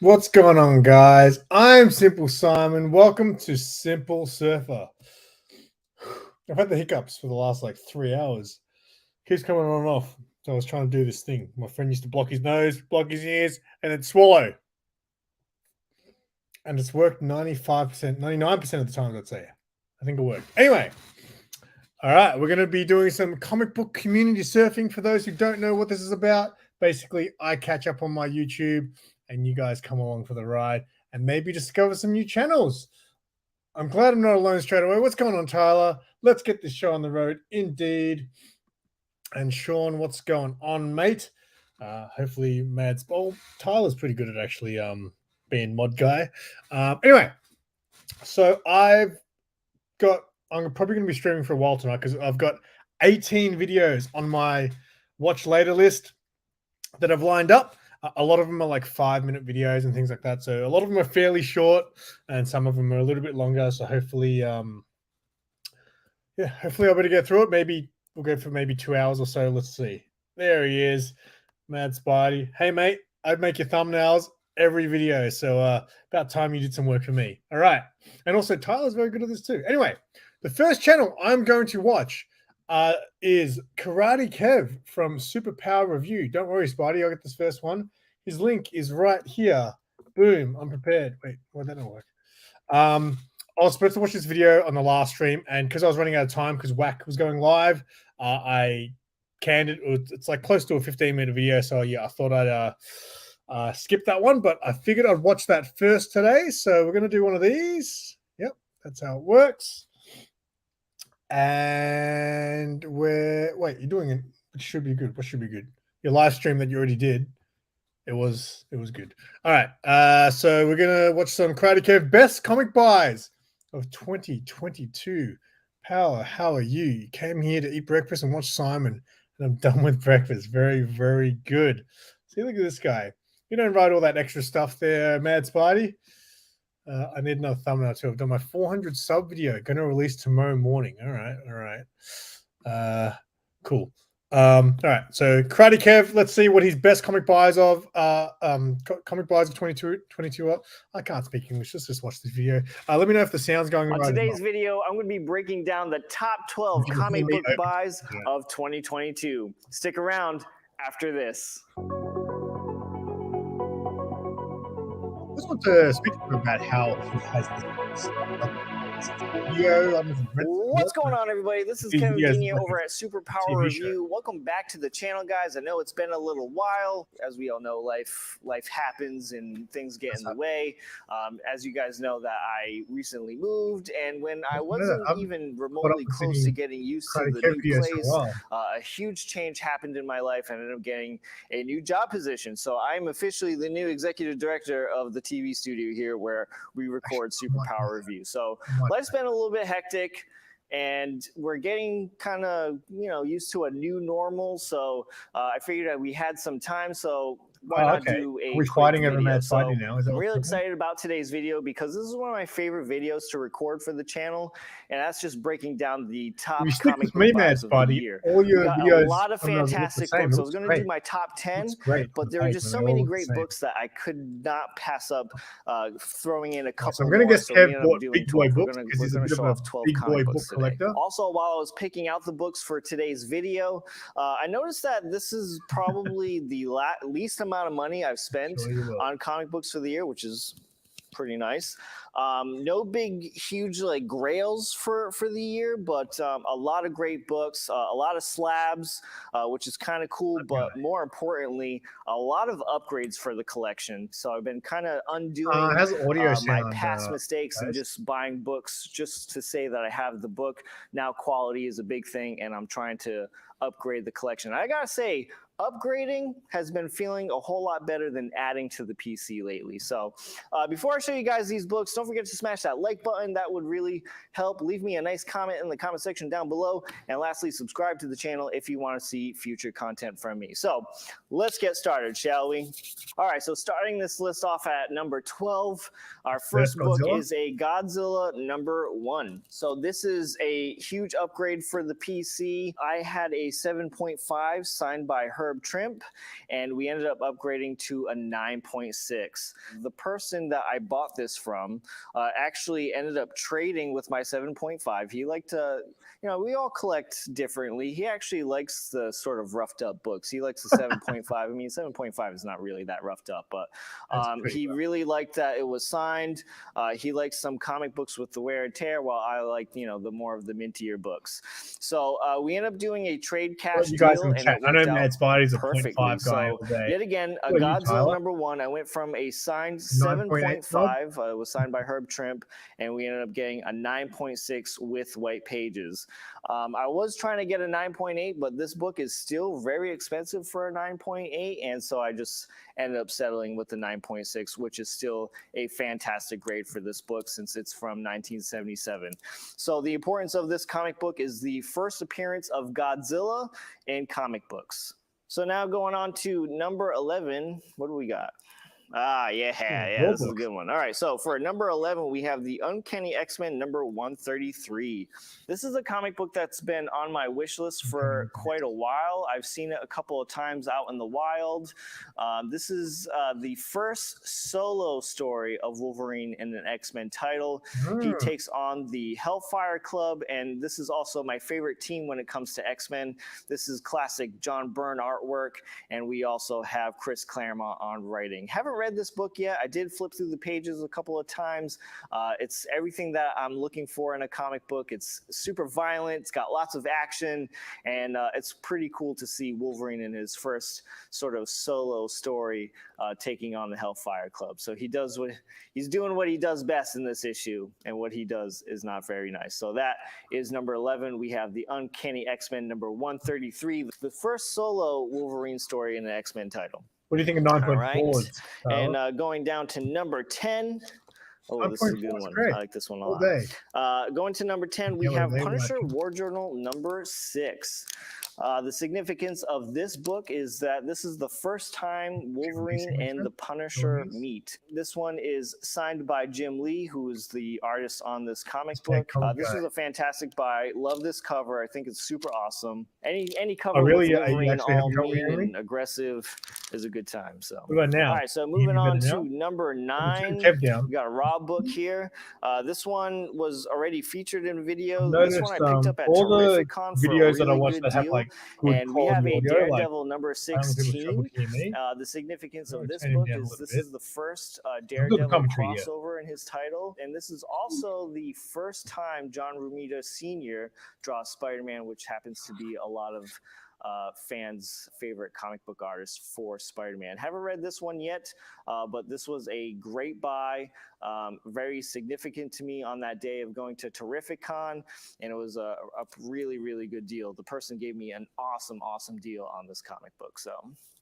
What's going on, guys? I'm SimpleSimon. Welcome to Simple Surfer. I've had the hiccups for the last 3 hours. Keeps coming on and off. So I was trying to do this thing. My friend used to block his nose, block his ears, and then swallow. And it's worked 95%, 99% of the time, I'd say. I think it worked. Anyway, all right, we're going to be doing some comic book community surfing. For those who don't know what this is about, basically, I catch up on my YouTube and you guys come along for the ride and maybe discover some new channels. I'm glad I'm not alone straight away. What's going on, Tyler? Let's get this show on the road, indeed. And Sean, what's going on, mate? Hopefully, Mads. Oh, Tyler's pretty good at actually being mod guy. Anyway, so I'm probably going to be streaming for a while tonight because I've got 18 videos on my watch later list that I've lined up. A lot of them are 5-minute videos and things like that. So a lot of them are fairly short and some of them are a little bit longer. So hopefully, hopefully I'll be able to get through it. Maybe we'll go for maybe 2 hours or so. Let's see. There he is, Mad Spidey. Hey, mate, I'd make your thumbnails every video. So about time you did some work for me. All right. And also Tyler's very good at this too. Anyway, the first channel I'm going to watch is Karate Kev from Superpower Review. Don't worry, Spidey, I'll get this first one. His link is right here. Boom, I'm prepared. Wait, why did that not work? I was supposed to watch this video on the last stream, and because I was running out of time because Whack was going live, I canned it. It's close to a 15-minute video, so yeah, I thought I'd skip that one, but I figured I'd watch that first today, so we're going to do one of these. Yep, that's how it works. And wait, you're doing it. It should be good. What should be good? Your live stream that you already did. It was good. All right. So we're gonna watch some Karate Kev best comic buys of 2022. Power, how are you? You came here to eat breakfast and watch Simon, and I'm done with breakfast. Very, very good. See, look at this guy. You don't write all that extra stuff there, Mad Spidey. I need another thumbnail too. I've done my 400 sub video. Going to release tomorrow morning. All right. Cool. All right. So Karate Kev, let's see what his best comic buys of comic buys of 22 are. I can't speak English. Let's just watch this video. Let me know if the sound's going on right. On today's video, I'm going to be breaking down the top 12 comic book buys of 2022. Stick around after this. I just want to speak to him about how he has this video. What's going on, everybody? This is Kevin Dini over at Superpower Review. Welcome back to the channel, guys. I know it's been a little while. As we all know, life happens and things get in the way. As you guys know, that I recently moved, and when I wasn't even remotely close to getting used to the new place, a huge change happened in my life. I ended up getting a new job position. So I'm officially the new executive director of the TV studio here where we record Superpower Review. So life's been a little bit hectic, and we're getting kind of used to a new normal. So I figured that we had some time, so why not do a quick video? So I'm really excited about today's video because this is one of my favorite videos to record for the channel, and that's just breaking down the top comic book buys of the year. We got a lot of fantastic books. I was going to do my top 10, but there are just so many great books that I could not pass up throwing in a couple more. I'm going to guess Kev bought Big Boy books because he's a bit of a 12 Big Boy book today. collector. Also, while I was picking out the books for today's video, I noticed that this is probably the least amount of money I've spent on comic books for the year, which is pretty nice. No big, huge grails for the year, but a lot of great books, a lot of slabs, which is kind of cool. But more importantly, a lot of upgrades for the collection. So I've been kind of undoing my past mistakes and just buying books just to say that I have the book. Now quality is a big thing, and I'm trying to upgrade the collection. I gotta say, upgrading has been feeling a whole lot better than adding to the PC lately. So before I show you guys these books, don't forget to smash that like button. That would really help. Leave me a nice comment in the comment section down below. And lastly, subscribe to the channel if you want to see future content from me. So let's get started, shall we? All right, so starting this list off at number 12, our first book is a Godzilla #1. So this is a huge upgrade for the PC. I had a 7.5 signed by Herb Trimp, and we ended up upgrading to a 9.6. The person that I bought this from actually ended up trading with my 7.5. He liked to, you know, we all collect differently. He actually likes the sort of roughed up books. He likes the 7.5. I mean, 7.5 is not really that roughed up, but he really liked that it was signed. He likes some comic books with the wear and tear, while I like, you know, the more of the mintier books. So we ended up doing a trade cash deal, and it worked out perfectly. So yet again, a Godzilla #1. I went from a signed 7.5, it was signed by Herb Trimp, and we ended up getting a 9.6 with white pages. I was trying to get a 9.8, but this book is still very expensive for a 9.8, and so I just ended up settling with the 9.6, which is still a fantastic grade for this book since it's from 1977. So the importance of this comic book is the first appearance of Godzilla in comic books. So now going on to number 11, what do we got? This is a good one. All right, so for number 11, we have the Uncanny X-Men number 133. This is a comic book that's been on my wish list for quite a while. I've seen it a couple of times out in the wild. This is the first solo story of Wolverine in an X-Men title. He takes on the Hellfire Club, and this is also my favorite team when it comes to X-Men. This is classic John Byrne artwork, and we also have Chris Claremont on writing. Haven't read this book yet. I did flip through the pages a couple of times. It's everything that I'm looking for in a comic book. It's super violent. It's got lots of action, and it's pretty cool to see Wolverine in his first sort of solo story taking on the Hellfire Club. So he's doing what he does best in this issue, and what he does is not very nice. So that is number 11. We have the Uncanny X-Men number 133, the first solo Wolverine story in an X-Men title. What do you think of 9.4? And going down to number 10. Oh, this is a good one. I like this one a lot. Going to number 10, we have Punisher War Journal number 6. The significance of this book is that this is the first time Wolverine and the Punisher meet. This one is signed by Jim Lee, who is the artist on this comic book. This is a fantastic buy. Love this cover. I think it's super awesome. Any cover with Wolverine all mean and aggressive is a good time. So what about now? All right, so moving on to number 9. We got a raw book here. This one was already featured in video. This one I picked up at Terrificon for a really good deal. And we have a Daredevil number 16. The significance of this book is this is the first Daredevil crossover in his title. And this is also the first time John Romita Sr. draws Spider-Man, which happens to be a lot of fans' favorite comic book artist for Spider-Man. Haven't read this one yet, but this was a great buy. Very significant to me on that day of going to Terrificon, and it was a really, really good deal. The person gave me an awesome deal on this comic book. So,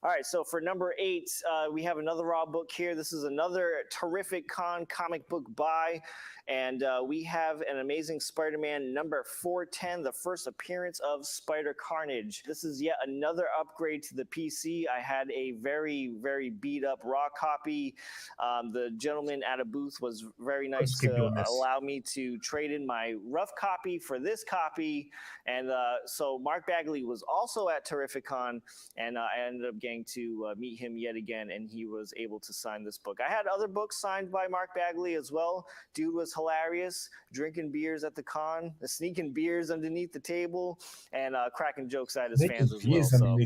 all right, so for number 8, we have another raw book here. This is another Terrificon comic book buy, and we have an Amazing Spider-Man number 410, the first appearance of Spider Carnage. This is yet another upgrade to the PC. I had a very, very beat up raw copy. The gentleman at a booth was very nice to allow me to trade in my rough copy for this copy. And so Mark Bagley was also at Terrificon, and I ended up getting to meet him yet again, and he was able to sign this book. I had other books signed by Mark Bagley as well. Dude was hilarious, drinking beers at the con, sneaking beers underneath the table, and cracking jokes at his fans as well. So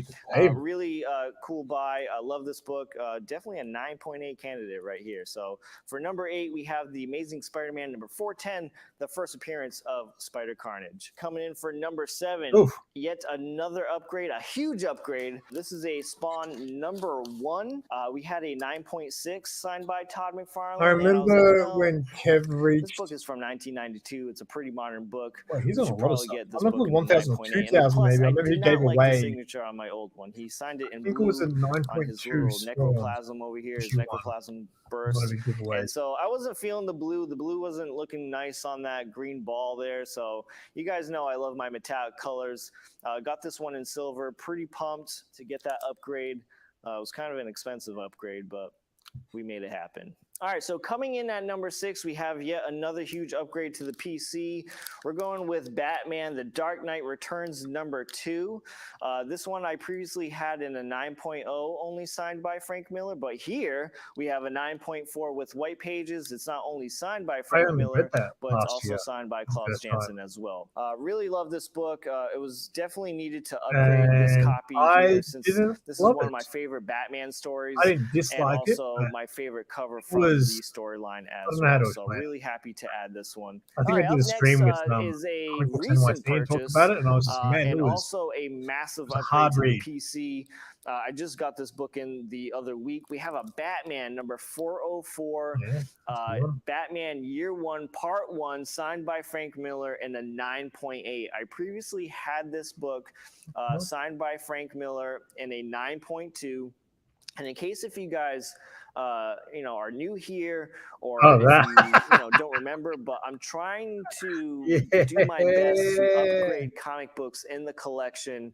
really cool buy. I love this book. Definitely a 9.8 candidate right here. So for number 8, we have the Amazing Spider-Man number 410, the first appearance of Spider Carnage. Coming in for number 7, yet another upgrade, a huge upgrade. This is a Spawn number 1. We had a 9.6 signed by Todd McFarlane. I remember when Kev reached. This book is from 1992. It's a pretty modern book. Well, he's on a lot of stuff. Get this I remember 1,000, 2,000 maybe. I remember he gave away. Signature on my old one. He signed it in blue. I think it was a 9.2 necroplasm over here. His necroplasm burst. And so I wasn't feeling the blue. The blue wasn't looking nice on that green ball there. So you guys know I love my metallic colors. Got this one in silver. Pretty pumped to get that upgrade. It was kind of an expensive upgrade, but we made it happen. All right, so coming in at number 6, we have yet another huge upgrade to the PC. We're going with Batman: The Dark Knight Returns number 2. This one I previously had in a 9.0 only signed by Frank Miller, but here we have a 9.4 with white pages. It's not only signed by Frank Miller, but it's also signed by Klaus Janson as well. Really love this book. It was definitely needed to upgrade this copy here, since this is one of my favorite Batman stories. I didn't dislike and also it, my favorite cover from the storyline as well. So really happy to add this one. I think I did a stream with is a recent purchase, about it, and I was just, man, and also a massive upgrade to the PC. I just got this book in the other week. We have a Batman number 404, Batman Year One Part 1, signed by Frank Miller in a 9.8. I previously had this book signed by Frank Miller in a 9.2. And in case if you guys are new here, or if you don't remember, but I'm trying to do my best to upgrade comic books in the collection,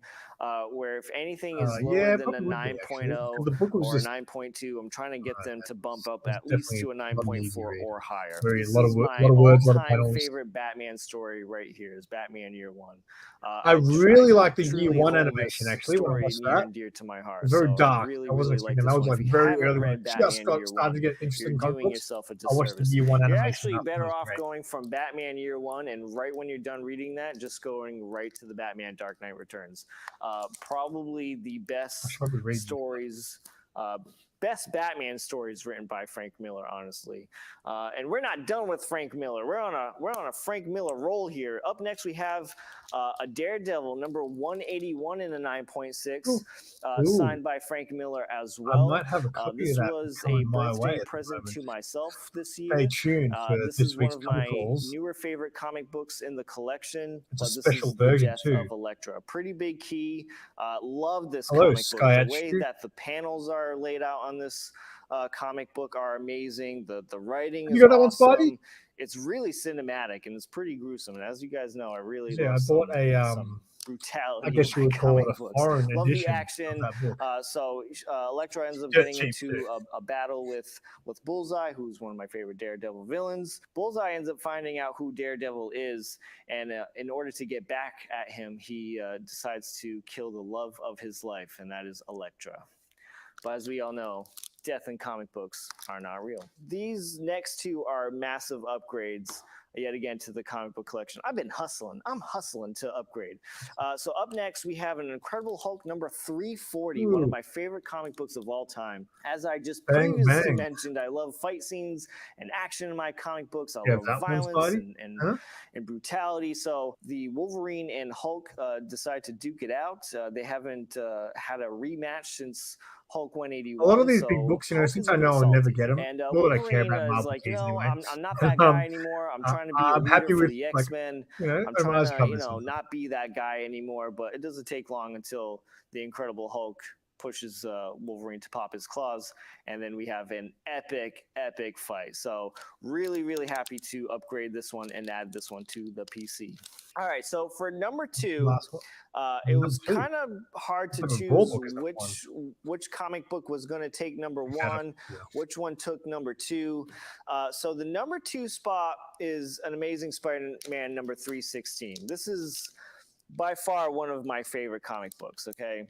where if anything is lower than a 9.0 or a 9.2, I'm trying to get them to bump up at least to a 9.4 or higher. This is my all-time favorite Batman story right here is Batman Year One. I really like the Year One animation, actually. When I watched that, dear to my heart. Very dark. Really, I wasn't expecting that. I was like very early when I just started to get interested in comic books. I watched the Year One animation. You're actually better off going from Batman Year One, and right when you're done reading that, just going right to the Batman Dark Knight Returns. Probably the best stories, best Batman stories written by Frank Miller, honestly. And we're not done with Frank Miller. We're on a Frank Miller roll here. Up next, we have a Daredevil number 181 in the 9.6, signed by Frank Miller as well. I might have a copy of that. This was a birthday present to myself this year. Stay tuned for this week's comic calls. Newer favorite comic books in the collection. It's a special version too. Of Elektra. Pretty big key. Love this comic book. The way that the panels are laid out on this comic book are amazing. The writing is awesome. It's really cinematic and it's pretty gruesome. And as you guys know, I really love I bought some brutality. I guess you would call it a foreign Love edition. The action. So Elektra ends up getting into a battle with Bullseye, who's one of my favorite Daredevil villains. Bullseye ends up finding out who Daredevil is, and in order to get back at him, he decides to kill the love of his life, and that is Elektra. But as we all know, death in comic books are not real. These next two are massive upgrades, yet again, to the comic book collection. I've been hustling. I'm hustling to upgrade. So up next, we have an Incredible Hulk number 340, one of my favorite comic books of all time. As I just previously mentioned, I love fight scenes and action in my comic books. I love violence and brutality. So the Wolverine and Hulk decide to duke it out. They haven't had a rematch since Hulk 181. A lot of these big books, since I know I'll never get them, and not that I care about Marvel anyway. I'm not that guy anymore. I'm trying to be a leader for the X-Men. I'm trying to, not be that guy anymore. But it doesn't take long until the Incredible Hulk pushes Wolverine to pop his claws, and then we have an epic fight. So really happy to upgrade this one and add this one to the PC. All right, so for number 2, it was kind of hard to choose which comic book was going to take number 1, which one took number 2. So the number 2 spot is an Amazing Spider-Man number 316. This is by far one of my favorite comic books, okay?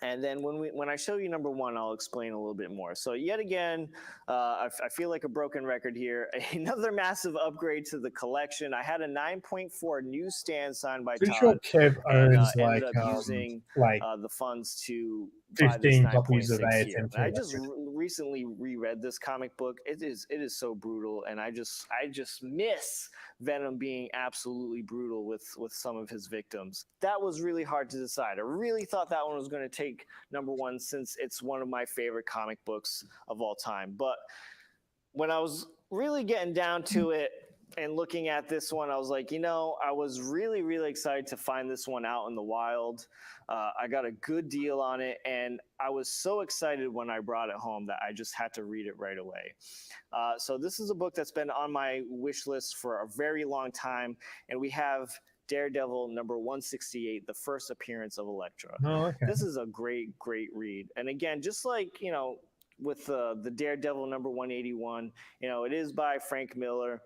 And then when I show you number 1, I'll explain a little bit more. So yet again, I feel like a broken record here. Another massive upgrade to the collection. I had a 9.4 newsstand signed by Todd. Sure Kev owns ended up using the funds to 15 copies of ASM. I just recently reread this comic book. It is so brutal, and I just miss Venom being absolutely brutal with some of his victims. That was really hard to decide. I really thought that one was going to take number 1 since it's one of my favorite comic books of all time. But when I was really getting down to it and looking at this one, I was like, I was really excited to find this one out in the wild. I got a good deal on it, and I was so excited when I brought it home that I just had to read it right away. So this is a book that's been on my wish list for a very long time, and we have Daredevil number 168, the first appearance of Elektra. Oh, okay. This is a great read. And again, just like, with the Daredevil number 181. You know, it is by Frank Miller.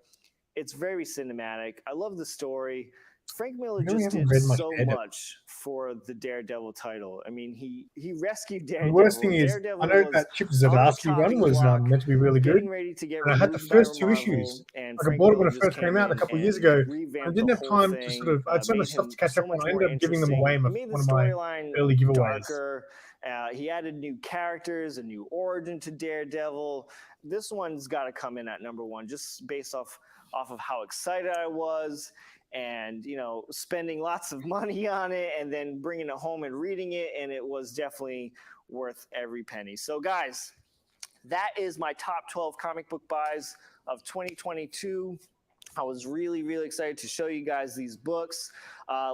It's very cinematic. I love the story. Frank Miller just did so much for the Daredevil title. I mean, he rescued Daredevil. The worst thing is, I know that Chip Zdarsky run was meant to be really good. Ready to get and I had the first 2 issues. And like I bought it when it first came out a couple of years ago. I didn't have time to sort of. I had so much stuff to catch up on. I ended up giving them away in one of my early giveaways. He added new characters, a new origin to Daredevil. This one's got to come in at number 1, just based off of how excited I was. And, you know, spending lots of money on it and then bringing it home and reading it. And it was definitely worth every penny. So, guys, that is my top 12 comic book buys of 2022. I was really, really excited to show you guys these books.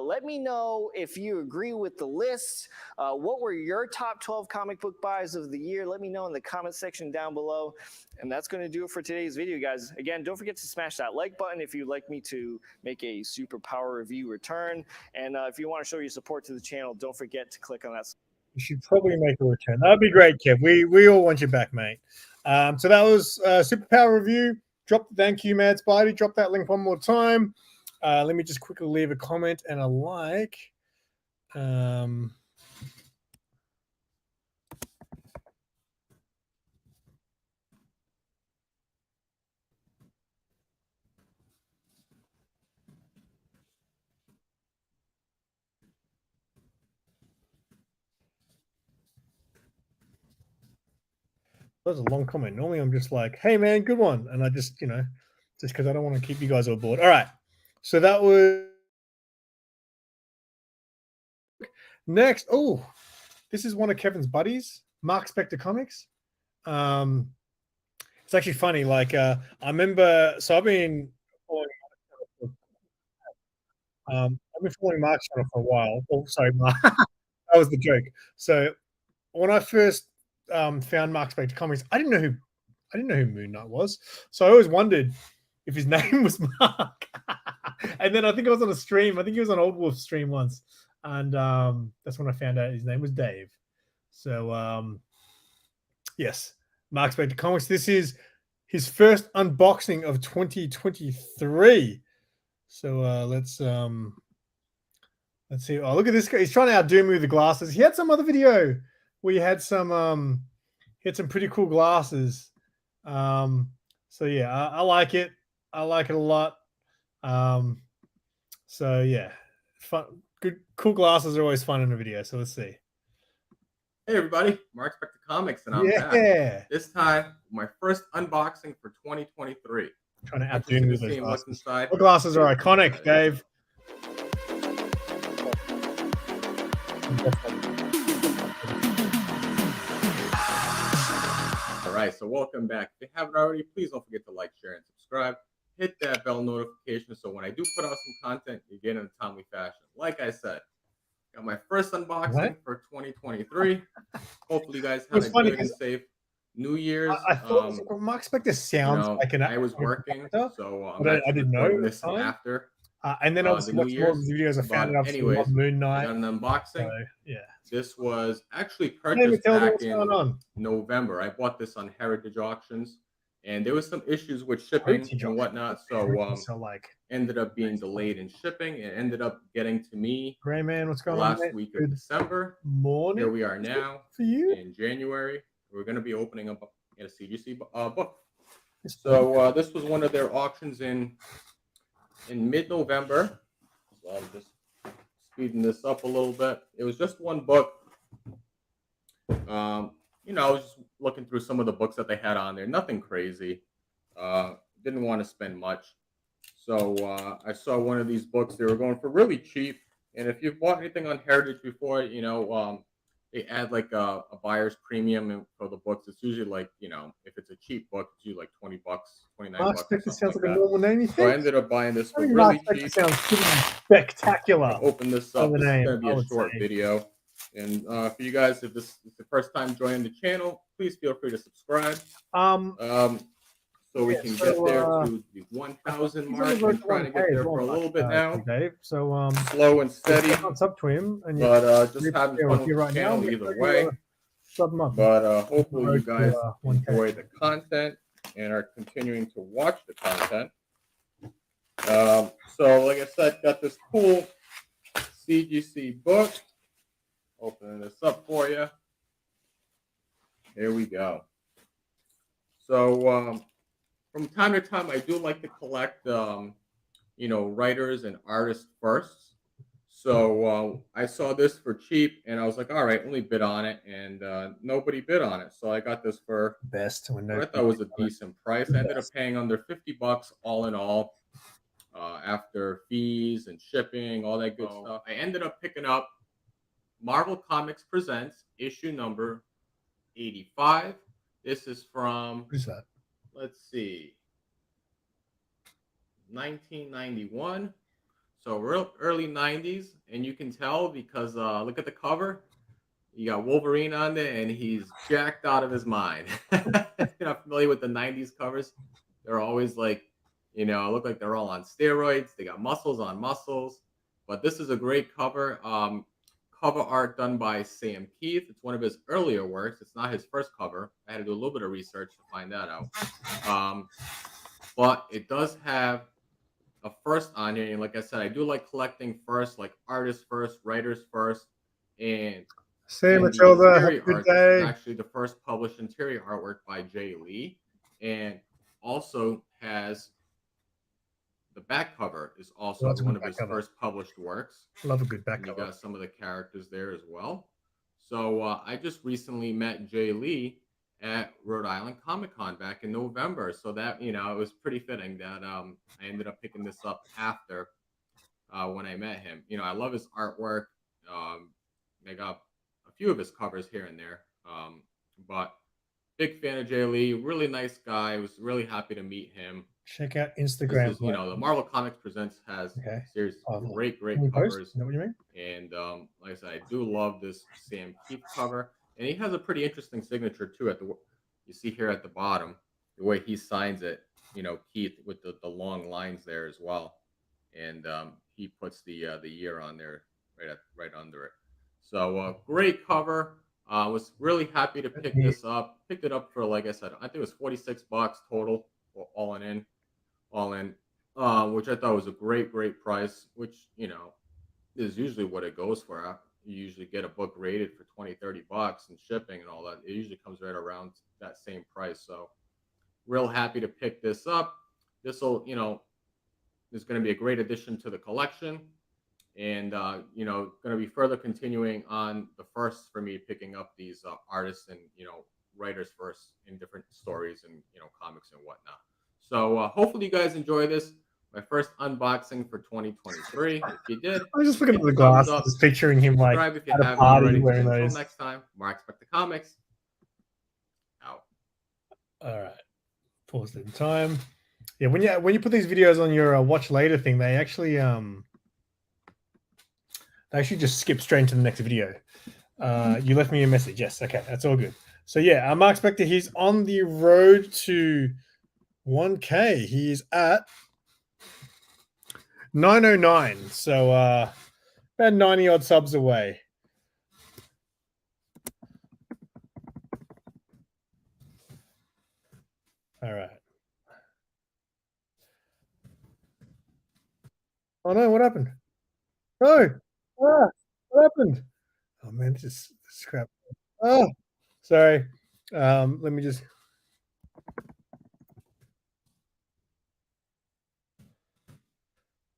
Let me know if you agree with the list. What were your top 12 comic book buys of the year? Let me know in the comment section down below. And that's going to do it for today's video, guys. Again, don't forget to smash that like button if you'd like me to make a superpower review return. And if you want to show your support to the channel, don't forget to click on that. You should probably make a return. That'd be great, Kev. We all want you back, mate. So that was superpower review. Drop the thank you, Mad Spidey. Drop that link one more time. Let me just quickly leave a comment and a like. That was a long comment. Normally I'm just like, hey man, good one. And I just, you know, just because I don't want to keep you guys all bored. All right. So that was next. Oh, this is one of Kevin's buddies, Mark Spector Comics. It's actually funny. Like I remember, so I've been following Mark's channel for a while. Oh, sorry, Mark. That was the joke. So when I first found Mark Spector Comics, I didn't know who Moon Knight was. So I always wondered if his name was Mark. And then I think I was on a stream. I think he was on Old Wolf's stream once. And that's when I found out his name was Dave. So yes, Mark Spector Comics. This is his first unboxing of 2023. So let's see. Oh, look at this guy. He's trying to outdo me with the glasses. He had some other video where he had some pretty cool glasses. So yeah, I like it. I like it a lot. So yeah, fun, good, cool glasses are always fun in a video. So let's see. Hey everybody, Mark Spector Comics, and I'm back. This time, my first unboxing for 2023. Trying to outdo me with those glasses. What glasses are iconic, Dave? All right, so welcome back. If you haven't already, please don't forget to like, share, and subscribe. Hit that bell notification so when I do put out some content, you get in a timely fashion. Like I said, got my first unboxing for 2023. Hopefully, you guys have a good and safe New Year's. I thought Mark Spector sounds like an. I was working, so I didn't know this after. And then obviously watched more of the videos. I found it anyways, Moon Knight. Got an unboxing. So, yeah, this was actually purchased back in November. I bought this on Heritage Auctions, and there was some issues with shipping and whatnot. So ended up being delayed in shipping. It ended up getting to me Gray Man, what's going last week of December. Morning. Here we are now for you in January. We're going to be opening up a CGC book. So this was one of their auctions in mid-November. So I'm just speeding this up a little bit. It was just one book. You know, I was just looking through some of the books that they had on there. Nothing crazy. Didn't want to spend much. So I saw one of these books. They were going for really cheap. And if you've bought anything on Heritage before, you know, they add like a buyer's premium for the books. It's usually like, you know, if it's a cheap book, it's usually like $20, $29. Sounds like a normal name, you think? So I ended up buying this for really cheap. Sounds pretty spectacular. Open this up. This is going to be a short video. And for you guys, if this is the first time joining the channel, please feel free to subscribe. So we can get there to the 1,000 mark. I'm trying to get there for a little bit now. Dave. So slow and steady. It's up to him. And but just having fun with the channel either way. Sub them up. But hopefully you Road to, guys 1K. enjoy the content and are continuing to watch the content. So like I said, got this cool CGC book. Opening this up for you. Here we go. So from time to time, I do like to collect, writers and artists first. So I saw this for cheap, and I was like, all right, let me bid on it, and nobody bid on it. So I got this for Best when what I thought was a decent price. I ended up paying under $50 all in all, after fees and shipping, all that good stuff. I ended up picking up Marvel Comics Presents issue number 85. This is from, Who's that? let's see, 1991. So real early 90s, and you can tell because look at the cover. You got Wolverine on there, and he's jacked out of his mind. You're not familiar with the 90s covers? They're always like, look like they're all on steroids. They got muscles on muscles. But this is a great cover. Cover art done by Sam Keith. It's one of his earlier works. It's not his first cover. I had to do a little bit of research to find that out. But it does have a first on here, and like I said, I do like collecting first, like artists first, writers first, and Say Matilda, have a good art. day. This is actually the first published interior artwork by Jay Lee, and also has the back cover is also one of his first published works. Love a good back and cover. You got some of the characters there as well. So I just recently met Jay Lee at Rhode Island Comic Con back in November. So that, it was pretty fitting that I ended up picking this up after when I met him. I love his artwork. I got a few of his covers here and there. But big fan of Jay Lee, really nice guy. I was really happy to meet him. Check out Instagram. This is, the Marvel Comics Presents has series great covers. Know what you mean? And like I said, I do love this Sam Keith cover. And he has a pretty interesting signature too. You see here at the bottom, the way he signs it, Keith with the long lines there as well. And he puts the year on there right under it. So great cover. Was really happy to pick this up. Picked it up for, like I said, I think it was $46 total, all in, which I thought was a great price. Which is usually what it goes for. You usually get a book rated for $20-$30 and shipping and all that. It usually comes right around that same price. So real happy to pick this up. This will, is going to be a great addition to the collection. And, going to be further continuing on the first for me picking up these artists and, writers first in different stories and, comics and whatnot. So hopefully you guys enjoy this. My first unboxing for 2023. If you did, I was just looking at the glasses, just picturing him like subscribe if you at a haven't party already. wearing Until those. next time, Mark Expect the Comics. Out. All right, pause it in time. Yeah, when you put these videos on your watch later thing, they actually just skip straight into the next video. You left me a message. Yes, okay, that's all good. So yeah, Mark Spector, he's on the road to 1K. He's at 909. So about 90 odd subs away. All right. Oh no, what happened? No. What happened? Oh man, this is crap. Oh, sorry. Let me just.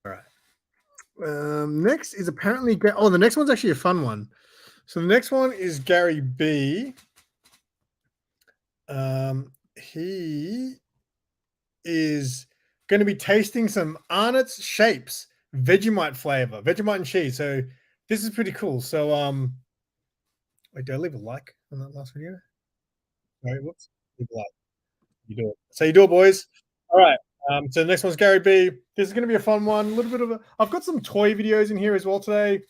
All right. Next is apparently. Oh, the next one's actually a fun one. So the next one is Gary B. He is going to be tasting some Arnott's Shapes Vegemite flavor, Vegemite and cheese. So this is pretty cool. So wait, did I leave a like on that last video? All right, whoops, leave a like. You do it. So you do it, boys. All right. So the next one's Gary B. This is going to be a fun one. A little bit of I've got some toy videos in here as well today,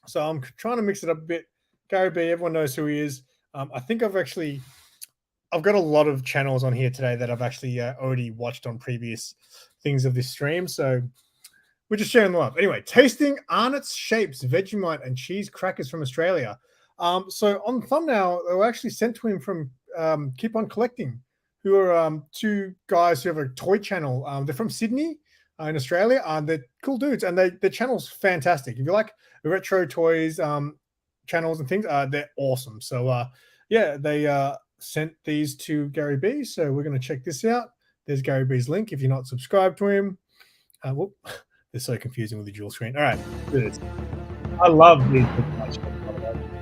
so I'm trying to mix it up a bit. Gary B. Everyone knows who he is. I think I've got a lot of channels on here today that I've actually already watched on previous things of this stream. So we're just sharing them up. Anyway, tasting Arnott's Shapes Vegemite and cheese crackers from Australia. So on the thumbnail, they were actually sent to him from Keep On Collecting, who are two guys who have a toy channel. They're from Sydney in Australia. They're cool dudes, and their channel's fantastic. If you like retro toys channels and things, they're awesome. So yeah, they sent these to Gary B. So we're going to check this out. There's Gary B's link if you're not subscribed to him. Whoop. They're so confusing with the dual screen. All right, do this. I love these.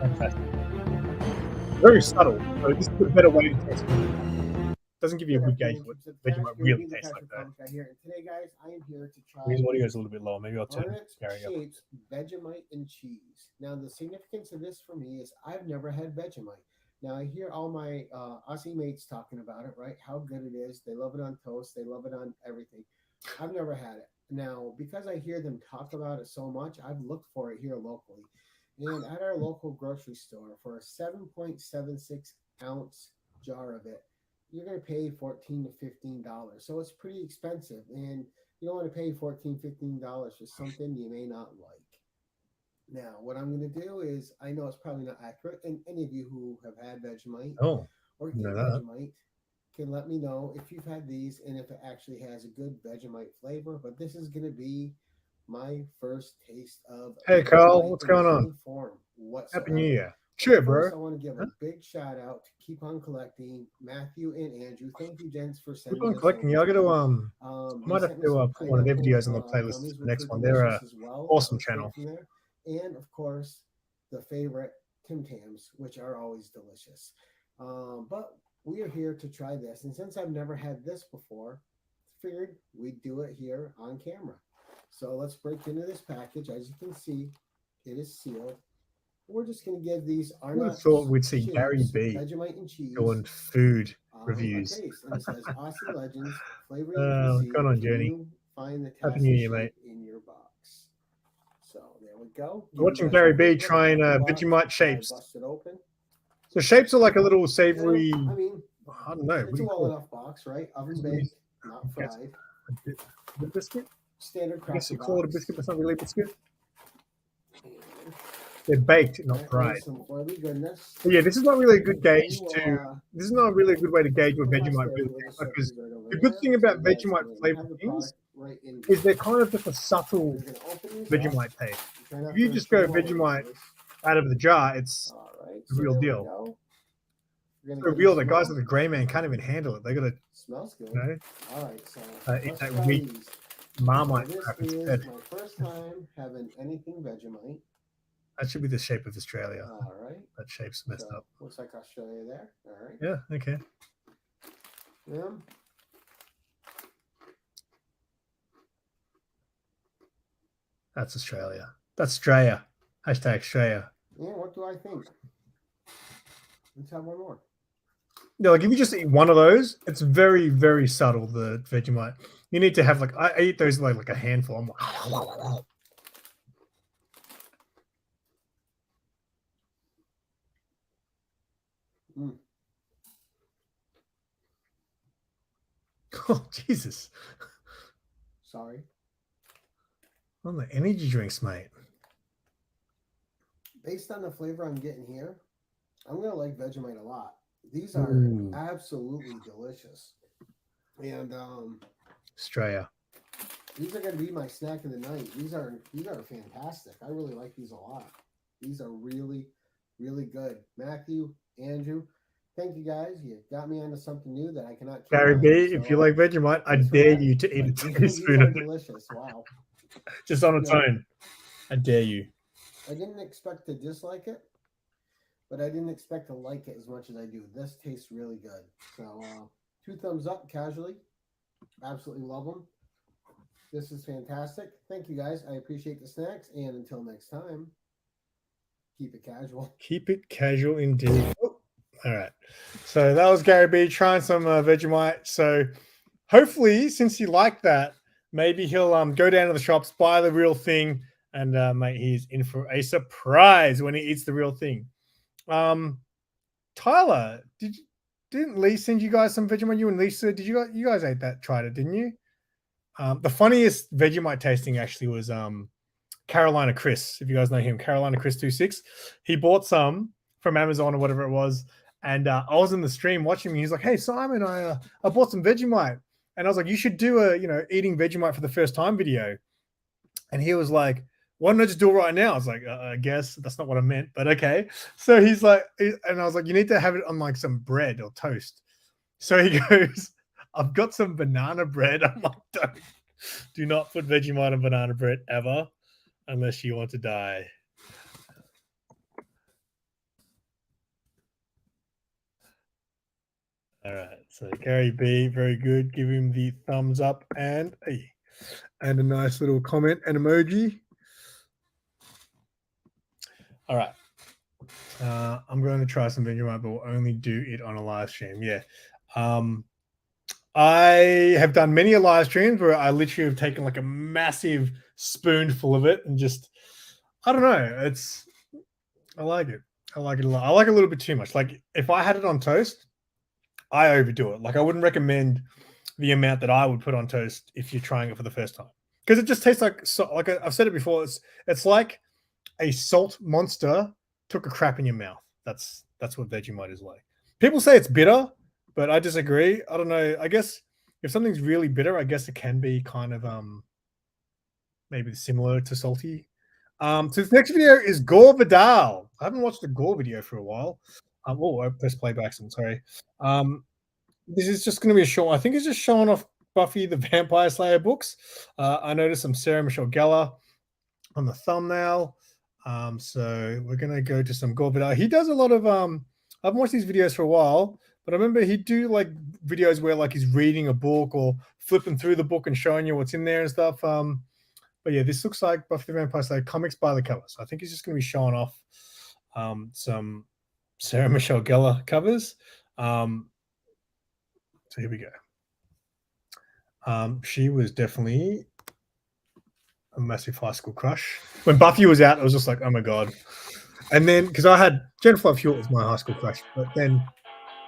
Fantastic. Very subtle. So this is a better way to taste it. Doesn't give you a good gauge of what Vegemite really tastes like that. Today, guys, I am here to try. His audio is a little bit low. Maybe I'll turn Gary up. Shapes Vegemite and cheese. Now, the significance of this for me is I've never had Vegemite. Now, I hear all my Aussie mates talking about it, right? How good it is. They love it on toast. They love it on everything. I've never had it. Now, because I hear them talk about it so much, I've looked for it here locally. And at our local grocery store, for a 7.76 ounce jar of it, you're going to pay $14 to $15. So it's pretty expensive. And you don't want to pay $14, $15 for something you may not like. Now, what I'm going to do is, I know it's probably not accurate, and any of you who have had Vegemite or eat Vegemite can let me know if you've had these and if it actually has a good Vegemite flavor. But this is going to be my first taste of. Hey, Carl, what's going on? Happy New Year. Sure, bro. I want to give a big shout out to Keep On Collecting, Matthew and Andrew. Thank you, gents, for sending. Keep On Collecting. Yeah, I got to I might have to put one of their videos on the playlist for the next one. They're a awesome channel. And of course, the favorite Tim Tams, which are always delicious. But we are here to try this, and since I've never had this before, figured we'd do it here on camera. So let's break into this package. As you can see, it is sealed. We're just going to give these. I would have thought we'd see Gary B doing food reviews. And it says Aussie Legends, flavor what's going on, Journey? Happy New Year, mate. In your box. So there we go. We're watching Gary B trying Vegemite shapes. Bust it open. So shapes are like a little savory. I mean, I don't know. It's a well enough box, right? Oven baked, not fried. The biscuit. Standard. I guess you call it a biscuit, but it's not really a biscuit. They're baked, not fried. But yeah, this is not really a good gauge to. This is not really a good way to gauge what Vegemite really tastes like. Because the good thing about Vegemite flavored things is they're kind of just a subtle Vegemite taste. If you just go Vegemite out of the jar, it's the real deal. It's so real that guys like the Grey Man can't even handle it. They got to, smells good. You know, All right, so eat that wheat Marmite crap instead. My first time having anything Vegemite. That should be the shape of Australia. All right. That shape's messed up. Looks like Australia there. All right. Yeah, okay. Yeah. That's Australia. That's Australia. Hashtag Australia. Yeah, what do I think? Let's have one more. Yeah, like if you just eat one of those, it's very, very subtle, the Vegemite. You need to have like, I eat those like a handful. I'm like, oh, Jesus. Sorry. Oh, the energy drinks, mate. Based on the flavor I'm getting here, I'm going to like Vegemite a lot. These are absolutely delicious. And Australia. These are going to be my snack of the night. These are fantastic. I really like these a lot. These are really, really good. Matthew, Andrew, thank you guys. You got me onto something new that I cannot. Gary B, if you like Vegemite, I dare you to eat a teaspoon of it. Delicious. Wow. Just on its own. I dare you. I didn't expect to dislike it, but I didn't expect to like it as much as I do. This tastes really good. So 2 thumbs up casually. Absolutely love them. This is fantastic. Thank you guys. I appreciate the snacks. And until next time, keep it casual. Keep it casual indeed. Oh, all right. So that was Gary B trying some Vegemite. So hopefully, since you like that, maybe he'll go down to the shops, buy the real thing, and mate, he's in for a surprise when he eats the real thing. Tyler, didn't Lee send you guys some Vegemite? You and Lisa, you guys ate that? Tried it, didn't you? The funniest Vegemite tasting actually was Carolina Chris. If you guys know him, Carolina Chris 26. He bought some from Amazon or whatever it was. And I was in the stream watching me. He's like, "Hey Simon, I bought some Vegemite," and I was like, "You should do a eating Vegemite for the first time video." And he was like, "Why don't I just do it right now?" I was like, "I guess that's not what I meant, but okay." So he's like, and I was like, "You need to have it on like some bread or toast." So he goes, "I've got some banana bread." I'm like, do not put Vegemite on banana bread ever, unless you want to die. All right, so Gary B, very good. Give him the thumbs up and a nice little comment and emoji. All right, I'm going to try some Vegemite, but we'll only do it on a live stream. Yeah, I have done many a live streams where I literally have taken like a massive spoonful of it and just, I don't know, I like it. I like it a lot. I like it a little bit too much. Like if I had it on toast, I overdo it. Like I wouldn't recommend the amount that I would put on toast if you're trying it for the first time, because it just tastes like I've said it before. It's like a salt monster took a crap in your mouth. That's what Vegemite is like. People say it's bitter, but I disagree. I don't know. I guess if something's really bitter, I guess it can be kind of maybe similar to salty. So this next video is Gore Vidal. I haven't watched a Gore video for a while. Oh, I pressed play back. I'm sorry. This is just going to be a short. I think it's just showing off Buffy the Vampire Slayer books. I noticed some Sarah Michelle Gellar on the thumbnail. So we're going to go to some Gore Vidal. He does a lot of I've watched these videos for a while, but I remember he'd do like videos where like he's reading a book or flipping through the book and showing you what's in there and stuff. But yeah, this looks like Buffy the Vampire Slayer comics by the cover. So I think he's just going to be showing off some Sarah Michelle Gellar covers. So here we go. She was definitely a massive high school crush. When Buffy was out, I was just like, oh my God. And then, because I had Jennifer Love Hewitt was my high school crush, but then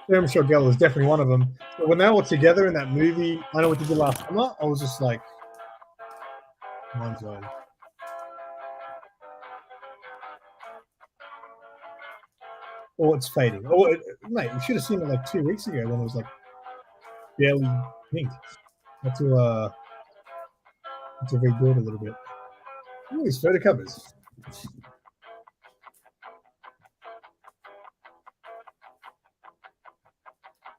Sarah Michelle Gellar was definitely one of them. But when they were together in that movie, I Know What You Did Last Summer, I was just like, mind blown. Oh, it's fading. Oh, mate, you should have seen it like 2 weeks ago when it was like barely pink. That's to rebuild a little bit. Look at these photo covers.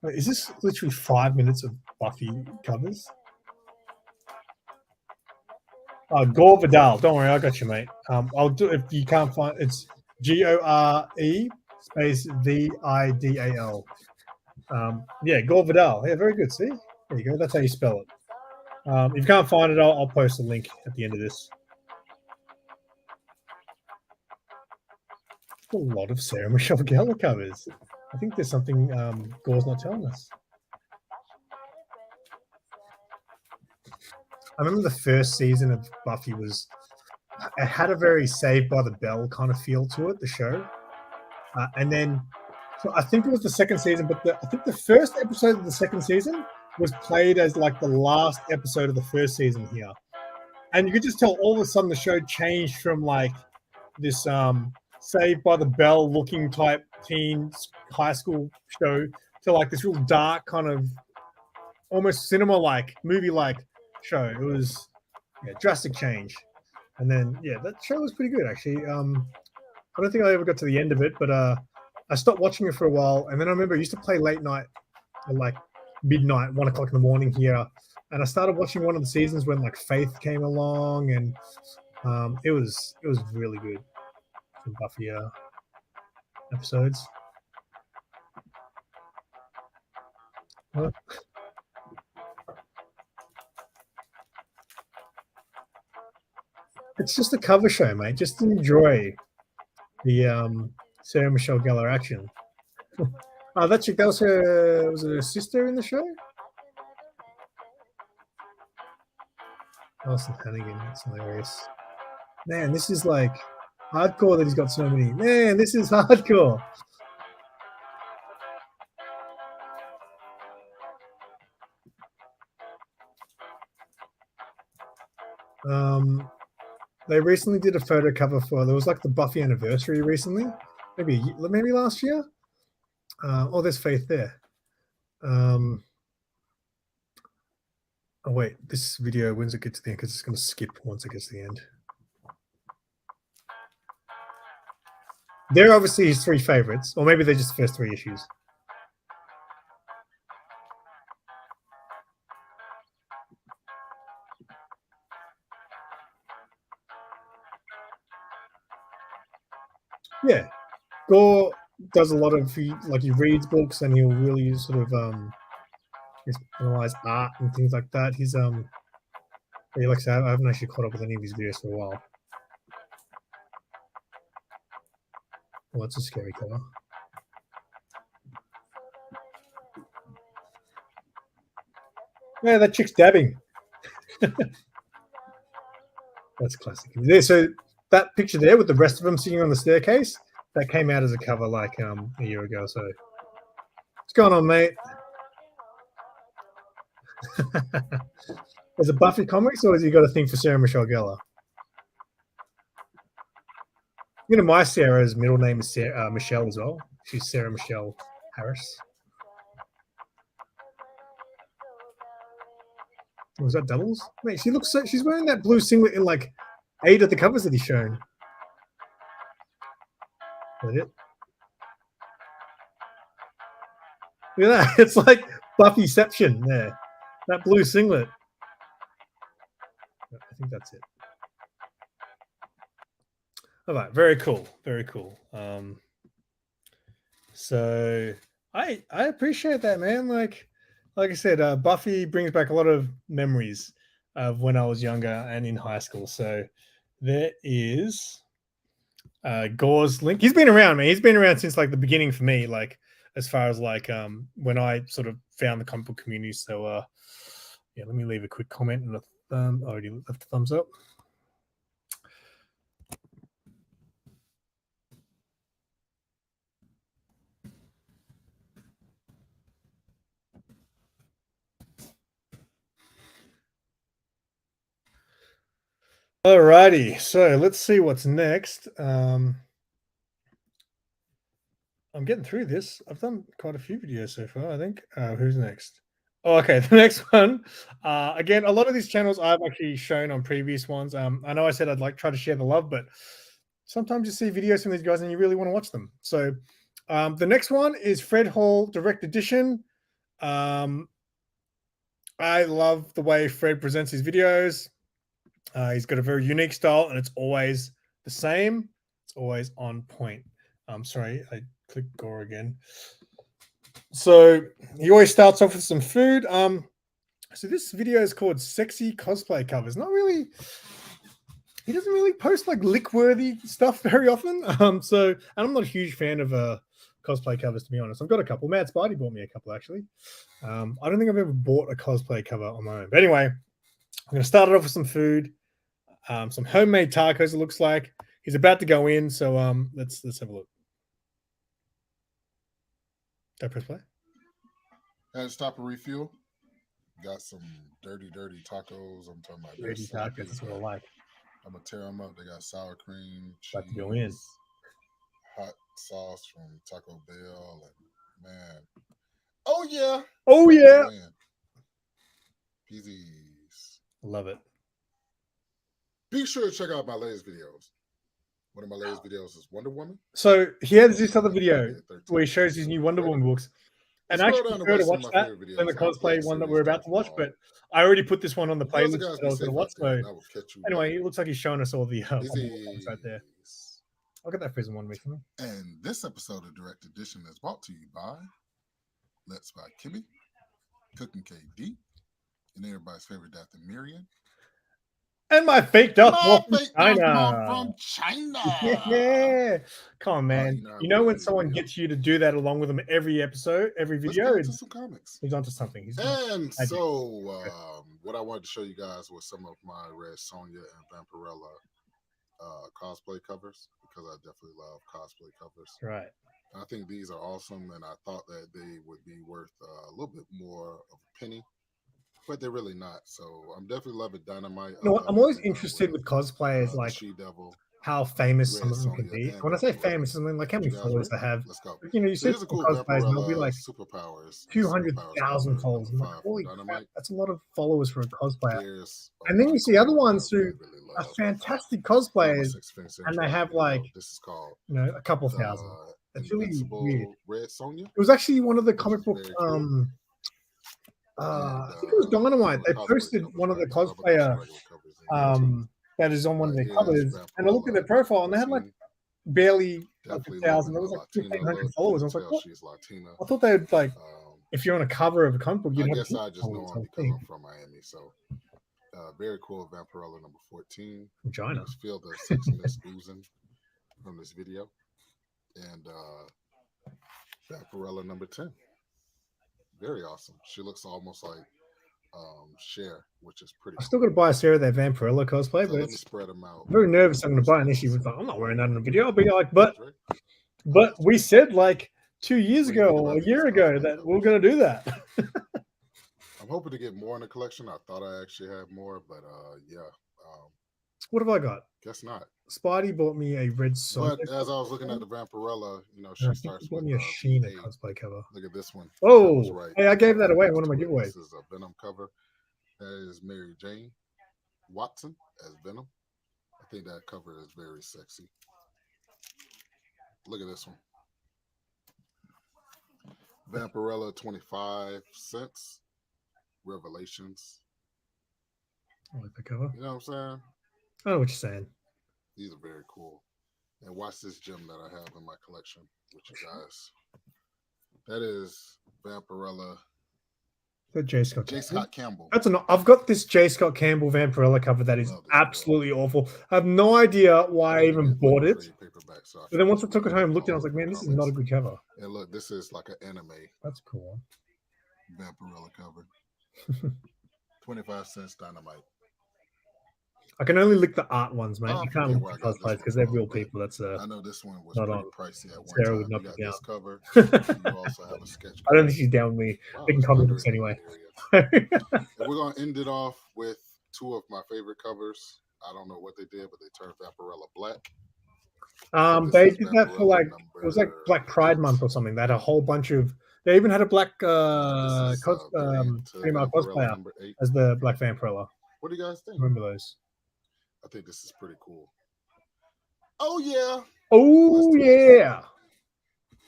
Wait, is this literally 5 minutes of Buffy covers? Gore Vidal. Don't worry, I got you, mate. I'll do if you can't find it's Gore space Vidal. Yeah, Gore Vidal. Yeah, very good. See, there you go. That's how you spell it. If you can't find it, I'll post a link at the end of this. A lot of Sarah Michelle Gellar covers. I think there's something Gore's not telling us. I remember the first season of Buffy it had a very Saved by the Bell kind of feel to it, the show. And then, so I think it was the second season, but I think the first episode of the second season was played as like the last episode of the first season here. And you could just tell all of a sudden the show changed from like this Saved by the Bell looking type teen high school show to like this real dark kind of almost cinema-like, movie-like show. It was drastic change. And then that show was pretty good actually. I don't think I ever got to the end of it, but I stopped watching it for a while, and then I remember I used to play late night at like midnight, 1 o'clock in the morning here, and I started watching one of the seasons when like Faith came along, and it was really good. Some Buffy episodes. It's just a cover show, mate. Just enjoy the Sarah Michelle Gellar action. That chick, was her sister in the show? Alison Hannigan, that's hilarious. Man, this is like hardcore that he's got so many. Man, this is hardcore. They recently did a photo cover there was like the Buffy anniversary recently. maybe last year. Oh, there's Faith there. Oh wait, this video, when's it get to the end? Because it's going to skip once it gets to the end. They're obviously his 3 favorites, or maybe they're just the first 3 issues. Yeah, Gore does a lot of he reads books and he'll really sort of analyze art and things like that. He's yeah, like I said, I haven't actually caught up with any of his videos for a while. Well, that's a scary cover. Yeah, that chick's dabbing. That's classic. There, so that picture there with the rest of them sitting on the staircase, that came out as a cover like a year ago. So what's going on, mate? Is it Buffy comics, or has he got a thing for Sarah Michelle Gellar? You know, my Sarah's middle name is Michelle as well. She's Sarah Michelle Harris. Was that doubles? Mate, she looks so. She's wearing that blue singlet in like 8 of the covers that he's shown. Is that it? Look at that. It's like Buffyception there. That blue singlet. I think that's it. All right, very cool, very cool. So I appreciate that, man. Like I said, Buffy brings back a lot of memories of when I was younger and in high school. So there is Gore's link. He's been around, man. He's been around since like the beginning for me, like as far as like when I sort of found the comic book community. So yeah, let me leave a quick comment and a thumb. Already left a thumbs up. Alrighty, so let's see what's next. I'm getting through this. I've done quite a few videos so far, I think. Who's next? Oh, okay, the next one. Again, a lot of these channels I've actually shown on previous ones. I know I said I'd like try to share the love, but sometimes you see videos from these guys and you really want to watch them. So the next one is Fred Hall Direct Edition. I love the way Fred presents his videos. He's got a very unique style, and it's always the same. It's always on point. I'm sorry, I clicked Gore again. So he always starts off with some food. So this video is called Sexy Cosplay Covers. Not really. He doesn't really post like lick-worthy stuff very often. And I'm not a huge fan of cosplay covers, to be honest. I've got a couple. Mad Spidey bought me a couple, actually. I don't think I've ever bought a cosplay cover on my own. But anyway, I'm going to start it off with some food. Some homemade tacos, it looks like. He's about to go in, so let's have a look. Did I press play? Had to stop and refuel. Got some dirty tacos. I'm talking about Dirty tacos, that's what I like. I'm going to tear them up. They got sour cream, cheese, About to go in. hot sauce from Taco Bell, and man. Oh, yeah. Oh, yeah. Peasies. Love it. Be sure to check out my latest videos. One of my latest videos is Wonder Woman. So he has this other video where he shows his new Wonder Woman books. And I actually prefer to watch that than the cosplay one that we're about to watch, but I already put this one on the playlist that I was going to watch. So anyway, it looks like he's showing us all the ones right there. I'll get that prison one recently. And this episode of Direct Edition is brought to you by Let's Buy Kimmy, Cooking KD, and everybody's favorite Dr. Miriam. And my fake dust from China. Yeah. Come on, man. You know when someone gets you to do that along with them every episode, every video? Let's some comics. He's onto something. What I wanted to show you guys was some of my Red Sonja and Vampirella cosplay covers, because I definitely love cosplay covers. Right. I think these are awesome, and I thought that they would be worth a little bit more of a penny. But they're really not. So I'm definitely loving Dynamite. You know what? I'm always interested with cosplayers like She-Devil. how famous some Red of them can Sonja be. and When I say Vampirella. famous, I mean like how You many guys followers ready? they have. Let's go. You know, you So see here's a cool cosplayers and they'll be Vampirella like Superpowers. 200,000 cover, followers. I'm number like, 5 holy from crap, Dynamite. that's a lot of followers for a cosplayer. Here's a And then you really see cool other one ones that I who really are love. fantastic From a cosplayers, 6th and they century have video. like, This is called you know, a couple the thousand. It's really weird. Invincible Red Sonja. It was actually one of the Which comic is book. very cool. I think it was Dynamite. They posted one of the cosplayer that is on one of their covers, and I looked at their profile, and they had like barely like 1,000. It was like 1,500 followers. I was like, what? She's Latina. I thought they'd like, if you're on a cover of a comic book, you'd I have guess I just know followers, him I because think. I'm from Miami. So very cool Vampirella number 14. Vagina. Just feel the sexiness oozing from this video. And Vampirella number 10. Very awesome. She looks almost like Cher, which is pretty I still got to buy a Sarah that Vampirella cosplay, So but let me it's spread them out. very nervous. I'm going to buy it, and then she was like, I'm not wearing that in the video. I'll be like, but we said like 2 years ago or a year ago that we were going to do that. I'm hoping to get more in the collection. I thought I actually had more, but yeah. What have I got? Guess not. Spidey bought me a red Sonja. But as I was looking at the Vampirella, you know, she I think starts he bought with me a Sheena V8. cosplay cover. Look at this one. Oh, right. hey, I gave that away in one of my giveaways. This is a Venom cover. That is Mary Jane Watson as Venom. I think that cover is very sexy. Look at this one. Vampirella 25 cents. Revelations. I like the cover. You know what I'm saying? I know what you're saying. These are very cool. And watch this gem that I have in my collection with you guys. That is Vampirella. Got J. Scott Campbell. That's enough. I've got this J. Scott Campbell Vampirella cover that is absolutely awful. I have no idea why I even bought it. But then once I took it home, looked at it, I was like, man, this is not a good cover. And look, this is like an anime. That's cool. Vampirella cover. 25 cents Dynamite. I can only lick the art ones, mate. Oh, You can't lick the cosplayers because they're real people. That's I know this one was not pretty on. pricey at one Sarah time. would not You be got down. this cover. You also have a sketch. I don't think she's down with me making comic books anyway. And we're gonna end it off with two of my favorite covers. I don't know what they did, but they turned Vampirella black. They did that for like it was like Black Pride Month or something. They had a whole bunch of. They even had a black female cosplayer as the Black Vampirella. What do you guys think? Remember those? I think this is pretty cool. Oh yeah. Oh yeah.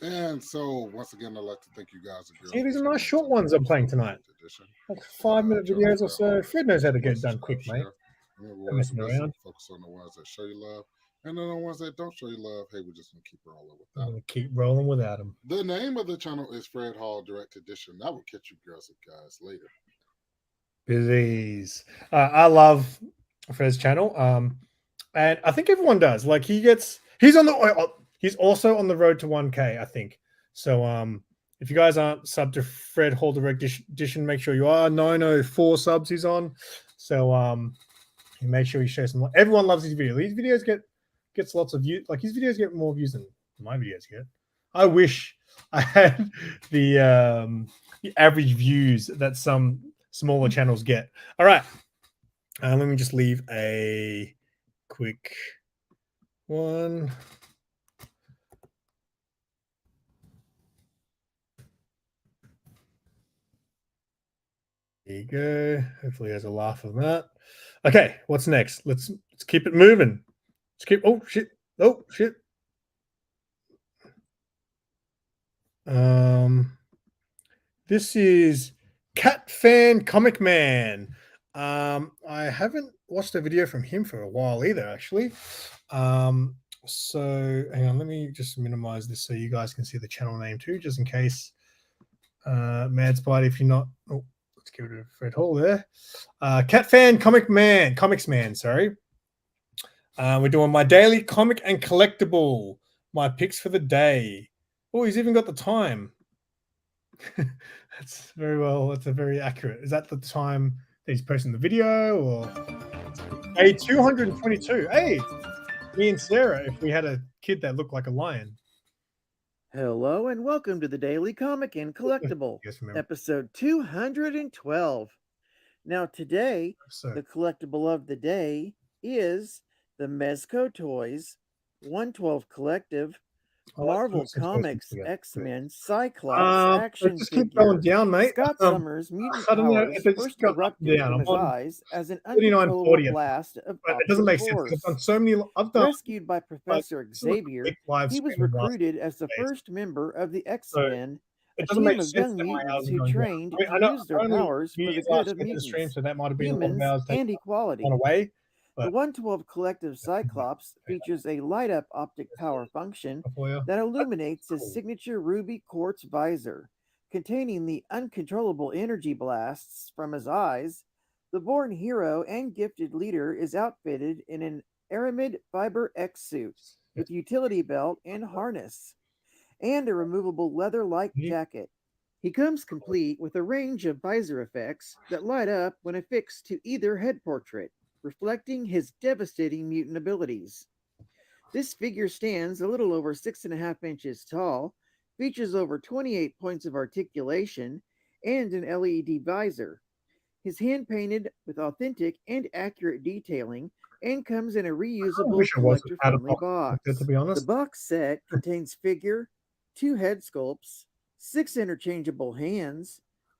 And so once again, I'd like to thank you guys. See, these are nice short ones I'm playing tonight. Like 5-minute videos or so. Fred knows how to get it done quick, mate. I'm messing around. Focus on the ones that show you love. And then the ones that don't show you love, hey, we're just going to keep rolling with I'm that. going to keep rolling without them. The name of the channel is Fred Hall Direct Edition. That will catch you girls and guys later. Please. I love Fred's channel. And I think everyone does. Like he's also on the road to 1K, I think. So if you guys aren't subbed to Fred Hall Direct Edition, make sure you are. 904 subs he's on. So make sure you share some. Everyone loves his video. These videos gets lots of views. Like his videos get more views than my videos get. I wish I had the average views that some smaller channels get. All right. Let me just leave a quick one. There you go. Hopefully there's a laugh of that. Okay, what's next? Let's keep it moving. Let's keep oh shit. This is Cat Fan Comic Man. I haven't watched a video from him for a while either, actually. So hang on, let me just minimize this so you guys can see the channel name too, just in case. Mad Spidey, if you're not, oh, let's get rid of Fred Hall there. Cat Fan Comics Man, sorry. We're doing my daily comic and collectible, my picks for the day. Oh, he's even got the time. That's very accurate. Is that the time that he's posting the video or a 222? Hey, me and Sarah, if we had a kid that looked like a lion. Hello and welcome to the Daily Comic and Collectible, episode 212. Now today, the collectible of the day is the Mezco Toys, 112 Collective, I like Marvel collecting toys Comics together. X-Men Cyclops Let's action just keep going figure. down, mate. Scott Summers' mutant I don't know if powers they just first go up and erupted down. from I'm his on eyes as an 39.40 uncontrollable at the blast of but it doesn't optic make sense because I've done force. so many. I've done Rescued by like Professor this is like a Xavier, big live he was stream of last recruited as the days. first member of the So X-Men, a it doesn't team make of sense young that my hours mutants are who going down. trained I mean, to I know use their apparently powers New for the Year's good last of year for the stream, mutants, so that might have been a lot of humans, hours taken and on equality. away. The But 112 Collective Cyclops features a light-up optic power function for you, that illuminates his cool. signature ruby quartz visor, containing the uncontrollable energy blasts from his eyes. The born hero and gifted leader is outfitted in an aramid fiber X suit with utility belt and harness, and a removable leather-like jacket. He comes complete with a range of visor effects that light up when affixed to either head portrait, reflecting his devastating mutant abilities. This figure stands a little over 6.5 inches tall, features over 28 points of articulation, and an LED visor. His hand painted with authentic and accurate detailing and comes in a I reusable wish I wasn't out of collector-friendly box collector, to box. be The honest. box set contains figure, 2 head sculpts, 6 interchangeable hands,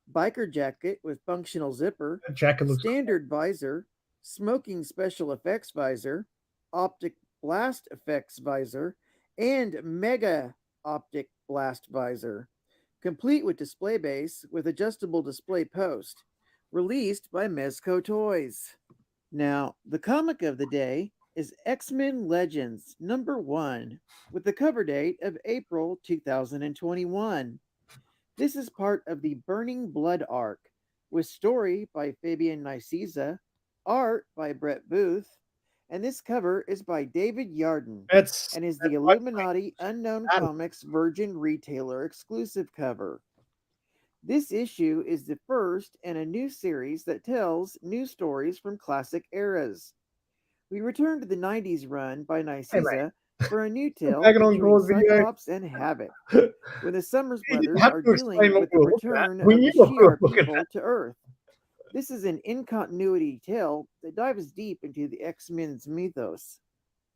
biker jacket with functional zipper, That jacket looks cool. standard visor, smoking special effects visor, optic blast effects visor, and mega optic blast visor, complete with display base with adjustable display post, released by Mezco Toys. Now, the comic of the day is X-Men Legends #1 with the cover date of April 2021. This is part of the Burning Blood arc, with story by Fabian Nicieza, art by Brett Booth, and this cover is by David Yarden That's and is the like Illuminati Unknown Adam. Comics Virgin Retailer exclusive cover. This issue is the first in a new series that tells new stories from classic eras. We return to the 90s run by Hey, mate. Nicieza for a new tale Bagging on featuring Gore's video. Cyclops and Havoc, when the Summers You didn't brothers have are to dealing explain what with we the were looking at. return We of knew the what we were Shi'ar looking people at. to Earth. This is an in-continuity tale that dives deep into the X-Men's mythos.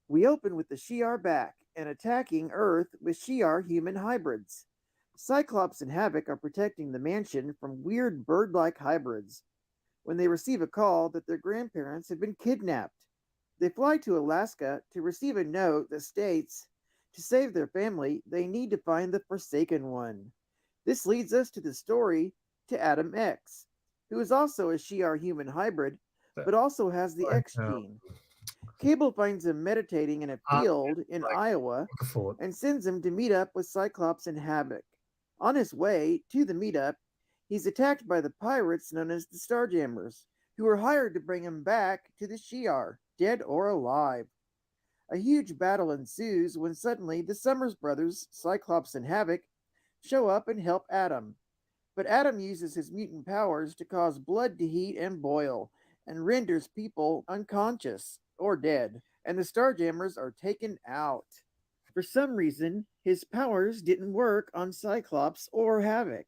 We open with the Shi'ar back and attacking Earth with Shi'ar human hybrids. Cyclops and Havoc are protecting the mansion from weird bird-like hybrids when they receive a call that their grandparents have been kidnapped. They fly to Alaska to receive a note that states, to save their family, they need to find the Forsaken One. This leads us to the story to Adam X, who is also a Shi'ar human hybrid, but also has the X gene. Cable finds him meditating in a field in Iowa and sends him to meet up with Cyclops and Havoc. On his way to the meetup, he's attacked by the pirates known as the Starjammers, who are hired to bring him back to the Shi'ar, dead or alive. A huge battle ensues when suddenly the Summers brothers, Cyclops and Havoc, show up and help Adam. But Adam uses his mutant powers to cause blood to heat and boil, and renders people unconscious or dead, and the Starjammers are taken out. For some reason, his powers didn't work on Cyclops or Havoc,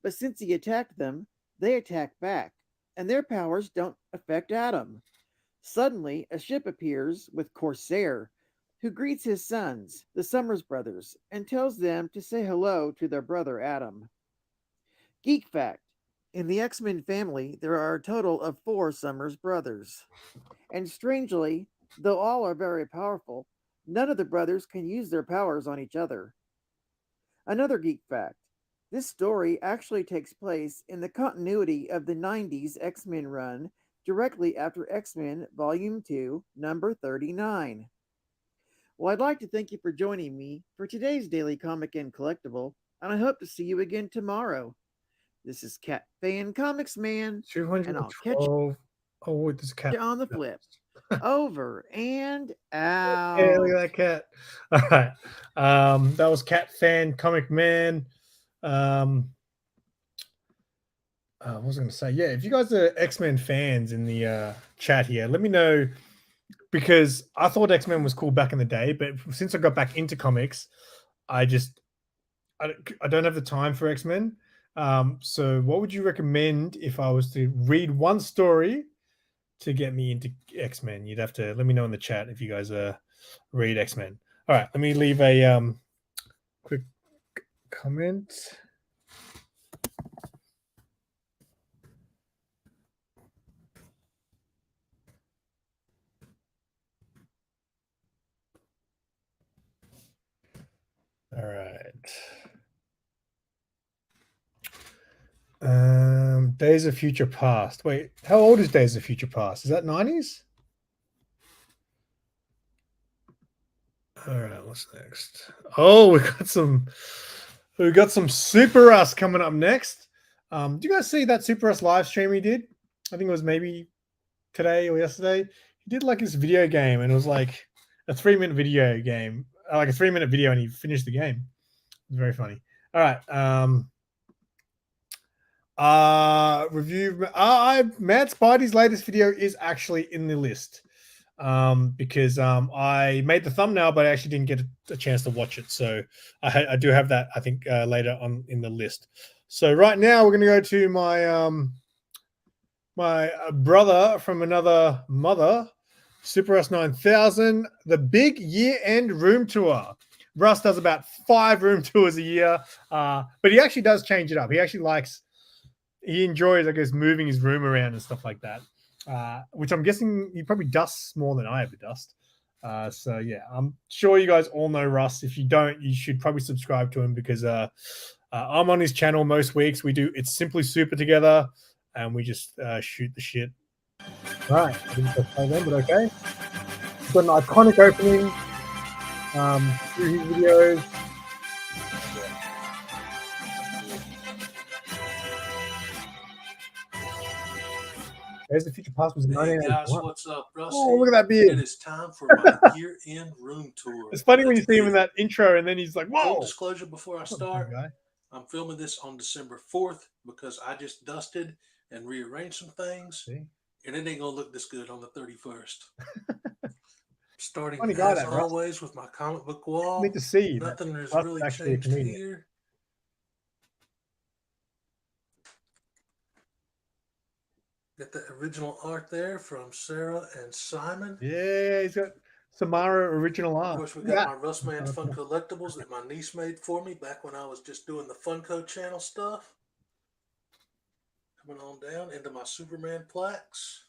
but since he attacked them, they attack back, and their powers don't affect Adam. Suddenly, a ship appears with Corsair, who greets his sons, the Summers brothers, and tells them to say hello to their brother Adam. Geek fact: in the X-Men family, there are a total of 4 Summers brothers. And strangely, though all are very powerful, none of the brothers can use their powers on each other. Another geek fact: this story actually takes place in the continuity of the 90s X-Men run, directly after X-Men Volume 2, number 39. Well, I'd like to thank you for joining me for today's Daily Comic and Collectible, and I hope to see you again tomorrow. This is Cat Fan Comics Man, and I'll catch 212. Oh, there's a cat. you on the flip. Over and out. Yeah, look at that cat. All right. That was Cat Fan Comic Man. What was I going to say? Yeah, if you guys are X-Men fans in the chat here, let me know, because I thought X-Men was cool back in the day, but since I got back into comics, I don't have the time for X-Men. So what would you recommend if I was to read one story to get me into X-Men. You'd have to let me know in the chat if you guys read X-Men. All right, let me leave a quick comment. All right. Days of Future Past. Wait, how old is Days of Future Past? Is that 90s? All right, what's next? Oh, we got some Super Us coming up next. Do you guys see that Super Us live stream he did? I think it was maybe today or yesterday. He did like this video game, and it was like a 3-minute video game, like a 3-minute video, and he finished the game. It was very funny. All right. Review. Matt Spidey's latest video is actually in the list because I made the thumbnail, but I actually didn't get a chance to watch it. So I do have that, I think, later on in the list. So right now we're going to go to my my brother from another mother, Super S 9000, the big year-end room tour. Russ does about 5 room tours a year, but he actually does change it up. He enjoys, I guess, moving his room around and stuff like that, which I'm guessing he probably dusts more than I ever dust. So, yeah, I'm sure you guys all know Russ. If you don't, you should probably subscribe to him because I'm on his channel most weeks. It's Simply Super together, and we just shoot the shit. All right, I didn't play them, but okay. It's got an iconic opening through his videos. There's the Future Past was Hey 1981. guys, what's up? Russ Oh, look at that here. beard. It is time for my year-end room tour. It's funny when you Let's see him in begin. that intro, and then he's like, "Whoa!" Full disclosure before I What's up, start, guy? I'm filming this on December 4th because I just dusted and rearranged some things, See? and it ain't gonna look this good on the 31st. Starting Funny guy, as that Russ. always with my comic book wall. Need to see that Nothing has Russ really is actually a changed comedian. here. Got the original art there from Sarah and Simon. Yeah, he's got Samara original Of art. course, we Look at got my Russ Man Fun collectibles that my niece made for me back when I was just doing the Funko channel stuff. Coming on down into my Superman plaques.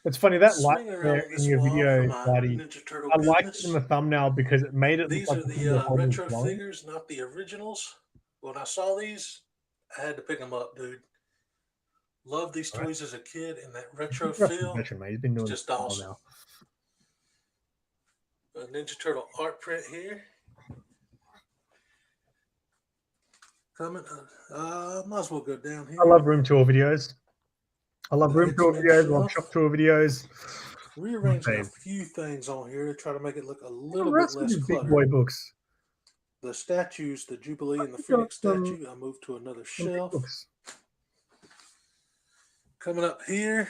It's funny that light Swing around there in this your wall video, for my buddy. Ninja Turtle I liked it goodness. in the thumbnail because it made it These look are like the thing you're the holding retro is glowing. figures, not the originals. When I saw these, I had to pick them up, dude. Loved these All right. toys as a kid, and that retro Russ is a feel, veteran, mate. He's been doing it's this just for a while awesome. now. A Ninja Turtle art print here. Coming, might as well go down here. I love room tour videos. I love The room tour X-Men videos. I love shelf. shop tour videos. Rearranging a Fave. few things on here to try to make it look a Look little at bit Russ with less his big cluttered. boy books. The statues, the Jubilee and the He's got Phoenix some statue, I moved to another big shelf. books. Coming up here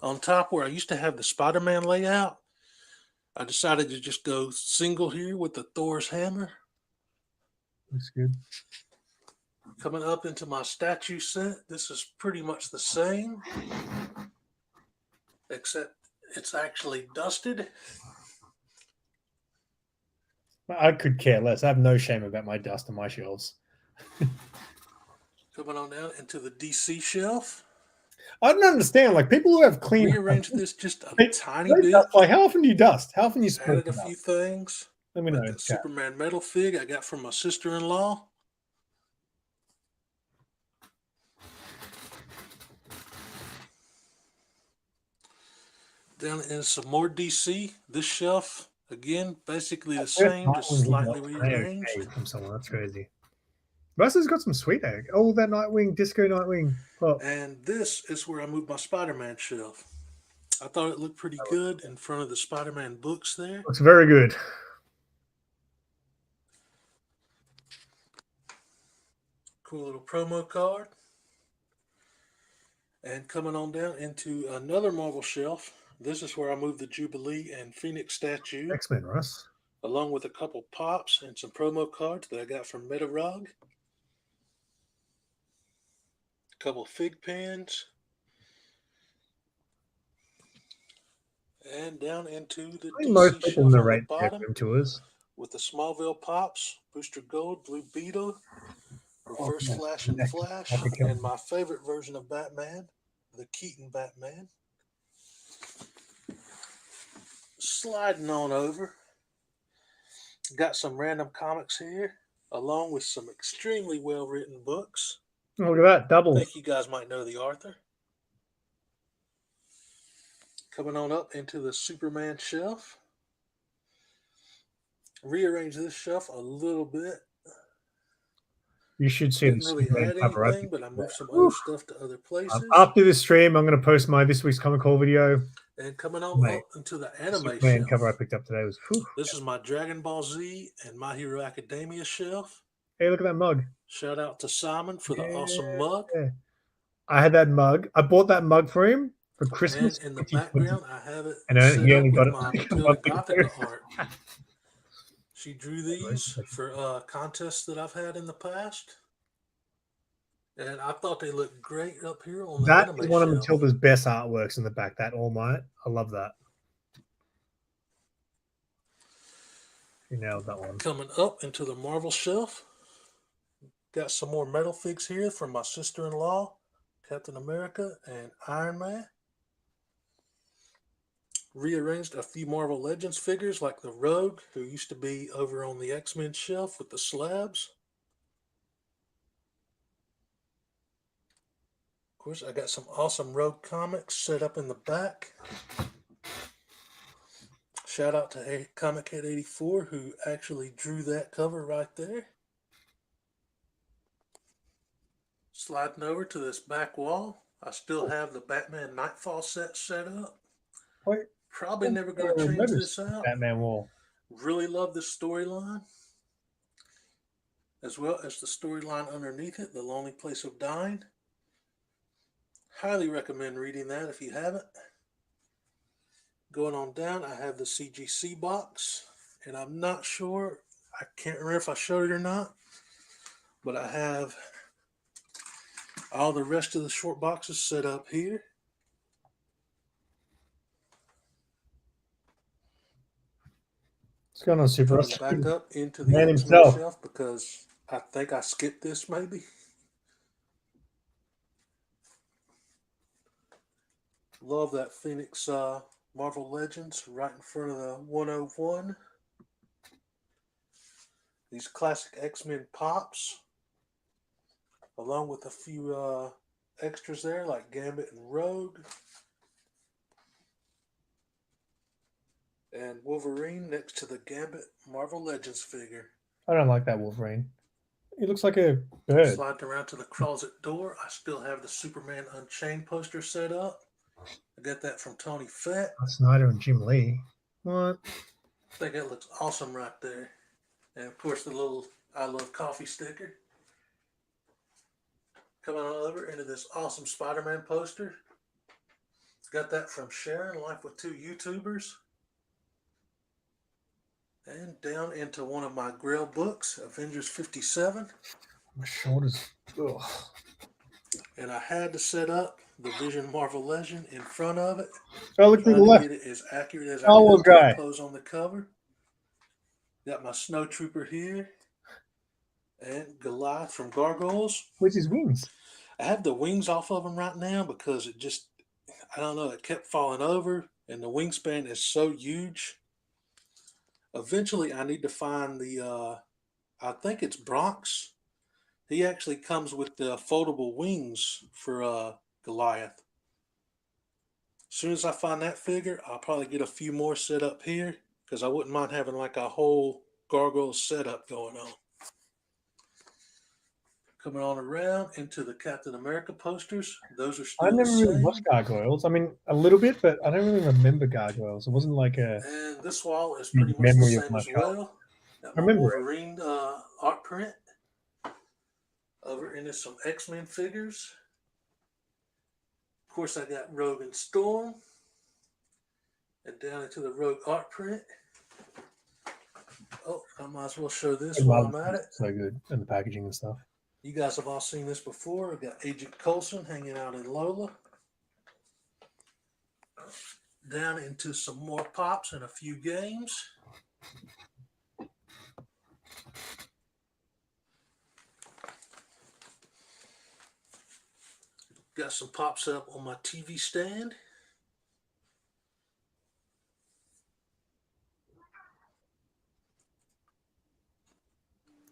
on top where I used to have the Spider-Man layout, I decided to just go single here with the Thor's hammer. Looks good. Coming up into my statue set, this is pretty much the same, except it's actually dusted. I could care less. I have no shame about my dust on my shelves. Coming on down into the DC shelf. I don't understand. Like people who have clean Rearrange this just a They- tiny they bit. dust. Like how often do you dust? How often you Added split a it few up? things. Let me know. Like in that chat. Superman metal fig I got from my sister-in-law. Down in some more DC. This shelf, again, basically the same, just slightly rearranged. From someone. That's crazy. Russ has got some sweet egg. Oh, that Nightwing, Disco Nightwing. Oh, And this is where I moved my Spider-Man shelf. I thought it looked pretty good in front of the Spider-Man books there. looks very good. Cool little promo card. And coming on down into another Marvel shelf. This is where I moved the Jubilee and Phoenix statue, X-Men, Russ. along with a couple pops and some promo cards that I got from Metarog. A couple fig pens. And down into the I think most DC people shelf on the narrate their bottom room tours. with the Smallville Pops, Booster Gold, Blue Beetle, Reverse Oh, Flash and next Flash, topic. and my favorite version of Batman, the Keaton Batman. Sliding on over, got some random comics here, along with some extremely well-written books. Look at that, I double. think you guys might know the author. Coming on up into the Superman shelf. Rearrange this shelf a little bit. You should see the Didn't really Superman add cover. anything, but I moved some other stuff to other places. After this stream, I'm going to post my this week's comic haul video. And coming on up into the anime Superman shelf. cover I picked up today was. Whew. This is my Dragon Ball Z and My Hero Academia shelf. Hey, look at that mug. Shout out to Simon for the awesome mug. Yeah. I had that mug. I bought that mug for him for Christmas. And in the background, I have it And set he up only with got my it Matilda Gothica art. She drew these for contests that I've had in the past. And I thought they looked great up here on the That anime is one of shelf. Matilda's best artworks in the back, that All Might. I love that. You nailed that one. Coming up into the Marvel shelf. Got some more metal figs here from my sister-in-law, Captain America and Iron Man. Rearranged a few Marvel Legends figures like the Rogue, who used to be over on the X-Men shelf with the slabs. Of course, I got some awesome Rogue comics set up in the back. Shout out to Comic Head 84, who actually drew that cover right there. Sliding over to this back wall, I still have the Batman Nightfall set up. Wait, Probably never going to change this out. Batman wall. Really love this storyline, as well as the storyline underneath it, The Lonely Place of Dying. Highly recommend reading that if you haven't. Going on down, I have the CGC box, and I'm not sure, I can't remember if I showed it or not, but I have all the rest of the short boxes set up here. What's going on, Super? Coming back up into the Man X-Men himself. shelf because I think I skipped this maybe. Love that Phoenix Marvel Legends right in front of the 101. These classic X-Men pops, along with a few extras there like Gambit and Rogue. And Wolverine next to the Gambit Marvel Legends figure. I don't like that Wolverine. He looks like a bird. Sliding around to the closet door, I still have the Superman Unchained poster set up. I got that from Tony Fett. Snyder and Jim Lee. What? I think that looks awesome right there. And of course the little I Love Coffee sticker. Coming on over into this awesome Spider-Man poster. Got that from Sharon, Life with Two YouTubers. And down into one of my Grail books, Avengers 57. My shoulders. Ugh. And I had to set up the Vision Marvel Legend in front of it. Oh, look to the Trying to left. get it as accurate as I Star Wars could to guy. the pose on the cover. Got my Snow Trooper here. And Goliath from Gargoyles. Where's his wings? I have the wings off of him right now because it just, I don't know, it kept falling over. And the wingspan is so huge. Eventually, I need to find the, I think it's Bronx. He actually comes with the foldable wings for Goliath. As soon as I find that figure, I'll probably get a few more set up here because I wouldn't mind having like a whole gargoyle setup going on. Coming on around into the Captain America posters. Those are still I never the really same. watched Gargoyles. I mean, a little bit, but I don't really remember Gargoyles. It wasn't like a And this wall is pretty much the memory of same my as childhood. well. Got I my remember it. Wolverine art print. Over into some X-Men figures. Of course, I got Rogue and Storm. And down into the Rogue art print. Oh, I might as well show this while I'm at it. So good. And the packaging and stuff. You guys have all seen this before. I've got Agent Coulson hanging out in Lola. down into some more pops and a few games. Got some pops up on my TV stand.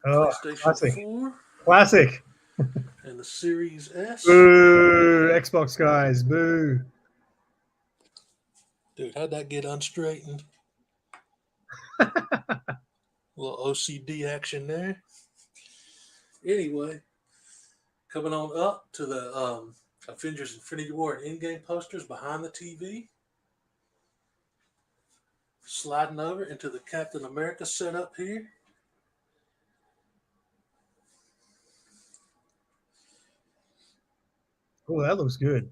Oh, PlayStation classic. 4 Classic. and the Series S. Boo. Xbox guys. Boo. Dude, how'd that get unstraightened? Little OCD action there. Anyway, coming on up to the Avengers Infinity War and Endgame posters behind the TV. Sliding over into the Captain America setup here. Oh, that looks good.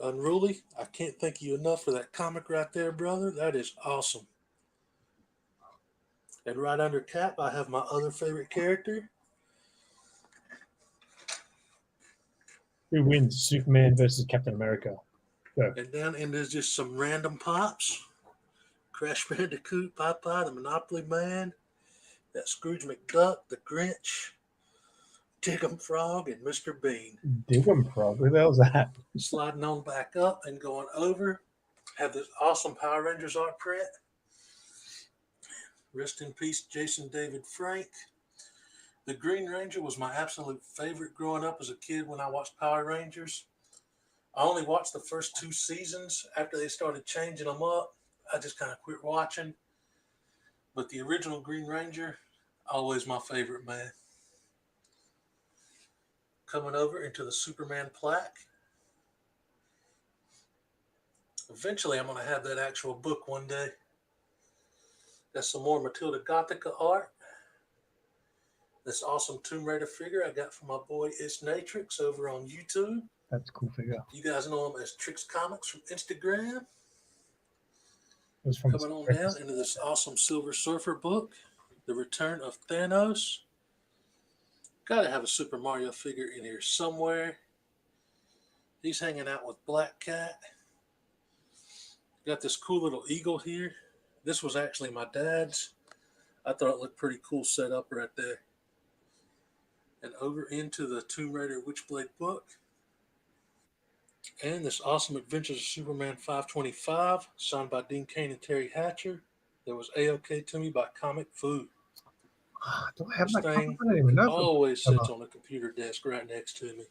Unruly, I can't thank you enough for that comic right there, brother. That is awesome. And right under Cap, I have my other favorite character. Who wins? Superman versus Captain America. Go. And down in there's just some random pops. Crash Bandicoot, Popeye, the Monopoly Man, that Scrooge McDuck, the Grinch, Diggum Frog, and Mr. Bean. Diggum Frog. Who the hell's that? Sliding on back up and going over. Have this awesome Power Rangers art print. Rest in peace, Jason David Frank. The Green Ranger was my absolute favorite growing up as a kid when I watched Power Rangers. I only watched the first 2 seasons. After they started changing them up, I just kind of quit watching. But the original Green Ranger, always my favorite, man. Coming over into the Superman plaque. Eventually, I'm going to have that actual book one day. Got some more Matilda Gothica art. This awesome Tomb Raider figure I got from my boy It's Natrix over on YouTube. That's a cool figure. You guys know him as Trix Comics from Instagram. From Coming on down into this awesome Silver Surfer book, The Return of Thanos. Gotta have a Super Mario figure in here somewhere. He's hanging out with Black Cat. Got this cool little eagle here. This was actually my dad's. I thought it looked pretty cool set up right there. And over into the Tomb Raider Witchblade book. And this awesome Adventures of Superman 525, signed by Dean Cain and Terry Hatcher. That was A-OK to me by Comic Food. Do I have This that? thing I don't even know. always sits on the computer desk right next to me.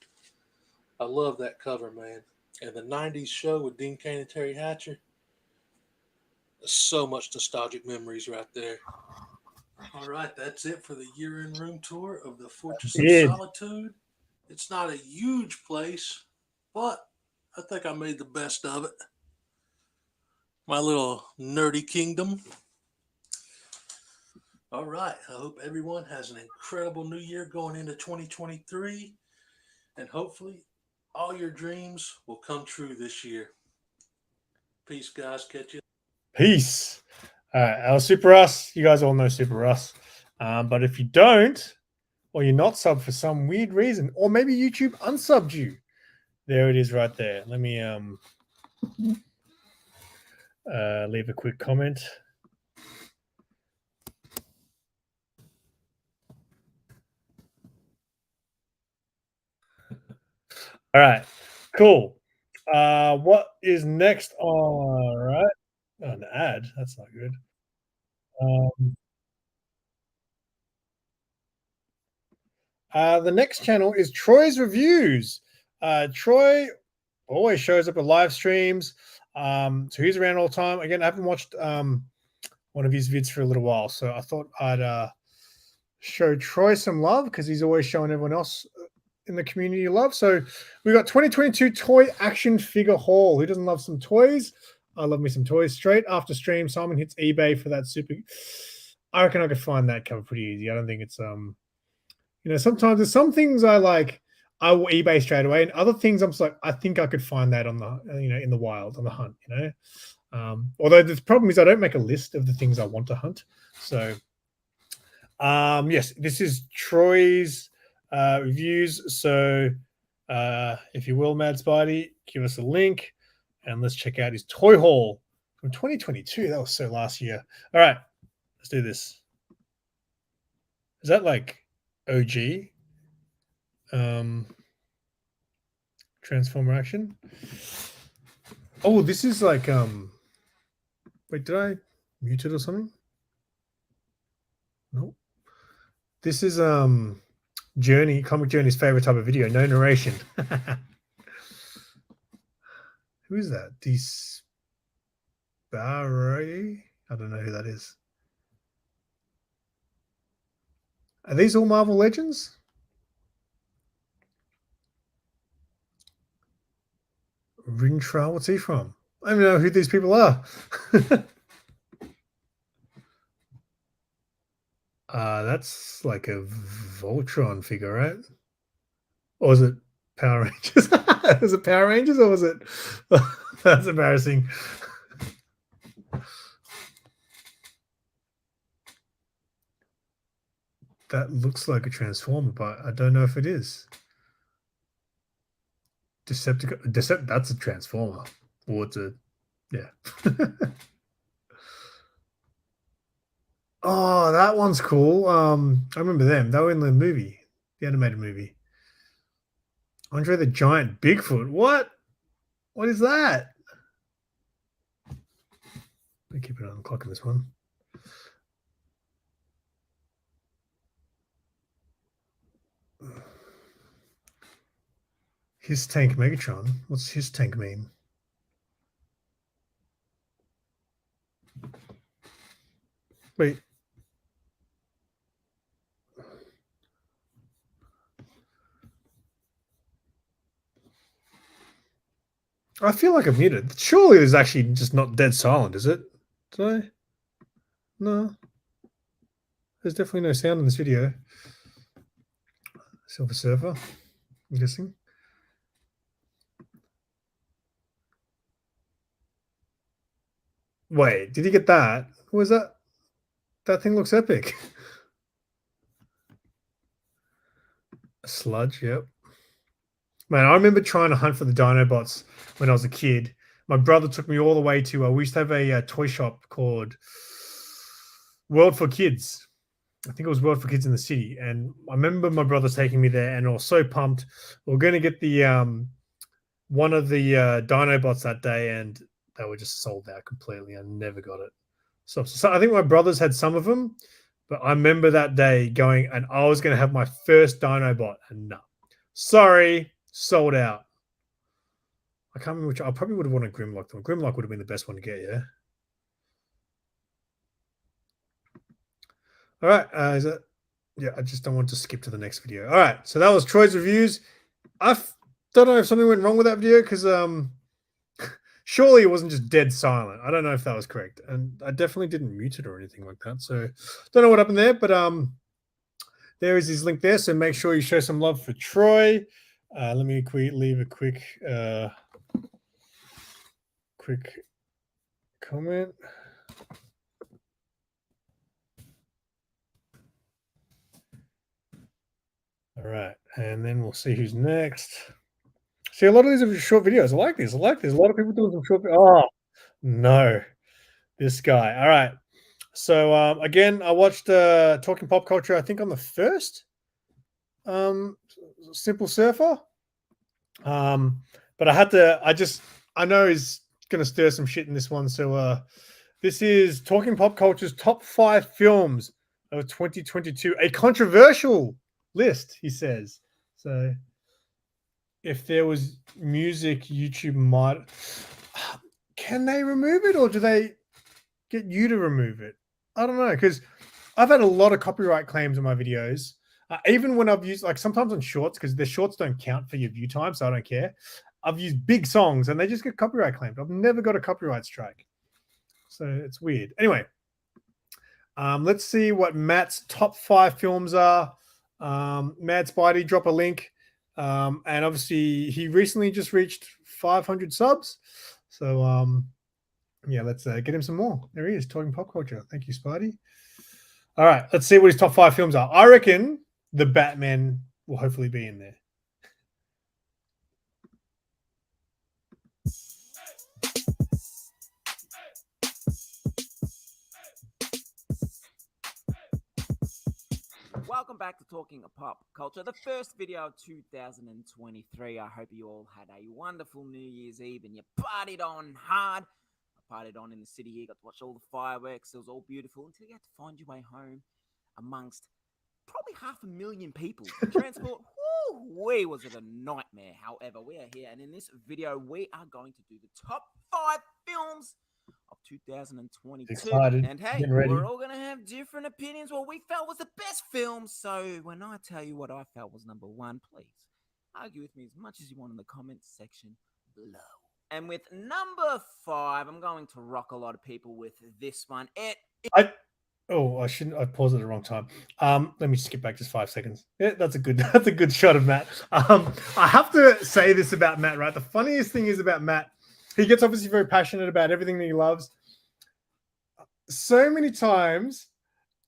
I love that cover, man. And the 90s show with Dean Cain and Terry Hatcher. So much nostalgic memories right there. All right, that's it for the year-end room tour of the Fortress of Solitude. It's not a huge place, but I think I made the best of it. My little nerdy kingdom. All right, I hope everyone has an incredible new year going into 2023, and hopefully all your dreams will come true this year. Peace, guys. Catch you. Peace. All right, our Super Us. You guys all know Super Us. But if you don't, or you're not subbed for some weird reason, or maybe YouTube unsubbed you, there it is right there. Let me leave a quick comment. All right, cool. What is next? All right. Oh, an ad. That's not good. The next channel is Troy's Reviews. Troy always shows up at live streams. So he's around all the time. Again, I haven't watched one of his vids for a little while, so I thought I'd show Troy some love because he's always showing everyone else in the community love. So we got 2022 toy action figure haul. Who doesn't love some toys? I love me some toys. Straight after stream, Simon hits eBay for that super. I reckon I could find that cover pretty easy. I don't think it's sometimes there's some things I like. I will eBay straight away, and other things I'm just like, I think I could find that on the in the wild on the hunt. Although the problem is I don't make a list of the things I want to hunt. So yes, this is Troy's reviews. So if you will, Mad Spidey, give us a link. And let's check out his toy haul from 2022. That was so last year. All right, let's do this. Is that like OG? Transformer action. Oh, this is like wait, did I mute it or something? Nope. This is Journey, Comic Journey's favorite type of video, no narration. Who is that? Disparray? I don't know who that is. Are these all Marvel Legends? Rintra, what's he from? I don't even know who these people are. That's like a Voltron figure, right? Or was it Power Rangers? Was it Power Rangers or was it? That's embarrassing. That looks like a Transformer, but I don't know if it is. Decepticon. That's a Transformer. Or it's a, yeah. Oh, that one's cool. I remember them. They were in the movie, the animated movie. Andre the Giant Bigfoot. What? What is that? Let me keep it on the clock in this one. His tank Megatron. What's his tank mean? Wait. I feel like I'm muted. Surely it's actually just not dead silent, is it? Did I? No. There's definitely no sound in this video. Silver Surfer, I'm guessing. Wait, did you get that? What was that? That thing looks epic. A sludge, yep. Man, I remember trying to hunt for the Dinobots when I was a kid. My brother took me all the way to, we used to have a toy shop called World for Kids. I think it was World for Kids in the city. And I remember my brother taking me there and I was so pumped. We were going to get the one of the Dinobots that day and they were just sold out completely. I never got it. So I think my brothers had some of them, but I remember that day going and I was going to have my first Dinobot and no. Sorry, sold out. I can't remember which. I probably would have wanted Grimlock though. Grimlock would have been the best one to get, yeah. All right. Is that? Yeah, I just don't want to skip to the next video. All right. So that was Troy's reviews. I don't know if something went wrong with that video because surely it wasn't just dead silent. I don't know if that was correct, and I definitely didn't mute it or anything like that. So don't know what happened there, but there is his link there. So make sure you show some love for Troy. Let me leave a quick comment. All right, and then we'll see who's next. See, a lot of these are short videos. I like this. A lot of people doing some short videos. Oh, no. This guy. All right. So, again, I watched Talking Pop Culture, I think on the first Simple Surfer. But I know he's going to stir some shit in this one. So, this is Talking Pop Culture's top 5 films of 2022. A controversial list, he says. So, if there was music, YouTube might. Can they remove it, or do they get you to remove it? I don't know, because I've had a lot of copyright claims on my videos. Even when I've used, like sometimes on shorts, because the shorts don't count for your view time, so I don't care. I've used big songs and they just get copyright claimed. I've never got a copyright strike. So it's weird. Anyway, let's see what Matt's top 5 films are. Mad Spidey, drop a link. And obviously he recently just reached 500 subs. So yeah, let's get him some more. There he is, Talking Pop Culture. Thank you, Spidey. All right, let's see what his top 5 films are. I reckon The Batman will hopefully be in there. welcome back to Talking Pop Culture, the first video of 2023. I hope you all had a wonderful New Year's Eve and you partied on hard. I partied on in the city here, got to watch all the fireworks. It was all beautiful until you had to find your way home amongst probably 500,000 people. Transport, woo-wee, was it a nightmare. However, we are here, and in this video, we are going to do the top 5 films of 2022. Excited. And hey, Getting ready. we're all going to have different opinions. What we felt was the best film. So when I tell you what I felt was number 1, please argue with me as much as you want in the comments section below. And with number 5, I'm going to rock a lot of people with this one. I shouldn't. I paused at the wrong time. Let me skip back just 5 seconds. Yeah, that's a good shot of Matt. I have to say this about Matt, right? The funniest thing is about Matt, he gets obviously very passionate about everything that he loves. So many times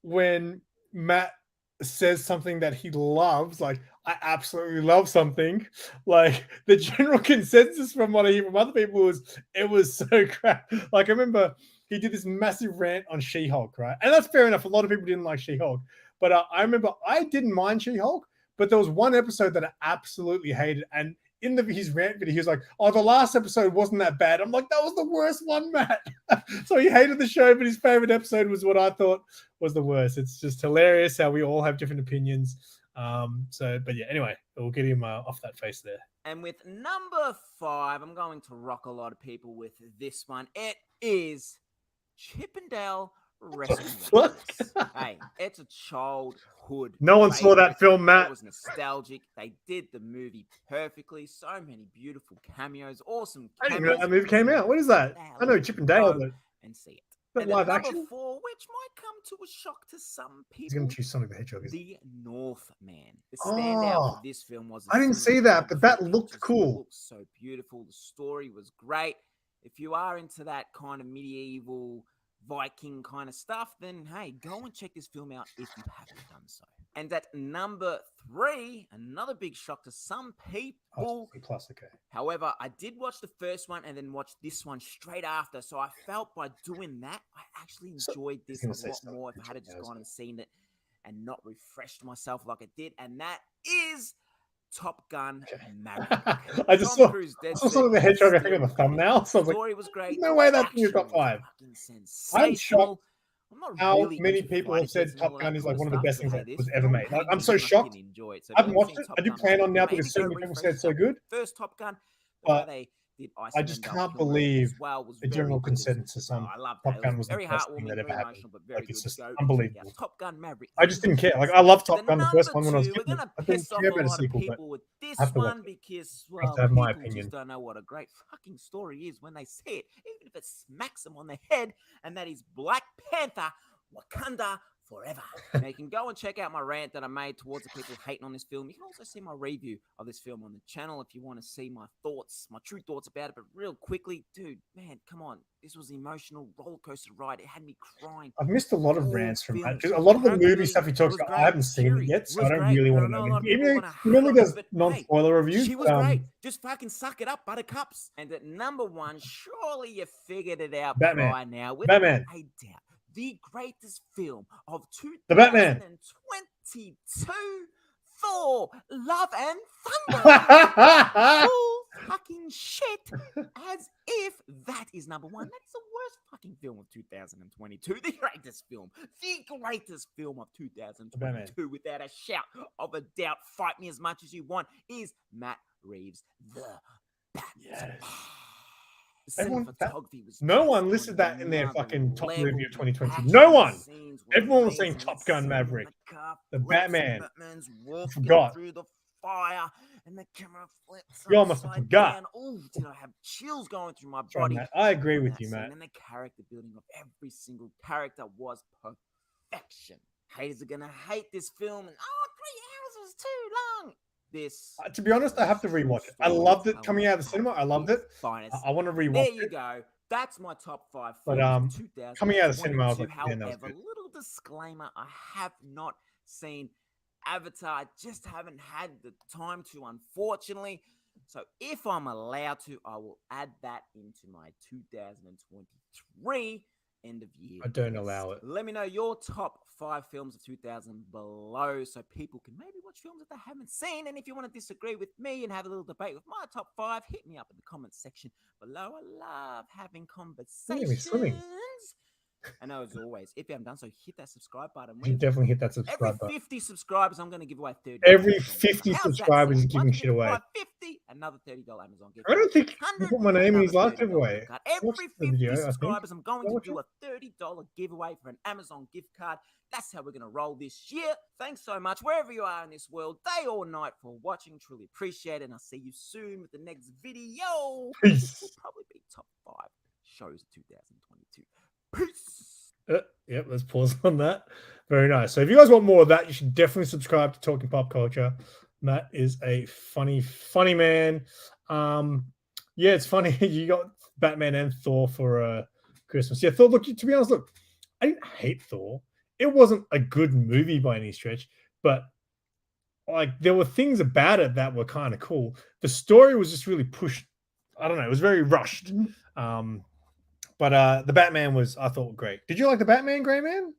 when Matt says something that he loves, like, I absolutely love something, like, the general consensus from what I hear from other people was, it was so crap. Like, I remember he did this massive rant on She-Hulk, right? And that's fair enough. A lot of people didn't like She-Hulk. But I remember I didn't mind She-Hulk, but there was one episode that I absolutely hated. And in his rant video, he was like, oh, the last episode wasn't that bad. I'm like, that was the worst one, Matt. So he hated the show, but his favorite episode was what I thought was the worst. It's just hilarious how we all have different opinions. But yeah, anyway, we'll get him off that face there. And with number 5, I'm going to rock a lot of people with this one. It is Chippendale Rescue Rangers. Hey, it's a childhood. No one saw that film, Matt. It was nostalgic. They did the movie perfectly. So many beautiful cameos. Awesome cameos. I didn't even know that movie came out. What is that? I know Chippendale, but and see it. That live action? Number 4, which might come to a shock to some people. He's going to choose Sonic the Hedgehog. The Northman. The standout for this film was... I didn't see that, but that looked cool. It looked so beautiful. The story was great. If you are into that kind of medieval Viking kind of stuff, then hey, go and check this film out if you haven't done so. And at number 3, another big shock to some people. Classic. However, I did watch the first one and then watch this one straight after. So I felt by doing that, I actually enjoyed this a lot more if I had just gone and seen it and not refreshed myself like I did. And that is Top Gun Maverick. I just saw Sonic the Hedgehog, I think, on the thumbnail. So I was like, story was great. No way that's in your top 5. I'm shocked how really many people have said Top Gun is like one of the best things that was ever made. Like, I'm so shocked. I haven't watched it. I do plan on now because so many people said it's so good. First Top Gun, but I just can't believe the general consensus on Top Gun was the best thing that ever happened. Like, it's just unbelievable. Top Gun Maverick. I just didn't care. Like, I loved Top Gun, the first one when I was kid. I didn't care about a sequel, but this I have to watch one it. because, I have to have my people opinion. just don't know what a great fucking story is when they see it, even if it smacks them on the head, and that is Black Panther, Wakanda Forever. Now you can go and check out my rant that I made towards the people hating on this film. You can also see my review of this film on the channel if you want to see my thoughts, my true thoughts about it. But real quickly, dude, man, come on. This was an emotional roller coaster ride. It had me crying. I've missed a lot of rants from that because a lot of the movie stuff he talks about, I haven't seen it yet, so I don't really want to know. Remember, there's non-spoiler reviews. She was great. Just fucking suck it up, buttercups. And at number 1, surely you figured it out by now. Without a doubt. The greatest film of 2022, Thor, Love and Thunder. Fucking shit. As if that is number 1. That's the worst fucking film of 2022. The greatest film. The greatest film of 2022, without a shout of a doubt. Fight me as much as you want. Is Matt Reeves' The Batman. Yes. No one listed that in their fucking top review of 2020. No one. Everyone was saying Top Gun Maverick. The Batman. Forgot. Through the fire and the camera flips. You almost forgot. Oh, did I have chills going through my body? Matt, I agree with you, Matt. And the character building of every single character was perfection. Haters are gonna hate this film, and 3 hours was too long. To be honest, I have to rewatch it. I loved it coming out of the cinema. I loved it. I want to rewatch it. There you go. That's my top 5. But coming out of the cinema, I was like, yeah, that was good. Little disclaimer: I have not seen Avatar. I just haven't had the time to, unfortunately. So if I'm allowed to, I will add that into my 2023 end of year. I don't list. allow it. Let me know your top 5 films of 2000 below so people can maybe watch films that they haven't seen. And if you want to disagree with me and have a little debate with my top 5, hit me up in the comments section below. I love having conversations. And as always, if you haven't done so, hit that subscribe button. You definitely hit that subscribe Every button. 50 subscribers, I'm going to give away $30. Every 50 subscribers is giving shit away. 50, another $30 Amazon gift. I don't think you put my name in his last giveaway. Every 50 subscribers, I'm going to do a $30 giveaway for an Amazon gift card. That's how we're going to roll this year. Thanks so much, wherever you are in this world, day or night, for watching. Truly appreciate it. And I'll see you soon with the next video. Peace. Will probably be top 5 shows of 2022. Peace. Yep, let's pause on that. Very nice. So if you guys want more of that, you should definitely subscribe to Talking Pop Culture. Matt is a funny man. Yeah, it's funny. You got Batman and Thor for Christmas. Yeah, Thor, look, to be honest, look, I didn't hate Thor. It wasn't a good movie by any stretch, but like there were things about it that were kind of cool. The story was just really pushed. I don't know. It was very rushed. But the Batman was, I thought, great. Did you like the Batman, Grey Man?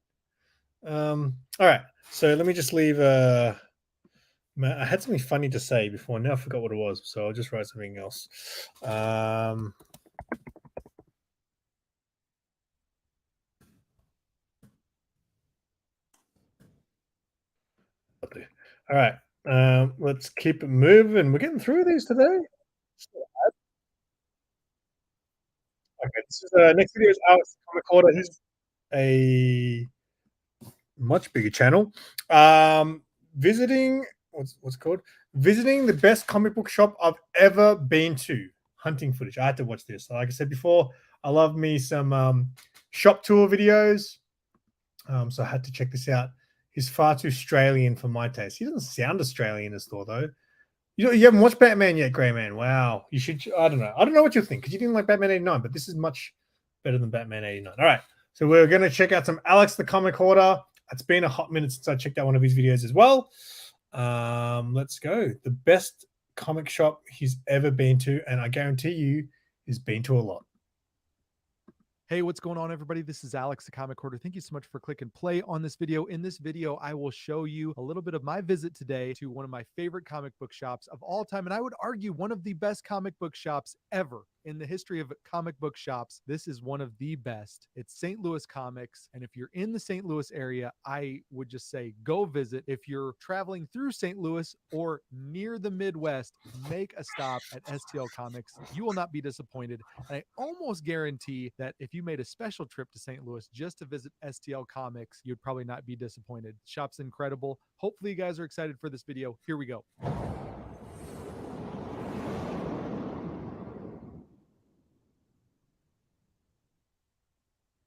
All right. So let me just leave. I had something funny to say before. Now I forgot what it was. So I'll just write something else. All right. Let's keep it moving. We're getting through these today. Okay, this is next video is Alex Comic Order. He's a much bigger channel. Visiting what's it called? Visiting the best comic book shop I've ever been to. Hunting footage. I had to watch this. Like I said before, I love me some shop tour videos. So I had to check this out. He's far too Australian for my taste. He doesn't sound Australian as Thor though. You haven't watched Batman yet, Grey Man. Wow. You should. I don't know. I don't know what you think because you didn't like Batman 89, but this is much better than Batman 89. All right. So we're going to check out some Alex the Comic Hoarder. It's been a hot minute since I checked out one of his videos as well. Let's go. The best comic shop he's ever been to, and I guarantee you he's been to a lot. Hey, what's going on, everybody? This is Alex, the Comic Hoarder. Thank you so much for clicking play on this video. In this video, I will show you a little bit of my visit today to one of my favorite comic book shops of all time, and I would argue one of the best comic book shops ever. In the history of comic book shops, this is one of the best. It's St. Louis Comics, and if you're in the St. Louis area, I would just say go visit. If you're traveling through St. Louis or near the Midwest, make a stop at STL Comics. You will not be disappointed, and I almost guarantee that if you made a special trip to St. Louis just to visit STL Comics, you'd probably not be disappointed. The shop's incredible. Hopefully you guys are excited for this video. Here we go.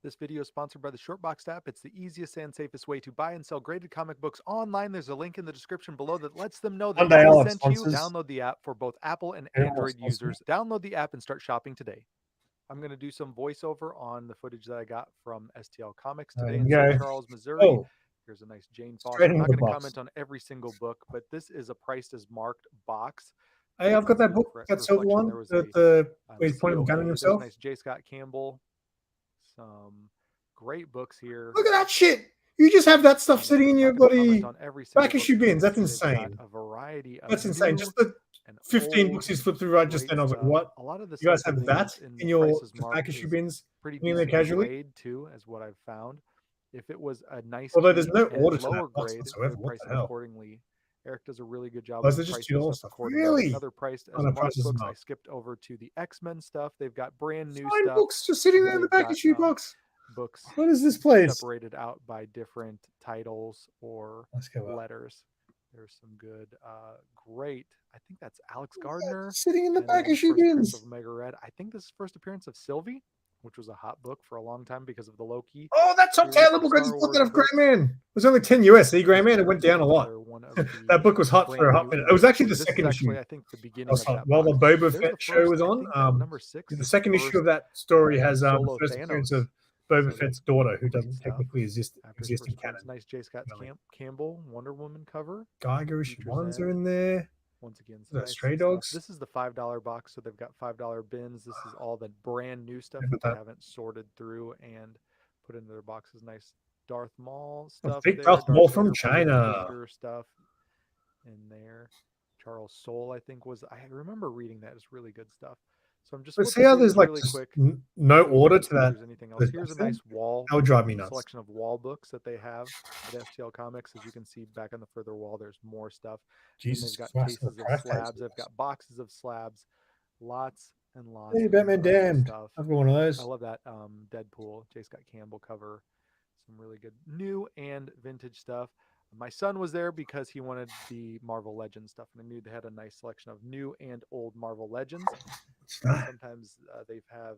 This video is sponsored by the Shortbox app. It's the easiest and safest way to buy and sell graded comic books online. There's a link in the description below that lets them know that I sent you. Download the app for both Apple and Android users. Download the app and start shopping today. I'm going to do some voiceover on the footage that I got from STL Comics today in St. Charles, Missouri. Here's a nice Jane Foster. I'm not going to comment on every single book, but this is a priced as marked box. Hey, I've got that book, that silver one, that he's pointing the gun at himself. Nice J. Scott Campbell. Some great books here. Look at that shit. You just have that stuff sitting in your bloody back issue bins. That's insane. A variety of That's insane. Just the 15 books he's flipped through right just then. I was like, what? A lot of the you guys have that in your back issue bins? Pretty there casually? grade too, as what I've found. If it was a nice, although there's no order to that box grade, whatsoever. What the hell? Accordingly. Eric does a really good job. Those are just $2 stuff. Really? Another priced as books. I skipped over to the X-Men stuff. They've got brand new stuff. Books just sitting there in the back issue box. Books. What is this place? Separated out by different titles or letters. There's some good, great. I think that's Alex Gardner sitting in the back issue bins. Of Omega Red. I think this is first appearance of Sylvie, which was a hot book for a long time because of the Loki. Oh, that Tom Taylor book! I just bought that of Grey Man. It was only 10 USD. Grey Man. It went down a lot. That book was hot for a hot minute. It was actually the second issue. I think the beginning of that while the Boba Fett show was on. Number 6. The second issue of that story has the first appearance of Boba Fett's daughter, who doesn't technically exist in canon. Nice J. Scott Campbell Wonder Woman cover. Geiger issue ones are in there. Once again, nice Stray Dogs. This is the $5 box, so they've got $5 bins. This is all the brand new stuff that they haven't sorted through and put into their boxes. Nice Darth Maul stuff. Big there. Darth Maul Vader from Body China. figure stuff in there. Charles Soule, I think, was. I remember reading that. It's really good stuff. So I'm just. But see how there's like really just quick. no order to If that. there's anything else. Here's a nice wall. That would drive me nuts. Selection of wall books that they have at STL Comics. As you can see back on the further wall, there's more stuff. Jesus, and they've got Christ, cases of slabs. They've got boxes of slabs. Lots and lots. Hey, of Batman incredible Damned. stuff. I've got one of those. I love that Deadpool, J. Scott Campbell cover. Some really good new and vintage stuff. My son was there because he wanted the Marvel Legends stuff, and I knew they had a nice selection of new and old Marvel Legends. Sometimes they've had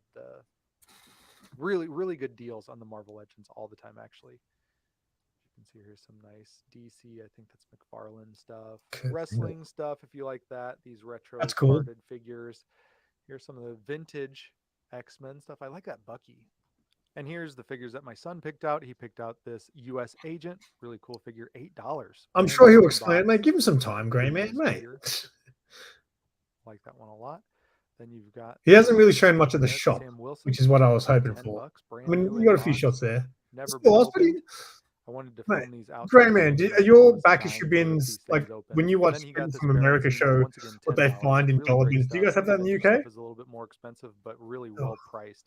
really good deals on the Marvel Legends all the time, actually. You can see here's some nice DC, I think that's McFarlane stuff. Wrestling stuff, if you like that. These retro carded figures. Here's some of the vintage X-Men stuff. I like that Bucky. And here's the figures that my son picked out. He picked out this U.S. Agent. Really cool figure, $8. I'm sure he'll explain it, mate. Give him some time, Gray Man, mate. Like that one a lot. Then you've got. He hasn't really shown much of the shop, which is what I was hoping for. I mean, you got a few shots there. Never been opened. I wanted to film these out. Gray Man, are your back issue bins, like when you watch People from America show what they find in dollar bins? Do you guys have that in the UK? It's a little bit more expensive, but really well priced.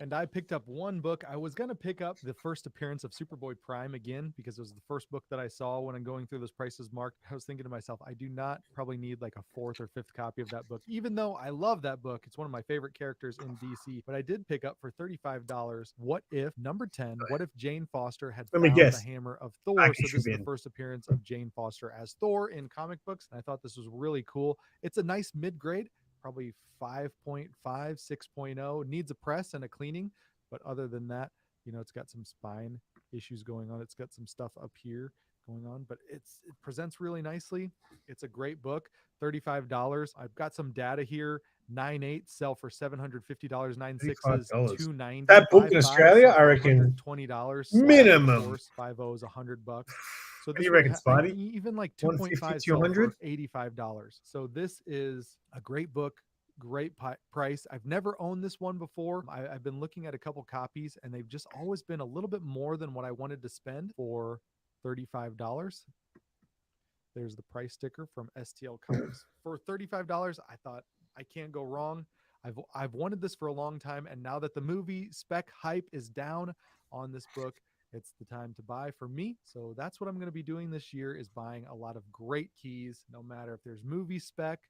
And I picked up one book. I was going to pick up the first appearance of Superboy Prime again because it was the first book that I saw when I'm going through those prices marked. I was thinking to myself, I do not probably need like a fourth or fifth copy of that book, even though I love that book. It's one of my favorite characters in DC. But I did pick up for $35. What if, number 10, what if Jane Foster had found the hammer of Thor? So this is the first appearance of Jane Foster as Thor in comic books. And I thought this was really cool. It's a nice mid-grade. Probably 5.5, 6.0, needs a press and a cleaning. But other than that, you know, it's got some spine issues going on. It's got some stuff up here going on, but it presents really nicely. It's a great book, $35. I've got some data here. 9.8 sell for $750. 9.6 is $290. That book in Australia, I reckon $20 minimum. 5.0 is $100. So this you reckon, Spidey? Even like 2.5 sell for $85. So this is a great book, great price. I've never owned this one before. I've been looking at a couple copies, and they've just always been a little bit more than what I wanted to spend for $35. There's the price sticker from STL Comics. For $35, I thought I can't go wrong. I've wanted this for a long time, and now that the movie spec hype is down on this book, it's the time to buy for me. So that's what I'm going to be doing this year, is buying a lot of great keys, no matter if there's movie spec.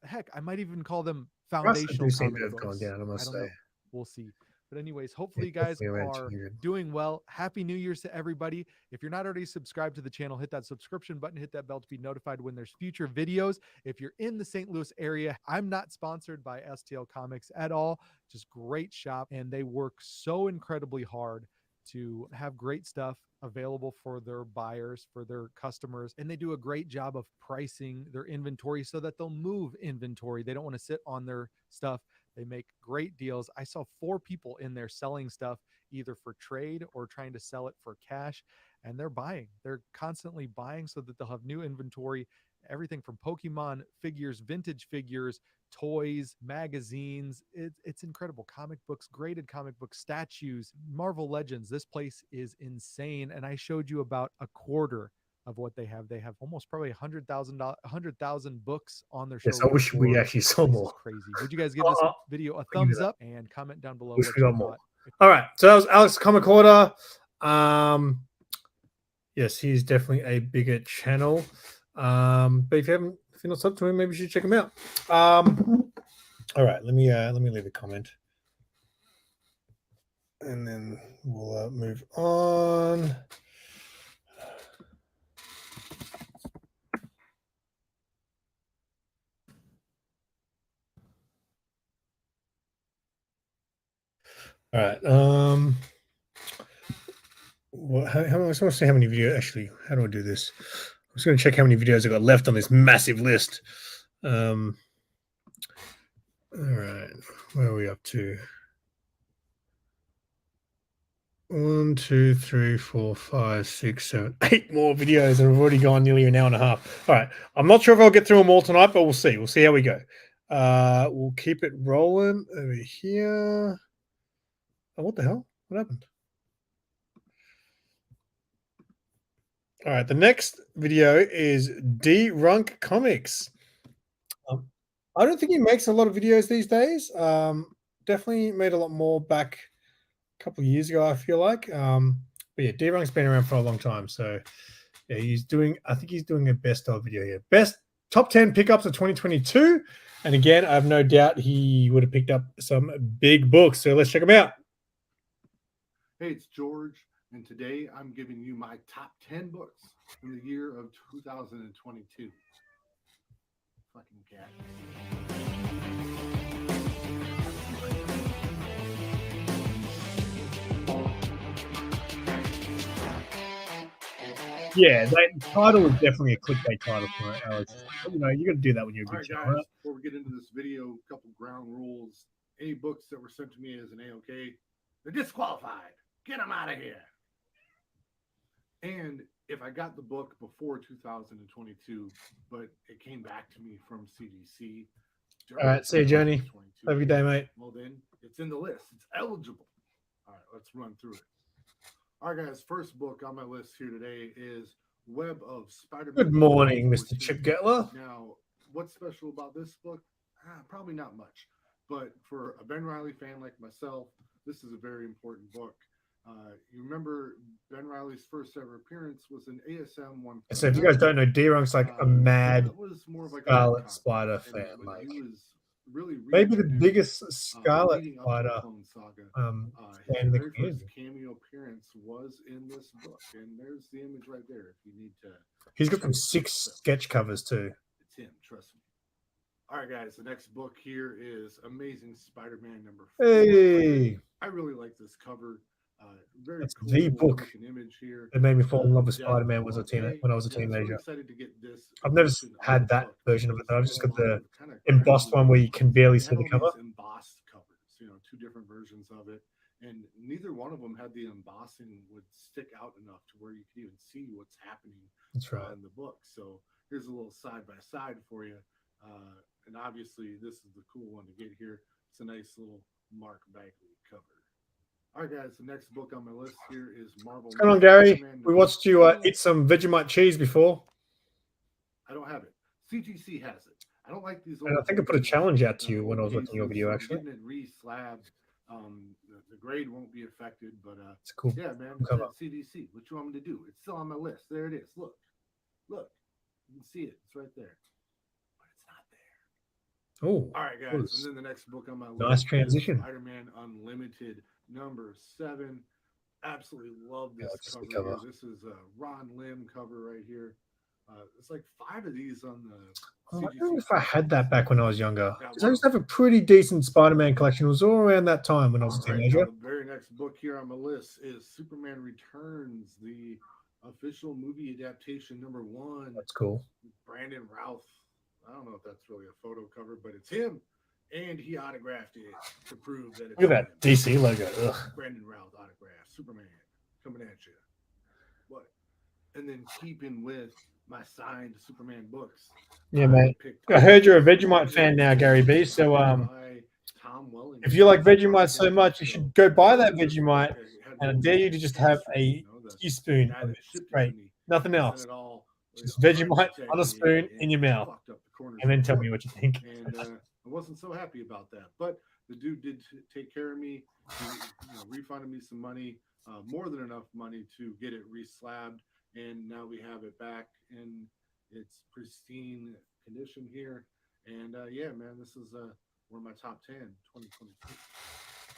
Heck, I might even call them foundational comic books. Gone down, I must say. We'll see. But anyways, hopefully you guys are doing well. Happy New Year's to everybody. If you're not already subscribed to the channel, hit that subscription button, hit that bell to be notified when there's future videos. If you're in the St. Louis area, I'm not sponsored by STL Comics at all. Just great shop, and they work so incredibly hard to have great stuff available for their buyers, for their customers. And they do a great job of pricing their inventory so that they'll move inventory. They don't want to sit on their stuff. They make great deals. I saw 4 people in there selling stuff, either for trade or trying to sell it for cash. And they're buying. They're constantly buying so that they'll have new inventory. Everything from Pokemon figures, vintage figures, toys, magazines. It's incredible. Comic books, graded comic book statues, Marvel Legends. This place is insane. And I showed you about a quarter of what they have. They have almost probably 100,000 books on their show. Yes, I wish we actually saw more. Crazy. Would you guys give this video a thumbs up and comment down below what you thought? More. All right. So that was Alex Comic Order. Yes, he's definitely a bigger channel. But if you're not subbed to him, maybe you should check him out. All right, let me leave a comment, and then we'll move on. All right. I just want to see how many videos. Actually, how do I do this? I'm just going to check how many videos I got left on this massive list. All right, where are we up to? 1, 2, 3, 4, 5, 6, 7, 8 more videos, and we've already gone nearly an hour and a half. All right, I'm not sure if I'll get through them all tonight, but we'll see. We'll see how we go. We'll keep it rolling over here. Oh, what the hell? What happened? All right, the next video is D Runk Comics. I don't think he makes a lot of videos these days. Definitely made a lot more back a couple of years ago, I feel like. But yeah, D Runk's been around for a long time. So yeah, I think he's doing a best of video here. Best top 10 pickups of 2022. And again, I have no doubt he would have picked up some big books. So let's check them out. Hey, it's George, and today I'm giving you my top 10 books from the year of 2022. Fucking cat. Yeah, that title is definitely a clickbait title for it, Alex. You know, you got to do that when you're a All big right, channel. guys, before we get into this video, a couple ground rules. Any books that were sent to me as an AOK, they're disqualified. Get them out of here. And if I got the book before 2022, but it came back to me from CDC. All right, see you, Johnny. Have a good day, mate. Well, then it's in the list. It's eligible. All right, let's run through it. All right, guys, first book on my list here today is Web of Spider-Man. Good morning, Mr. Chip Getler. Now, what's special about this book? Probably not much. But for a Ben Reilly fan like myself, this is a very important book. You remember Ben Reilly's first ever appearance was in ASM 1. So if you guys don't know, D-Runk's like a mad was more of like Scarlet Spider fan. Like he was really maybe the biggest Scarlet leading up to the Spider Clone Saga. fan in the His very community. first cameo appearance was in this book, and there's the image right there. If you need to, He's got some 6 sketch covers too. it's him. Trust me. All right, guys. The next book here is Amazing Spider-Man number 4. Hey, I really like this cover. Very that's cool the book looking image here. that made me fall in love with Yeah, Spider-Man when I was a okay. when I was a Yeah, I was really teenager. excited to get this I've never edition of had the that book. version of it, though. I've just got the Kind of embossed one where you can barely They see had the all cover. these embossed covers, you know, 2 different versions of it, and neither one of them had the embossing would stick out enough to where you could even see what's happening That's right. in the book. So here's a little side by side for you, and obviously this is the cool one to get here. It's a nice little Mark Bagley cover. All right, guys. The next book on my list here is Marvel. What's going on, Gary? We watched you eat some Vegemite cheese before. I don't have it. CGC has it. I don't like these. And I think I put a challenge out to you when I was watching your video, actually. Getting it re-slabbed. The grade won't be affected, but it's cool. Yeah, man. It's at CDC. What you want me to do? It's still on my list. There it is. Look. You can see it. It's right there. But it's not there. Oh. All right, guys. And then the next book on my list. Nice transition. Spider-Man Unlimited number 7. Absolutely love this cover. This is a Ron Lim cover right here. It's like 5 of these on the. I don't know if I had that back when I was younger. Because I used to have a pretty decent Spider-Man collection. It was all around that time when I was a teenager. The very next book here on my list is Superman Returns, the official movie adaptation number 1. That's cool. Brandon Routh. I don't know if that's really a photo cover, but it's him. And he autographed it to prove that it's Look at that DC logo. Ugh. Brandon Routh autograph. Superman coming at you. What? And then keeping with my signed Superman books. Yeah, mate. I heard you're a Vegemite fan now, Gary B. So if you like Vegemite so much, you should go buy that Vegemite. And I dare you to just have a teaspoon of it straight. Nothing else. Just Vegemite on a spoon in your mouth. And then tell me what you think. And I wasn't so happy about that. But the dude did take care of me. He refunded me some money, more than enough money to get it re-slabbed. And now we have it back in its pristine condition here. And yeah, man, this is one of my top 10, 2022.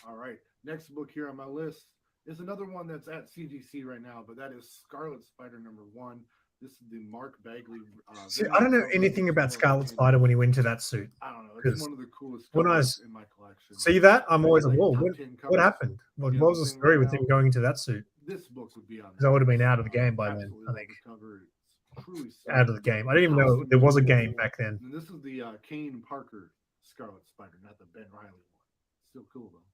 All right. Next book here on my list is another one that's at CGC right now, but that is Scarlet Spider number 1. This is the Mark Bagley. See, I don't know anything about Scarlet Spider when he went into that suit. I don't know. It's one of the coolest when I in my collection. See that? I'm always like, whoa, what covers. happened? Like, what was the story with him going into that suit? This book would be on. Because I would have been out of the game by then, I think. Out of the game. I didn't even know there was a game back then. And this is the Kane Parker Scarlet Spider, not the Ben Reilly one. Still cool, though.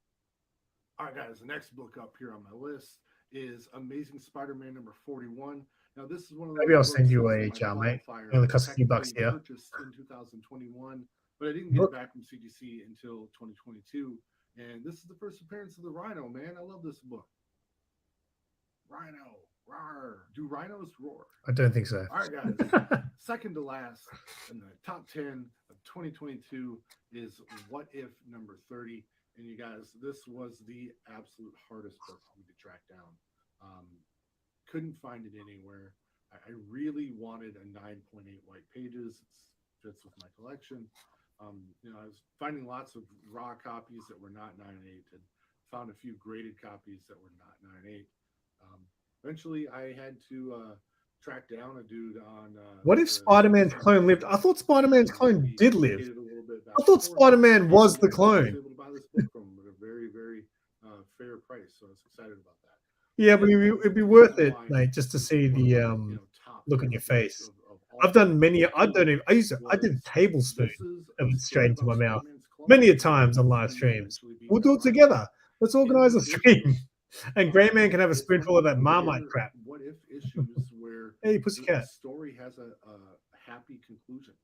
All right, guys. The next book up here on my list is Amazing Spider-Man number 41. Now, this is one of the. Maybe I'll send you a HR, mate. It only costs a few bucks here. Purchased in 2021. but I didn't get it back from CGC until 2022. And this is the first appearance of the Rhino, man. I love this book. Rhino, roar. Do rhinos roar? I don't think so. All right, guys. Second to last in the top 10 of 2022 is What If number 30. And you guys, this was the absolute hardest book for me to track down. Couldn't find it anywhere. I really wanted a 9.8 white pages. It fits with my collection. You know, I was finding lots of raw copies that were not 9.8 and found a few graded copies that were not 9.8. Eventually, I had to track down a dude on. What if Spider-Man's clone lived? I thought Spider-Man's clone did live. I thought Spider-Man was the clone. I was able to buy this book from at a very, very fair price, so I was excited about that. Yeah, but it'd be worth it, mate, just to see the look on your face. I've done many. I did a tablespoon of it straight into my mouth many a times on live streams. We'll do it together. Let's organize a stream, and Grey Man can have a spoonful of that Marmite crap. What if issues where hey, pussycat. The story has a happy conclusion?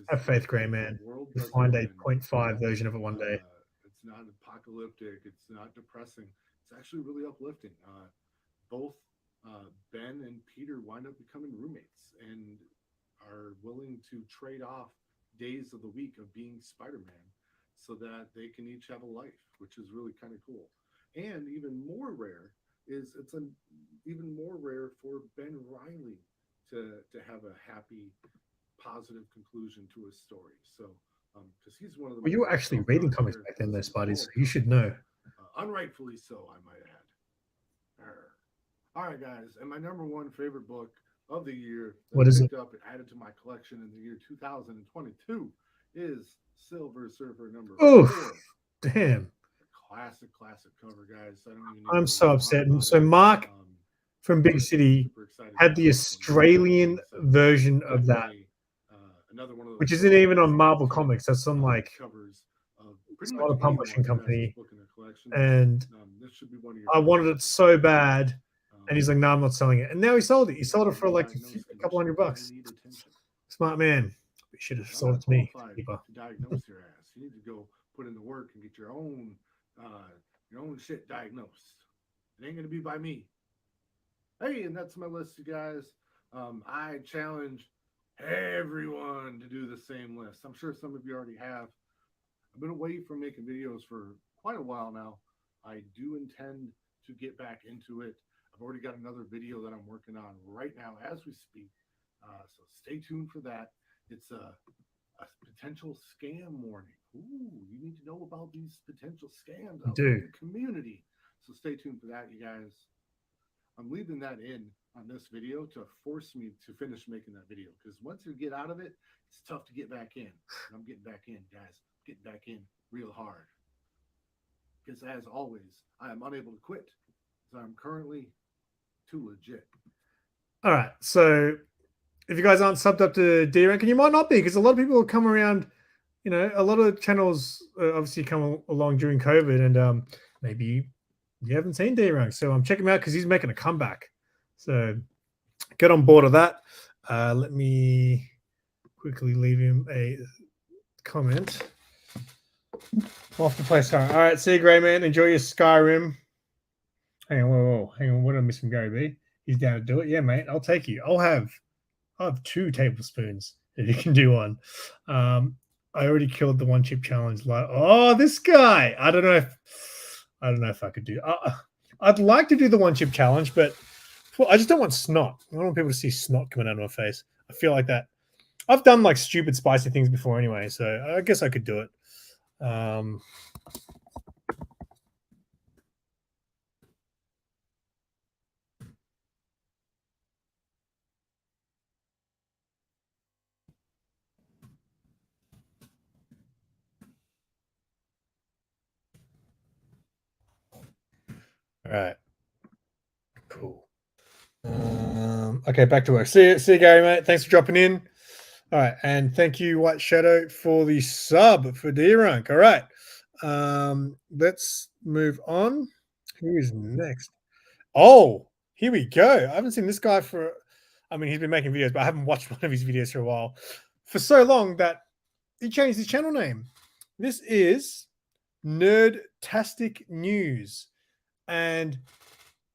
Have faith, Grey Man. We'll find a 0.5 version of it one day. It's not apocalyptic. It's not depressing. It's actually really uplifting. Both Ben and Peter wind up becoming roommates and are willing to trade off days of the week of being Spider-Man so that they can each have a life, which is really kind of cool. And even more rare is even more rare for Ben Reilly to have a happy, positive conclusion to his story. So, because he's one of the. Well, you were actually reading comics back then, though, Spidey. So you should know. Unrightfully so, I might add. All right, guys, and my number one favorite book of the year that what I is picked it? up and added to my collection in the year 2022 is Silver Surfer number 4. Damn. Classic cover, guys. I'm so upset. And so Mark from Big City had the Australian version of that, which isn't even on Marvel Comics. That's on like it's not a publishing company. And I wanted it so bad. And he's like, no, I'm not selling it. And now he sold it. He sold it for like a couple $100. Smart man. You should have sold it to me. To diagnose your ass. You need to go put in the work and get your own shit diagnosed. It ain't gonna be by me. Hey, and that's my list, you guys. I challenge everyone to do the same list. I'm sure some of you already have. I've been away from making videos for quite a while now. I do intend to get back into it. I've already got another video that I'm working on right now as we speak. So stay tuned for that. It's a potential scam warning. Ooh, you need to know about these potential scams out in the community. So stay tuned for that, you guys. I'm leaving that in on this video to force me to finish making that video. Because once you get out of it, it's tough to get back in. And I'm getting back in, guys. Getting back in real hard. Because as always, I am unable to quit. So I'm currently too legit. All right. So if you guys aren't subbed up to D-Rank, and you might not be, because a lot of people come around, you know, a lot of channels obviously come along during COVID, and maybe you haven't seen D-Rank. So check him out because he's making a comeback. So get on board of that. Let me quickly leave him a comment. Off the play Skyrim. All right, see you, Grey Man. Enjoy your Skyrim. Hang on, whoa. Hang on. What did I miss from Gary B? He's down to do it. Yeah, mate. I'll take you. I'll have 2 tablespoons if you can do one. I already killed the one chip challenge. Oh, this guy. I don't know if I could do. I'd like to do the one chip challenge, but I just don't want snot. I don't want people to see snot coming out of my face. I feel like that. I've done like stupid spicy things before anyway, so I guess I could do it. All right. Cool. Okay, back to work. See you, Gary, mate. Thanks for dropping in. All right, and thank you, White Shadow, for the sub for D-Rank. All right. Let's move on. Who is next? Oh, here we go. I haven't seen this guy he's been making videos, but I haven't watched one of his videos for a while. For so long that he changed his channel name. This is Nerdtastic News. And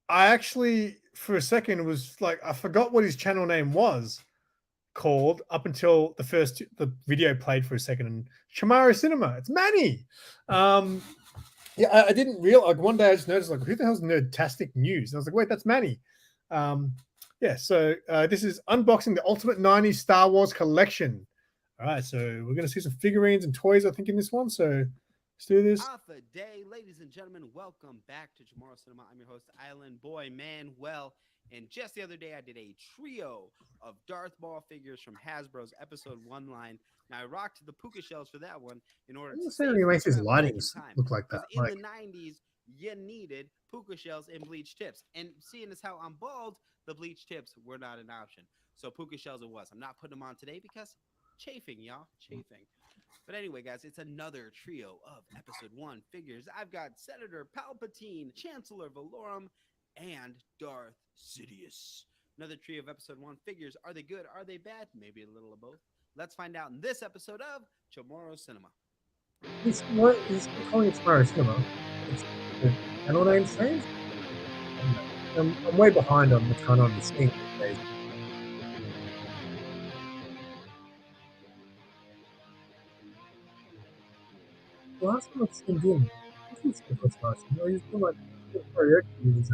I actually, for a second, was like, I forgot what his channel name was called up until the video played for a second. And Tomorrow Cinema, it's Manny. Yeah, I didn't realize. Like, one day I just noticed, like, who the hell's Nerdtastic News? And I was like, wait, that's Manny. Yeah, so this is unboxing the Ultimate 90s Star Wars collection. All right, so we're going to see some figurines and toys, I think, in this one. So let's do this. Alpha Day, ladies and gentlemen, welcome back to Tomorrow Cinema. I'm your host, Island Boy Manuel. And just the other day, I did a trio of Darth Maul figures from Hasbro's Episode 1 line. Now, I rocked the puka shells for that one in order to save He makes his travel back in lightings time. look like that. Because in the 90s, you needed puka shells and bleach tips. And seeing as how I'm bald, the bleach tips were not an option. So puka shells it was. I'm not putting them on today because chafing, y'all. Chafing. But anyway, guys, it's another trio of Episode 1 figures. I've got Senator Palpatine, Chancellor Valorum, and Darth Sidious. Another trio of Episode 1 figures. Are they good? Are they bad? Maybe a little of both. Let's find out in this episode of Tomorrow Cinema. He's calling it Tomorrow Cinema. It's the channel name changed. I'm way behind on what's going on in the scene these days. Last time I've seen him, he's been like karaoke with his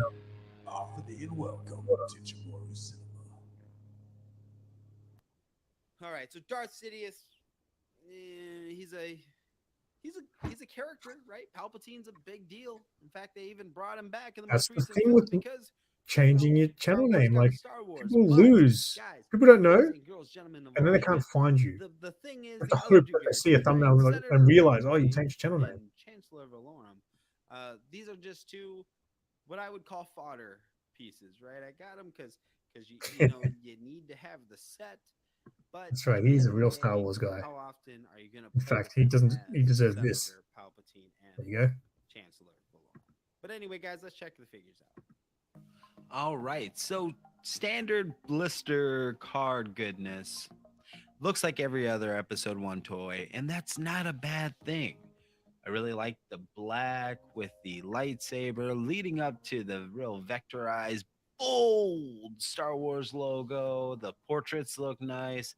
Alpha Day and welcome to Tomorrow Cinema. All right, so Darth Sidious, he's a character, right? Palpatine's a big deal. In fact, they even brought him back in the That's most the recent thing film with because changing your channel name. Like, Star Wars. people But, lose. guys, People don't know, boys and girls, gentlemen of and then they all can't ages, find you. The thing is, It's the a other hope two that they see a characters, thumbnail right? and Senator realize, oh, you Palpatine changed channel name. and Chancellor Valorum. These are just two, what I would call fodder pieces, right? I got them because you know you need to have the set. But That's right. at the He's end a of the real day, Star Wars guy. How often are you gonna? In fact, he deserves this. Senator Palpatine and There you go. Chancellor Valorum. But anyway, guys, let's check the figures out. All right, so standard blister card goodness. Looks like every other Episode 1 toy, and that's not a bad thing. I really like the black with the lightsaber leading up to the real vectorized, bold Star Wars logo. The portraits look nice.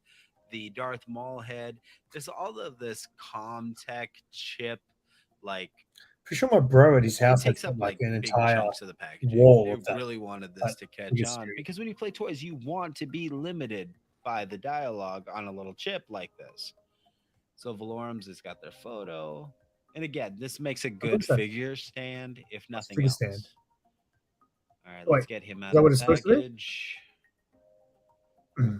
The Darth Maul head. There's all of this Comtech chip, like, For sure, my bro at his house it takes had up like an big entire chunks of the packaging. wall They of that. really wanted this like, to catch biggest on series. because when you play toys, you want to be limited by the dialogue on a little chip like this. So Valorum's has got their photo, and again, this makes a good that? figure stand, if nothing figure else. stand. All right, Wait, let's get him is out that of what the it's supposed to be? package.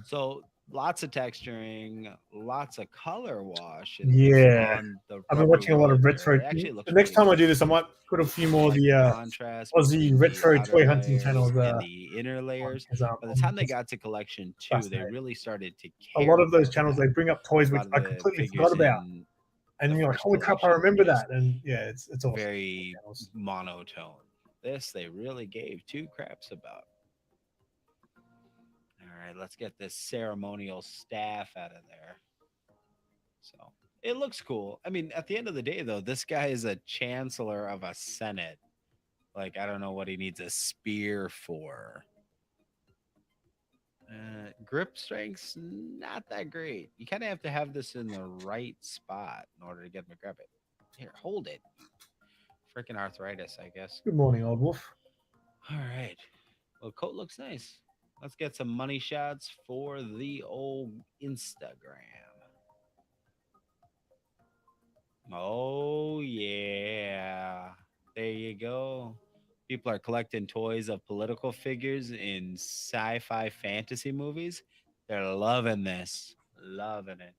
So lots of texturing, lots of color wash. Yeah. on the I've been rubber watching a lot of wood there. retro. It actually looks The next pretty time I do nice. this, I might put a few more of Like the contrast Aussie between the retro outer toy hunting layers channels. and the inner layers. By the time they got to collection 2, they fascinating. really started to a care lot of those about channels, that. they bring up toys A which lot of I the completely figures forgot about, in and the you're like, first "Holy crap, I collection remember were just that!" And yeah, it's awesome. very monotone. This they really gave 2 craps about. All right, let's get this ceremonial staff out of there. So it looks cool. I mean, at the end of the day, though, this guy is a chancellor of a senate. Like, I don't know what he needs a spear for. Grip strength's not that great. You kind of have to have this in the right spot in order to get him to grab it. Here, hold it. Freaking arthritis, I guess. Good morning, old wolf. All right. Well, coat looks nice. Let's get some money shots for the old Instagram. Oh, yeah. There you go. People are collecting toys of political figures in sci-fi fantasy movies. They're loving this. Loving it.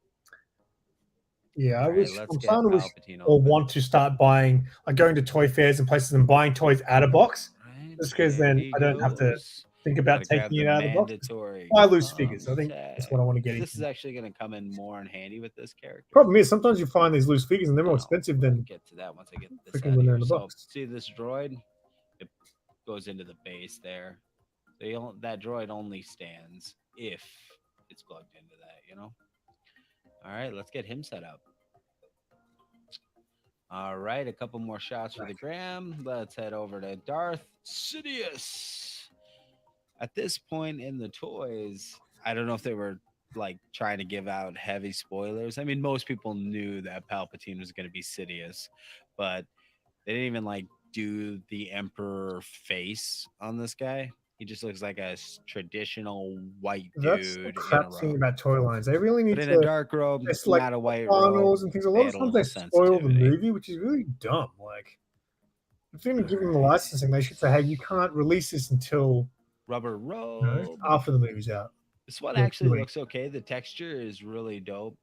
Yeah, All right, I'm let's get starting to wish Palpatine or open. want to start buying, like going to toy fairs and places and buying toys out of box. Right, Just because there then he I don't have to goes. think about Gotta grab taking the it out of the box. mandatory Buy loose figures. I think Comtech. that's what I want to get This is into. actually going to come in more in handy with this character. Problem is, sometimes you find these loose figures and they're more No, expensive we'll than get to that once I get this freaking out when of they're here. in the So box. see this droid? It goes into the base there. So that droid only stands if it's plugged into that, you know? All right, let's get him set up. All right, a couple more shots for the gram. Let's head over to Darth Sidious. At this point in the toys, I don't know if they were like trying to give out heavy spoilers. I mean, most people knew that Palpatine was going to be Sidious, but they didn't even like do the Emperor face on this guy. He just looks like a traditional white That's the dude in a crap thing robe. about toy lines. They really need But in to a dark robe, just like not a white robe. finals and things. A lot of add a times they little spoil the sensitivity. movie, which is really dumb. Like, if they're going to give them the licensing, they should say, "Hey, you can't release this until Rubber robe. after the movie's out." This one Yeah, actually wait. looks okay. The texture is really dope.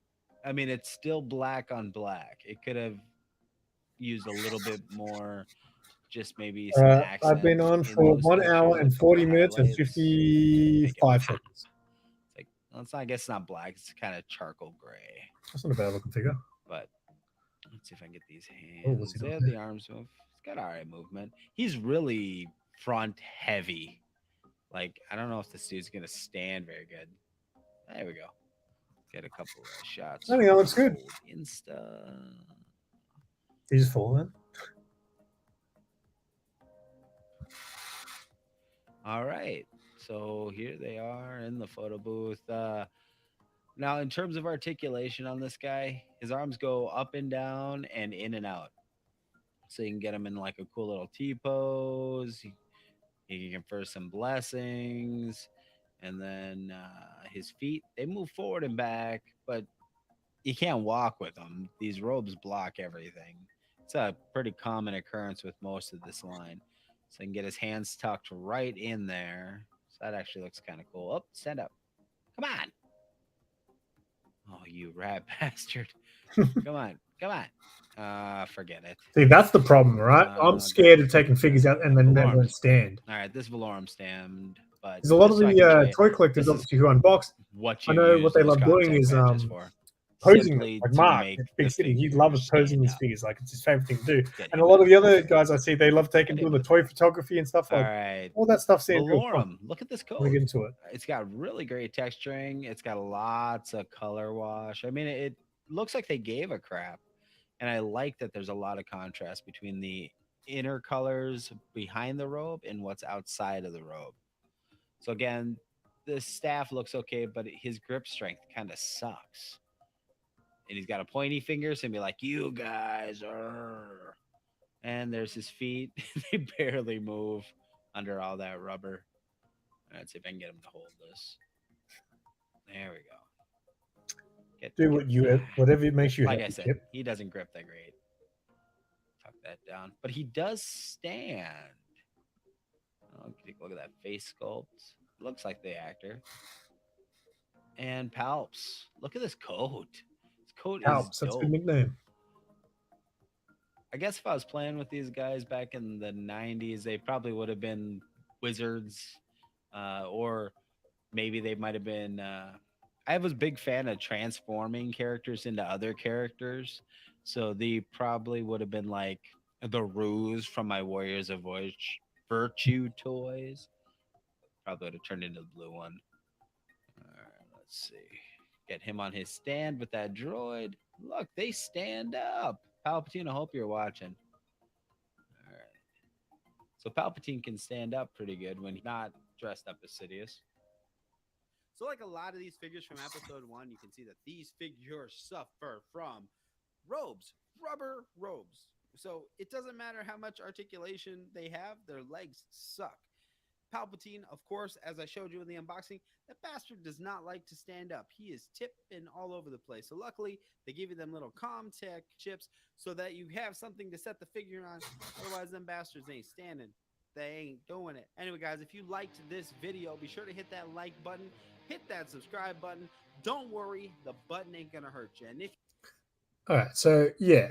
I mean, it's still black on black. It could have used a little bit more, just maybe some accent. I've been on in for those 1 textures, hour like and a couple 40 minutes and highlights. 55 seconds. It's like, well, it's not, I guess it's not black. It's kind of charcoal gray. That's not a bad looking figure. But let's see if I can get these Oh, hands. what's he got There, there? the arms move. He's got all right movement. He's really front heavy. Like, I don't know if this dude's gonna stand very good. There we go. Get a couple of shots. I think that looks good. Insta. He's falling. All right. So here they are in the photo booth. Now, in terms of articulation on this guy, his arms go up and down and in and out. So you can get him in like a cool little T pose. He can confer some blessings. And then his feet, they move forward and back, but you can't walk with them. These robes block everything. It's a pretty common occurrence with most of this line. So he can get his hands tucked right in there. So that actually looks kind of cool. Oh, stand up. Come on. Oh, you rat bastard. Come on. Come on. Forget it. See, that's the problem, right? I'm scared of taking figures out and then they won't stand. All right, this Valorum stand, but There's a lot of just so I can show the you, toy collectors, this is obviously, who unbox. what I you know use what they those love doing contact is badges for. posing Simply them. Like to Mark, make it's big the city. He figure loves posing stand these out. figures. Like, it's his favorite thing to do. Get And him a lot in of the other guys I see, they love taking Get him doing the toy photography and stuff All like right. all that stuff. Seems real fun. Valorum, look at this Let coat. me get into it. It's got really great texturing. It's got lots of color wash. I mean, it looks like they gave a crap. And I like that there's a lot of contrast between the inner colors behind the robe and what's outside of the robe. So again, the staff looks okay, but his grip strength kind of sucks. And he's got a pointy finger, so he'll be like, "You guys are." And there's his feet. They barely move under all that rubber. Let's see if I can get him to hold this. There we go. Do what you whatever makes you like happy. I said, Kip. he doesn't grip that great. Tuck that down, but he does stand. Oh, take a look at that face sculpt. Looks like the actor. And Palps. Look at this coat. This coat Palps, is that's a dope. good nickname. I guess if I was playing with these guys back in the 90s, they probably would have been wizards, or maybe they might have been. I was a big fan of transforming characters into other characters, so they probably would have been like the Ruse from my Warriors of Virtue toys. Probably would have turned into the blue one. All right, let's see. Get him on his stand with that droid. Look, they stand up. Palpatine, I hope you're watching. All right. So Palpatine can stand up pretty good when he's not dressed up as Sidious. So, like a lot of these figures from episode 1, you can see that these figures suffer from robes, rubber robes. So it doesn't matter how much articulation they have, their legs suck. Palpatine, of course, as I showed you in the unboxing, that bastard does not like to stand up. He is tipping all over the place. So luckily, they give you them little ComTech chips so that you have something to set the figure on. Otherwise, them bastards ain't standing. They ain't doing it. Anyway, guys, if you liked this video, be sure to hit that like button, hit that subscribe button. Don't worry, the button ain't gonna hurt you. And if All right, so yeah,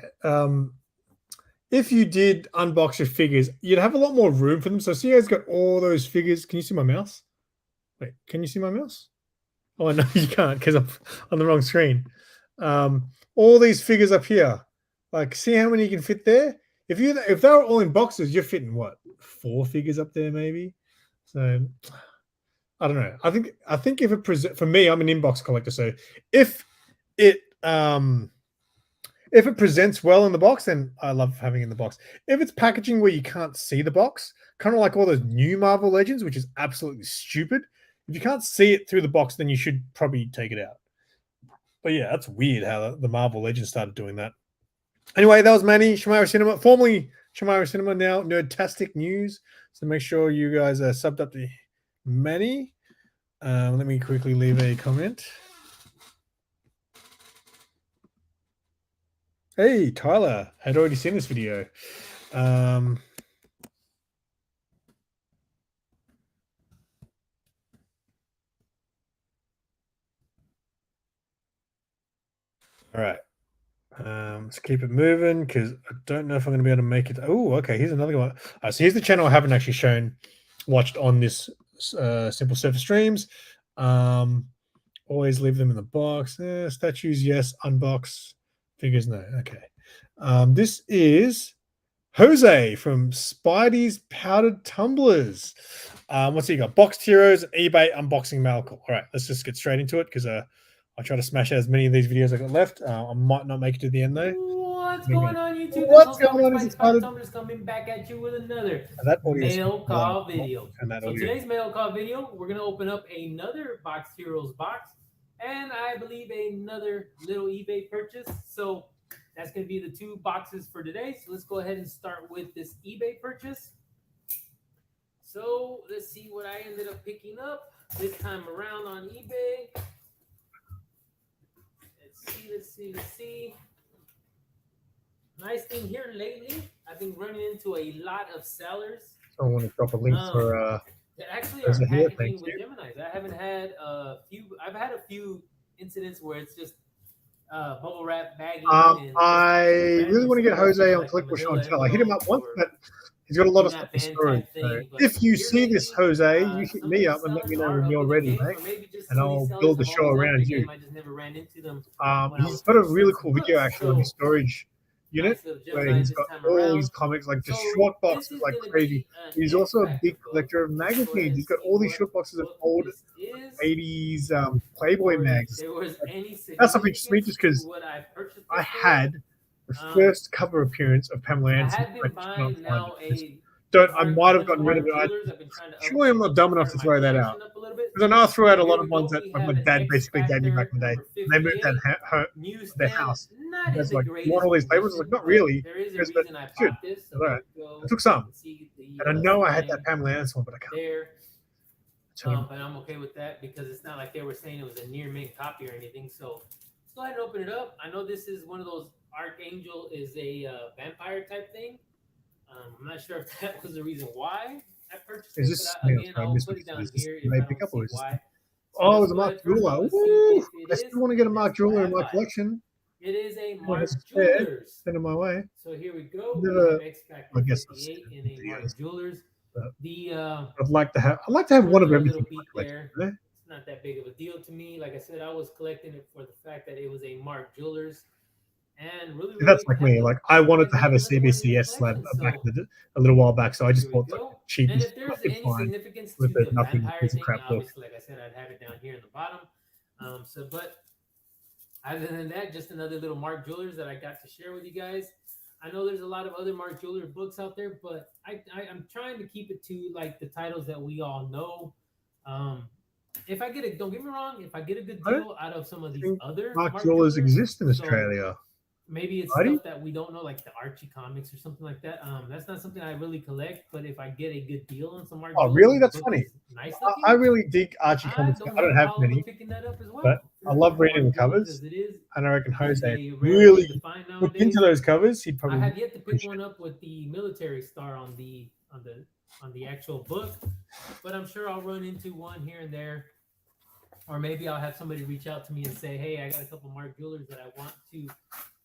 if you did unbox your figures, you'd have a lot more room for them. So see, guys got all those figures. Can you see my mouse? Wait, can you see my mouse? Oh no, you can't because I'm on the wrong screen. All these figures up here, like, see how many you can fit there? If they were all in boxes, you're fitting what, 4 figures up there maybe? So I don't know. I think if it for me, I'm an inbox collector. So if it if it presents well in the box, then I love having it in the box. If it's packaging where you can't see the box, kind of like all those new Marvel Legends, which is absolutely stupid. If you can't see it through the box, then you should probably take it out. But yeah, that's weird how the Marvel Legends started doing that. Anyway, that was Manny, Shamira Cinema, formerly Shamira Cinema, now Nerdtastic News. So make sure you guys are subbed up to Manny. Let me quickly leave a comment. Hey, Tyler, had already seen this video. All right. Let's keep it moving because I don't know if I'm going to be able to make it. Oh, okay. Here's another one. So here's the channel I haven't actually watched on this Simple Surfer streams. Always leave them in the box. Statues, yes. Unbox. Figures, no. Okay. This is Jose from Spidey's Powdered Tumblers. What's he got? Boxed Heroes, eBay, unboxing Malcolm. All right, let's just get straight into it because I'll try to smash out as many of these videos I got left. I might not make it to the end though. What's going on, YouTube? What's going on? Is Powdered Tumblers coming back at you with another mail call video. So today's mail call video, we're gonna open up another Boxed Heroes box, and I believe another little eBay purchase. So that's going to be the two boxes for today. So let's go ahead and start with this eBay purchase. So let's see what I ended up picking up this time around on eBay. Let's see. Nice thing here lately, I've been running into a lot of sellers. So I want to drop a link for that actually are packaging with Geminis. I haven't had I've had a few incidents where it's just bubble wrap bagging. I really want to get Jose on Collectible Show and Tell. I hit him up once, but he's got a lot of stuff in storage. So if you see this, Jose, you hit me up and let me know when you're ready, mate, and I'll build the show around you. He's got a really cool video actually on his storage unit where he's got all these comics, like just short boxes like crazy. He's also a big collector of magazines. He's got all these short boxes of old 80s Playboy mags. That's something interests me just because I had the first cover appearance of Pamela Anderson. I might have gotten rid of it. Surely I'm not dumb enough to throw that out. Because I know I threw out a lot of ones that my dad basically gave me back in the day. And they moved out their house. There's like, you want all these labels? I was like, not really. But good. Right. I took some. And I know I had that Pamela Anderson one, but I can't. But I'm okay with that because it's not like they were saying it was a near mint copy or anything. So let's go ahead and open it up. I know this is one of those Archangel is a vampire type thing. I'm not sure if that was the reason why I purchased it. But again, I'll put it down here if I don't see why. Oh, it was a Mark Jeweler. Woo! I still want to get a Mark Jeweler in my collection. It is a Mark Jewelers. Send it my way. So here we go. I guess in a Mark Jewelers. I'd like to have one of everything. It's not that big of a deal to me. Like I said, I was collecting it for the fact that it was a Mark Jewelers. And really, that's like me. Like I wanted to have a CBCS slab back a little while back, so I just bought the cheapest. And if there's any significance to the vampire thing, obviously, like I said, I'd have it down here in the bottom. But other than that, just another little Mark Jewelers that I got to share with you guys. I know there's a lot of other Mark Jewelers books out there, but I'm trying to keep it to like the titles that we all know. If I get don't get me wrong, if I get a good deal out of some of these other Mark Jewelers exist in Australia. Maybe it's stuff that we don't know, like the Archie comics or something like that. That's not something I really collect, but if I get a good deal on some Mark really? That's funny. Nice I really dig Archie comics. I don't have many, but I love reading the covers. And I reckon Jose really looked into those covers. He'd probably. I have yet to pick one up with the military star on the actual book, but I'm sure I'll run into one here and there. Or maybe I'll have somebody reach out to me and say, hey, I got a couple Mark Jewelers that I want to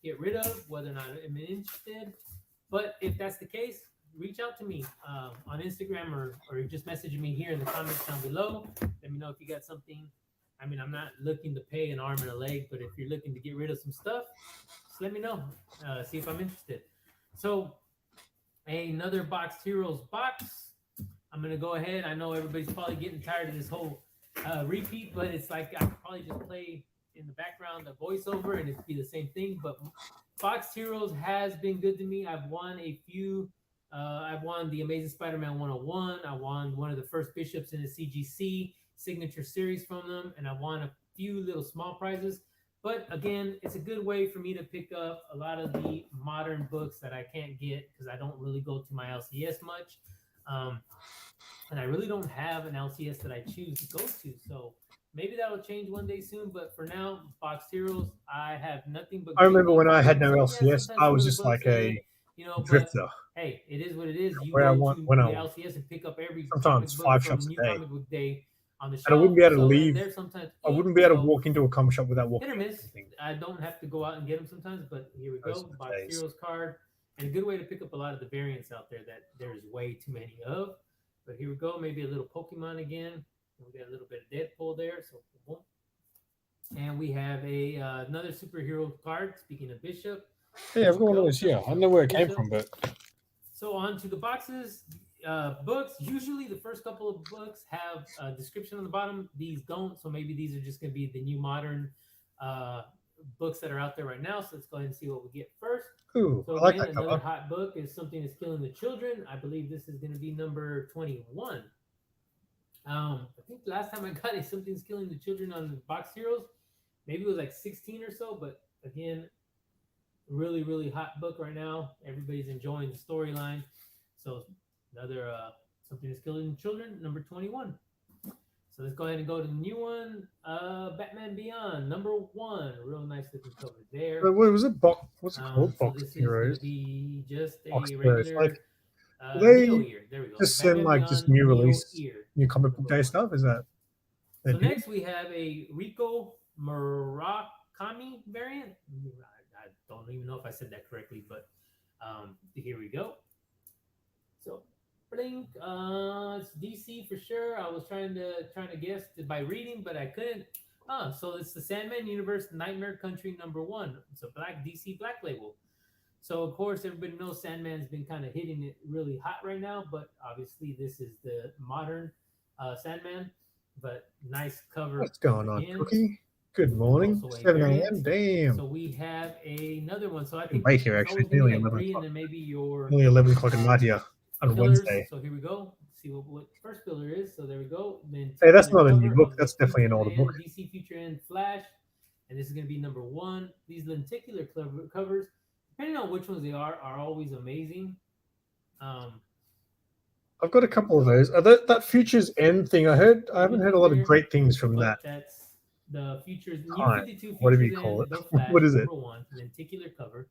get rid of, whether or not I'm interested. But if that's the case, reach out to me on Instagram or just message me here in the comments down below. Let me know if you got something. I mean, I'm not looking to pay an arm and a leg, but if you're looking to get rid of some stuff, just let me know. See if I'm interested. So another Boxed Heroes box. I'm going to go ahead. I know everybody's probably getting tired of this whole repeat, but it's like I could probably just play in the background a voiceover and it'd be the same thing. But Fox Heroes has been good to me. I've won a few. I've won the Amazing Spider-Man 101. I won one of the first bishops in the CGC signature series from them, and I won a few little small prizes. But again, it's a good way for me to pick up a lot of the modern books that I can't get because I don't really go to my LCS much. And I really don't have an LCS that I choose to go to. So maybe that'll change one day soon. But for now, Fox Heroes, I have nothing but. I remember when I had no books. LCS, Yeah, I was sometimes just some of like the books are a in, you know, drifter. But hey, it is what it is. You Where I go want, to when the I want. LCS and pick up every Sometimes comic book 5 from shops New a day. Comic Book Day on the shelf. And I wouldn't be able to So, and leave. they're sometimes I wouldn't be able to so walk into a comic shop without hit walking. or miss. I don't have to go out and get them sometimes, but here we Those go. are the Box days. Heroes card. And a good way to pick up a lot of the variants out there that there's way too many of. But here we go. Maybe a little Pokemon again. We got a little bit of Deadpool there. So boom. And we have a another superhero card. Speaking of Bishop. Yeah, I've got one of those here. I don't know where it came from, but So on to the boxes. Books. Usually the first couple of books have a description on the bottom. These don't. So maybe these are just going to be the new modern books that are out there right now. So let's go ahead and see what we get first. Ooh, So I like again, that another cover. hot book is Something That's Killing the Children. I believe this is going to be number 21. I think last time I got a Something's Killing the Children on the Box Heroes, maybe it was like 16 or so. But again, really, really hot book right now. Everybody's enjoying the storyline. So another Something That's Killing the Children, number 21. So let's go ahead and go to the new one. Batman Beyond, number 1. Real nice looking cover there. What was it? What's it called? So Box this is Heroes. going to be just a Box Heroes. regular Like, they Neo Year. There we go. just send Batman like just Beyond new Neo release, Year. new comic book day stuff. Is that? So next we have a Rico Murakami variant. I don't even know if I said that correctly, but here we go. So blink, it's DC for sure. I was trying to guess by reading, but I couldn't. So it's the Sandman Universe Nightmare Country number 1. It's a black DC black label. So of course everybody knows Sandman's been kind of hitting it really hot right now, but obviously this is the modern Sandman. But nice cover. What's going on, again. Cookie? Good morning. Also a 7 variant. a.m. Damn. So we have another one. So I think Late here, it's actually. always gonna be Nearly like 11 3 and o'clock. then maybe your Nearly 11 o'clock at night here on fillers. Wednesday. So here we go. Let's see what first filler is. So there we go. Then Hey, that's not a cover new book. of That's the definitely an Future older End, book. DC Future End Flash, and this is going to be number 1. These lenticular covers, depending on which ones they are always amazing. I've got a couple of those. That Future's End thing, I haven't heard a lot of great things from that. That's the Futures New Time. 52 Whatever you Futures call End, it. The Flash, What is it? number 1, lenticular cover.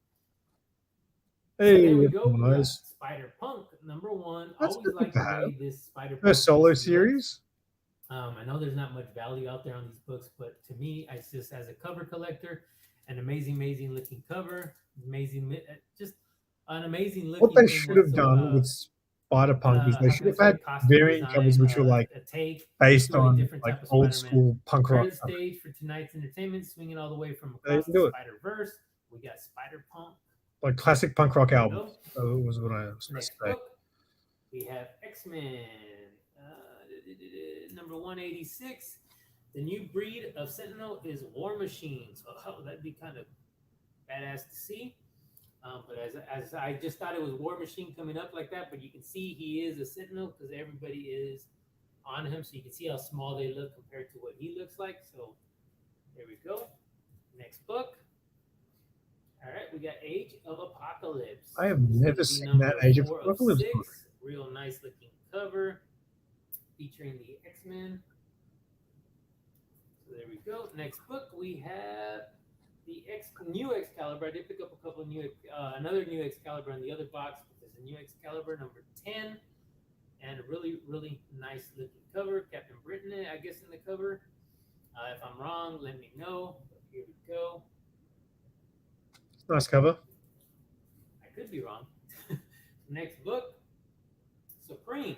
Hey, There we go. We got guys. Spider Punk number 1. That's Always good like to the way have. this Spider Punk First solo looks. series. I know there's not much value out there on these books, but to me, it's just as a cover collector, an amazing looking cover, just an amazing looking. What they thing should have done with Spider Punk is they should have had variant covers which were like based on like old school punk rock. Credit stage for tonight's entertainment, swinging all the way from They across didn't do the it. Spider Verse. We got Spider Punk. Like classic punk rock There we albums. go. So it was what I was supposed Next to say. book, we have X-Men, number 186. The new breed of Sentinel is War Machine. So that'd be kind of badass to see. But as I just thought it was War Machine coming up like that, but you can see he is a Sentinel because everybody is on him. So you can see how small they look compared to what he looks like. So there we go. Next book. All right, we got Age of Apocalypse. I have This is never gonna be seen number that Age of 4 Apocalypse 6. book. Real nice looking cover featuring the X-Men. So there we go. Next book, we have the new Excalibur. I did pick up a couple of another new Excalibur in the other box, but there's a new Excalibur number 10, and a really nice looking cover. Captain Britain, I guess, in the cover. If I'm wrong, let me know. But here we go. Nice cover. I could be wrong. Next book, Supreme.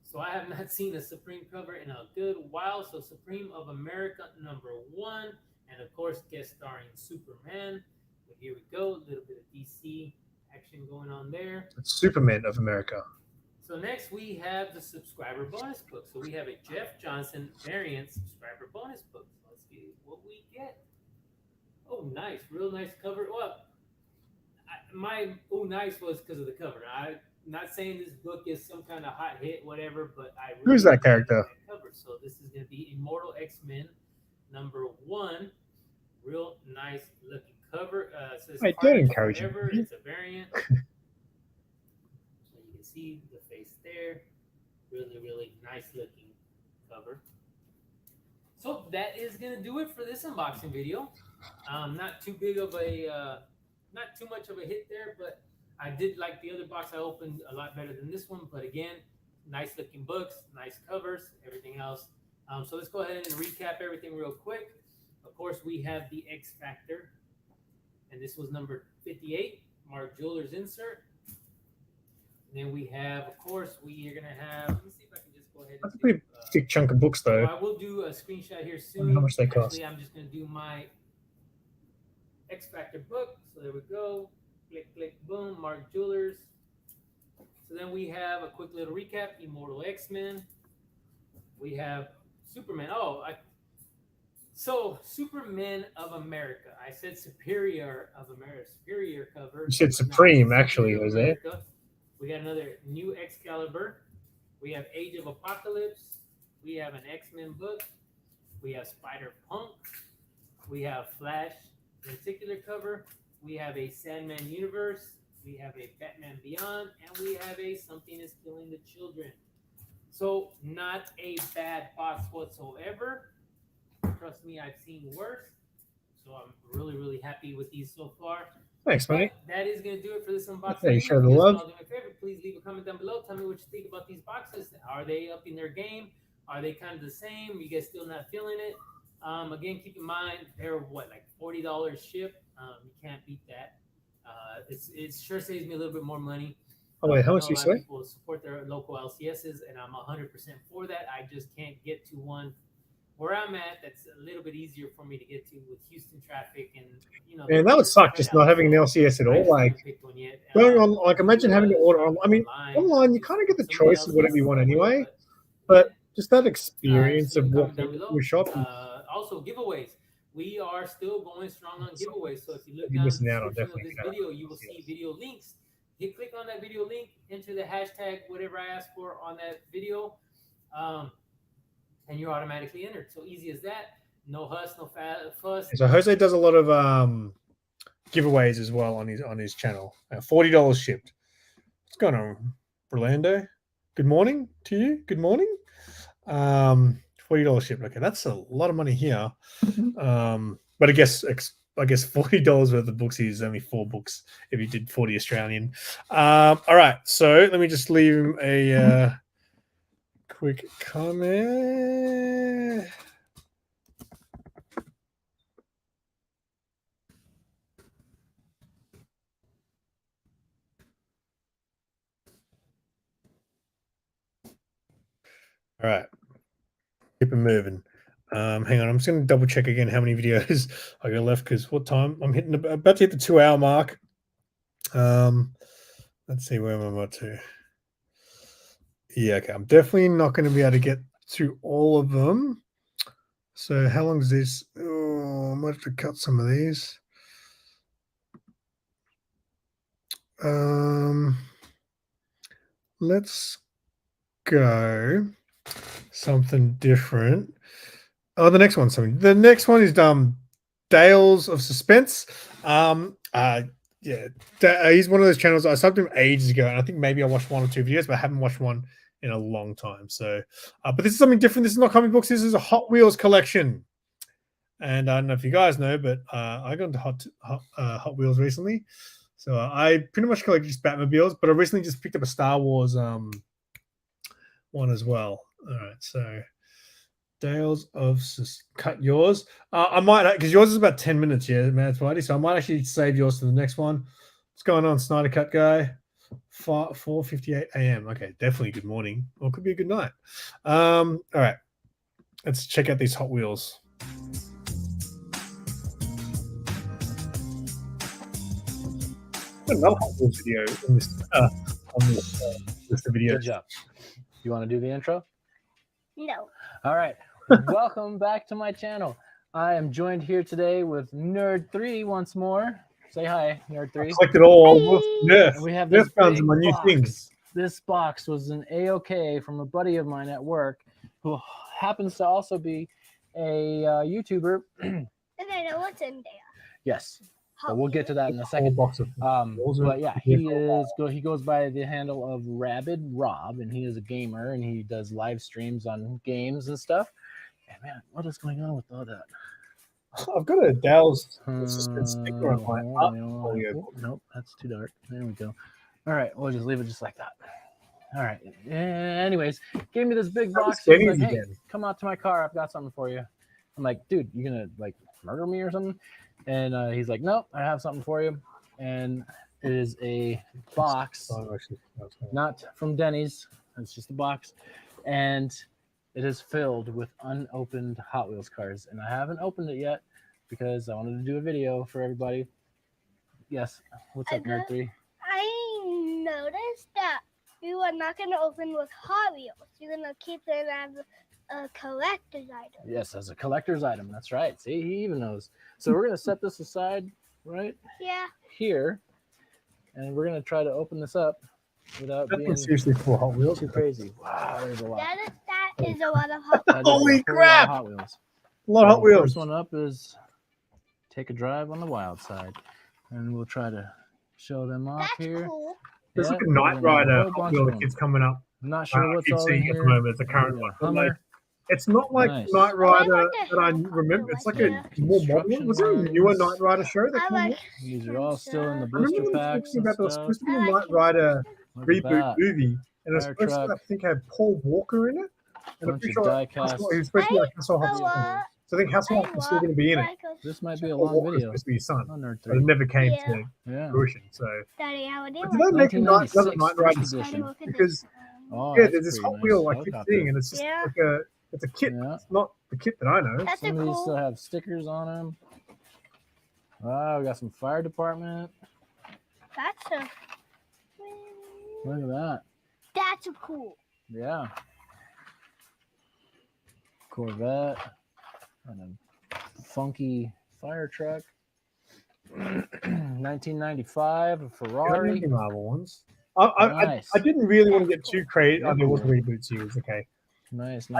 So I have not seen a Supreme cover in a good while. So Supreme of America number 1, and of course guest starring Superman. But here we go, a little bit of DC action going on there. It's Superman of America. So next we have the subscriber bonus book. So we have a Jeff Johnson variant subscriber bonus book. So let's what we get. Oh, nice, real nice cover. Well, my nice was because of the cover. I'm not saying this book is some kind of hot hit, whatever, but I really Who's that like character? that cover. So this is going to be Immortal X-Men #1. Real nice looking cover. It says Wait, don't Carnage encourage him. Forever. It's a variant. So you can see the face there. Really, really nice looking cover. So that is going to do it for this unboxing video. Not too big of a, not too much of a hit there, but I did like the other box I opened a lot better than this one. But again, nice looking books, nice covers, everything else. So let's go ahead and recap everything real quick. Of course, we have the X Factor, and this was number 58, Mark Jeweller's insert. And then we have, of course, we are going to have, let me see if I can just go ahead and That's a pretty thick chunk of books, so though. I will do a screenshot here I soon. wonder how much they cost. Actually, I'm just going to do my X Factor book. So there we go. Click, click, boom. Mark Jewelers. So then we have a quick little recap. Immortal X-Men. We have Superman. So Superman of America. I said Superior of America. Superior cover. You said Supreme, actually, Superior of Jose. America. We got another new Excalibur. We have Age of Apocalypse. We have an X-Men book. We have Spider-Punk. We have Flash lenticular cover. We have a Sandman Universe. We have a Batman Beyond. And we have a Something is Killing the Children. So not a bad box whatsoever. Trust me, I've seen worse. So I'm really, really happy with these so far. Thanks, buddy. That is going to do it for this unboxing. Hey, share If the you guys love. want to do me a favor, please leave a comment down below. Tell me what you think about these boxes. Are they up in their game? Are they kind of the same? You guys still not feeling it? Again, keep in mind, they're what, like $40 ship. You can't beat that. It sure saves me a little bit more money. Oh, wait, how much I do you know a lot of say? people support their local LCSs, and I'm 100% for that. I just can't get to one where I'm at. That's a little bit easier for me to get to with Houston traffic, and Man, that would suck just not having an LCS at all. Like, going on, like, imagine having to order on. I mean, online, you kind of get the choice of whatever you want anyway, but just that experience of walking through a shop. Also, giveaways. We are still going strong on giveaways. So if you look You're down the missing out on description of definitely this video, you will see video links. You click on that video link, enter the hashtag, whatever I asked for on that video, and you're automatically entered. So easy as that. No huss, no fuss. So Jose does a lot of giveaways as well on his channel. $40 shipped. What's going on, Orlando? Good morning to you. Good morning. $40 shipped. Okay, that's a lot of money here. But I guess $40 worth of books is only 4 books if you did 40 Australian. All right, so let me just leave him a quick comment. All right, keep it moving. Hang on, I'm just going to double check again how many videos I got left, because what time I'm hitting, about to hit the 2-hour mark. Let's see, where am I about to? Yeah, okay, I'm definitely not going to be able to get through all of them. So how long is this? Oh, I might have to cut some of these. Let's go something different. Oh, the next one's something. The next one is Dales of Suspense. Yeah, he's one of those channels. I subbed him ages ago, and I think maybe I watched 1 or 2 videos, but I haven't watched one in a long time. So, but this is something different. This is not comic books. This is a Hot Wheels collection. And I don't know if you guys know, but I got into Hot Wheels recently. So I pretty much collect just Batmobiles, but I recently just picked up a Star Wars one as well. All right, so Dales of cut yours. I might, because yours is about 10 minutes, yeah, man, so I might actually save yours to the next one. What's going on, Snyder Cut guy? 4:58 a.m. Okay, definitely good morning, or it could be a good night. All right, let's check out these Hot Wheels. Another Hot Wheels video in this on this list of videos. Good job. You want to do the intro? No. All right. Welcome back to my channel. I am joined here today with Nerd3 once more. Say hi, Nerd3. I collected all Nerf. And we have Nerf this guns big are my new box. thing. This box was an A-OK from a buddy of mine at work who happens to also be a YouTuber. And I know what's in there. Yes. But we'll get to that in a second. Box of But yeah, he goes by the handle of Rabid Rob, and he is a gamer, and he does live streams on games and stuff. And man, what is going on with all that? I've got a Dow's assistant sticker on my portfolio. Nope, that's too dark. There we go. All right, we'll just leave it just like that. All right. Anyways, gave me this big box. He's like, hey, come out to my car. I've got something for you. I'm like, dude, you gonna like murder me or something? And he's like, nope, I have something for you. And it is a box, not from Denny's. It's just a box. And it is filled with unopened Hot Wheels cars. And I haven't opened it yet because I wanted to do a video for everybody. Yes. What's up, Nerd3? I noticed that you are not going to open with Hot Wheels. You're going to keep it as a collector's item. Yes, as a collector's item. That's right. See, he even knows. So we're going to set this aside right here. And we're going to try to open this up without being seriously full Hot Wheels. Too crazy. Wow, there's a lot. That is a lot of Hot Wheels. Holy crap! Hot Wheels. A lot of Hot Wheels. First one up is take a drive on the wild side. And we'll try to show them off here. Cool. There's like a Knight Rider Hot Wheel that keeps coming up. I'm not sure what's all in at here. the moment. It's a current one. Like, it's not like Knight Rider that I remember. It's like a more modern. Was there a newer Knight Rider show that came out? These are all still in the I remember booster them packs. talking about there was supposed to be a Knight Rider reboot movie, and it was supposed to, I think, have Paul Walker in it. And I'm pretty sure he was supposed to be like Hasselhoff. So I think Hasselhoff was still going to be in it. This might be a long video. Supposed to be his son, but it never came to fruition. So Daddy, how would did I make another Knight Rider edition? Because there's this Hot Wheel I keep seeing, and it's just like it's a kit. It's not the kit that I know. Some of these still have stickers on them. Wow, we got some fire department. That's a. Look at that. That's cool. Yeah. Corvette and a funky fire truck. 1995, a Ferrari. Marvel ones. I didn't really want to get too crazy. Oh, there was a reboot series. Okay. Nice. 1997. I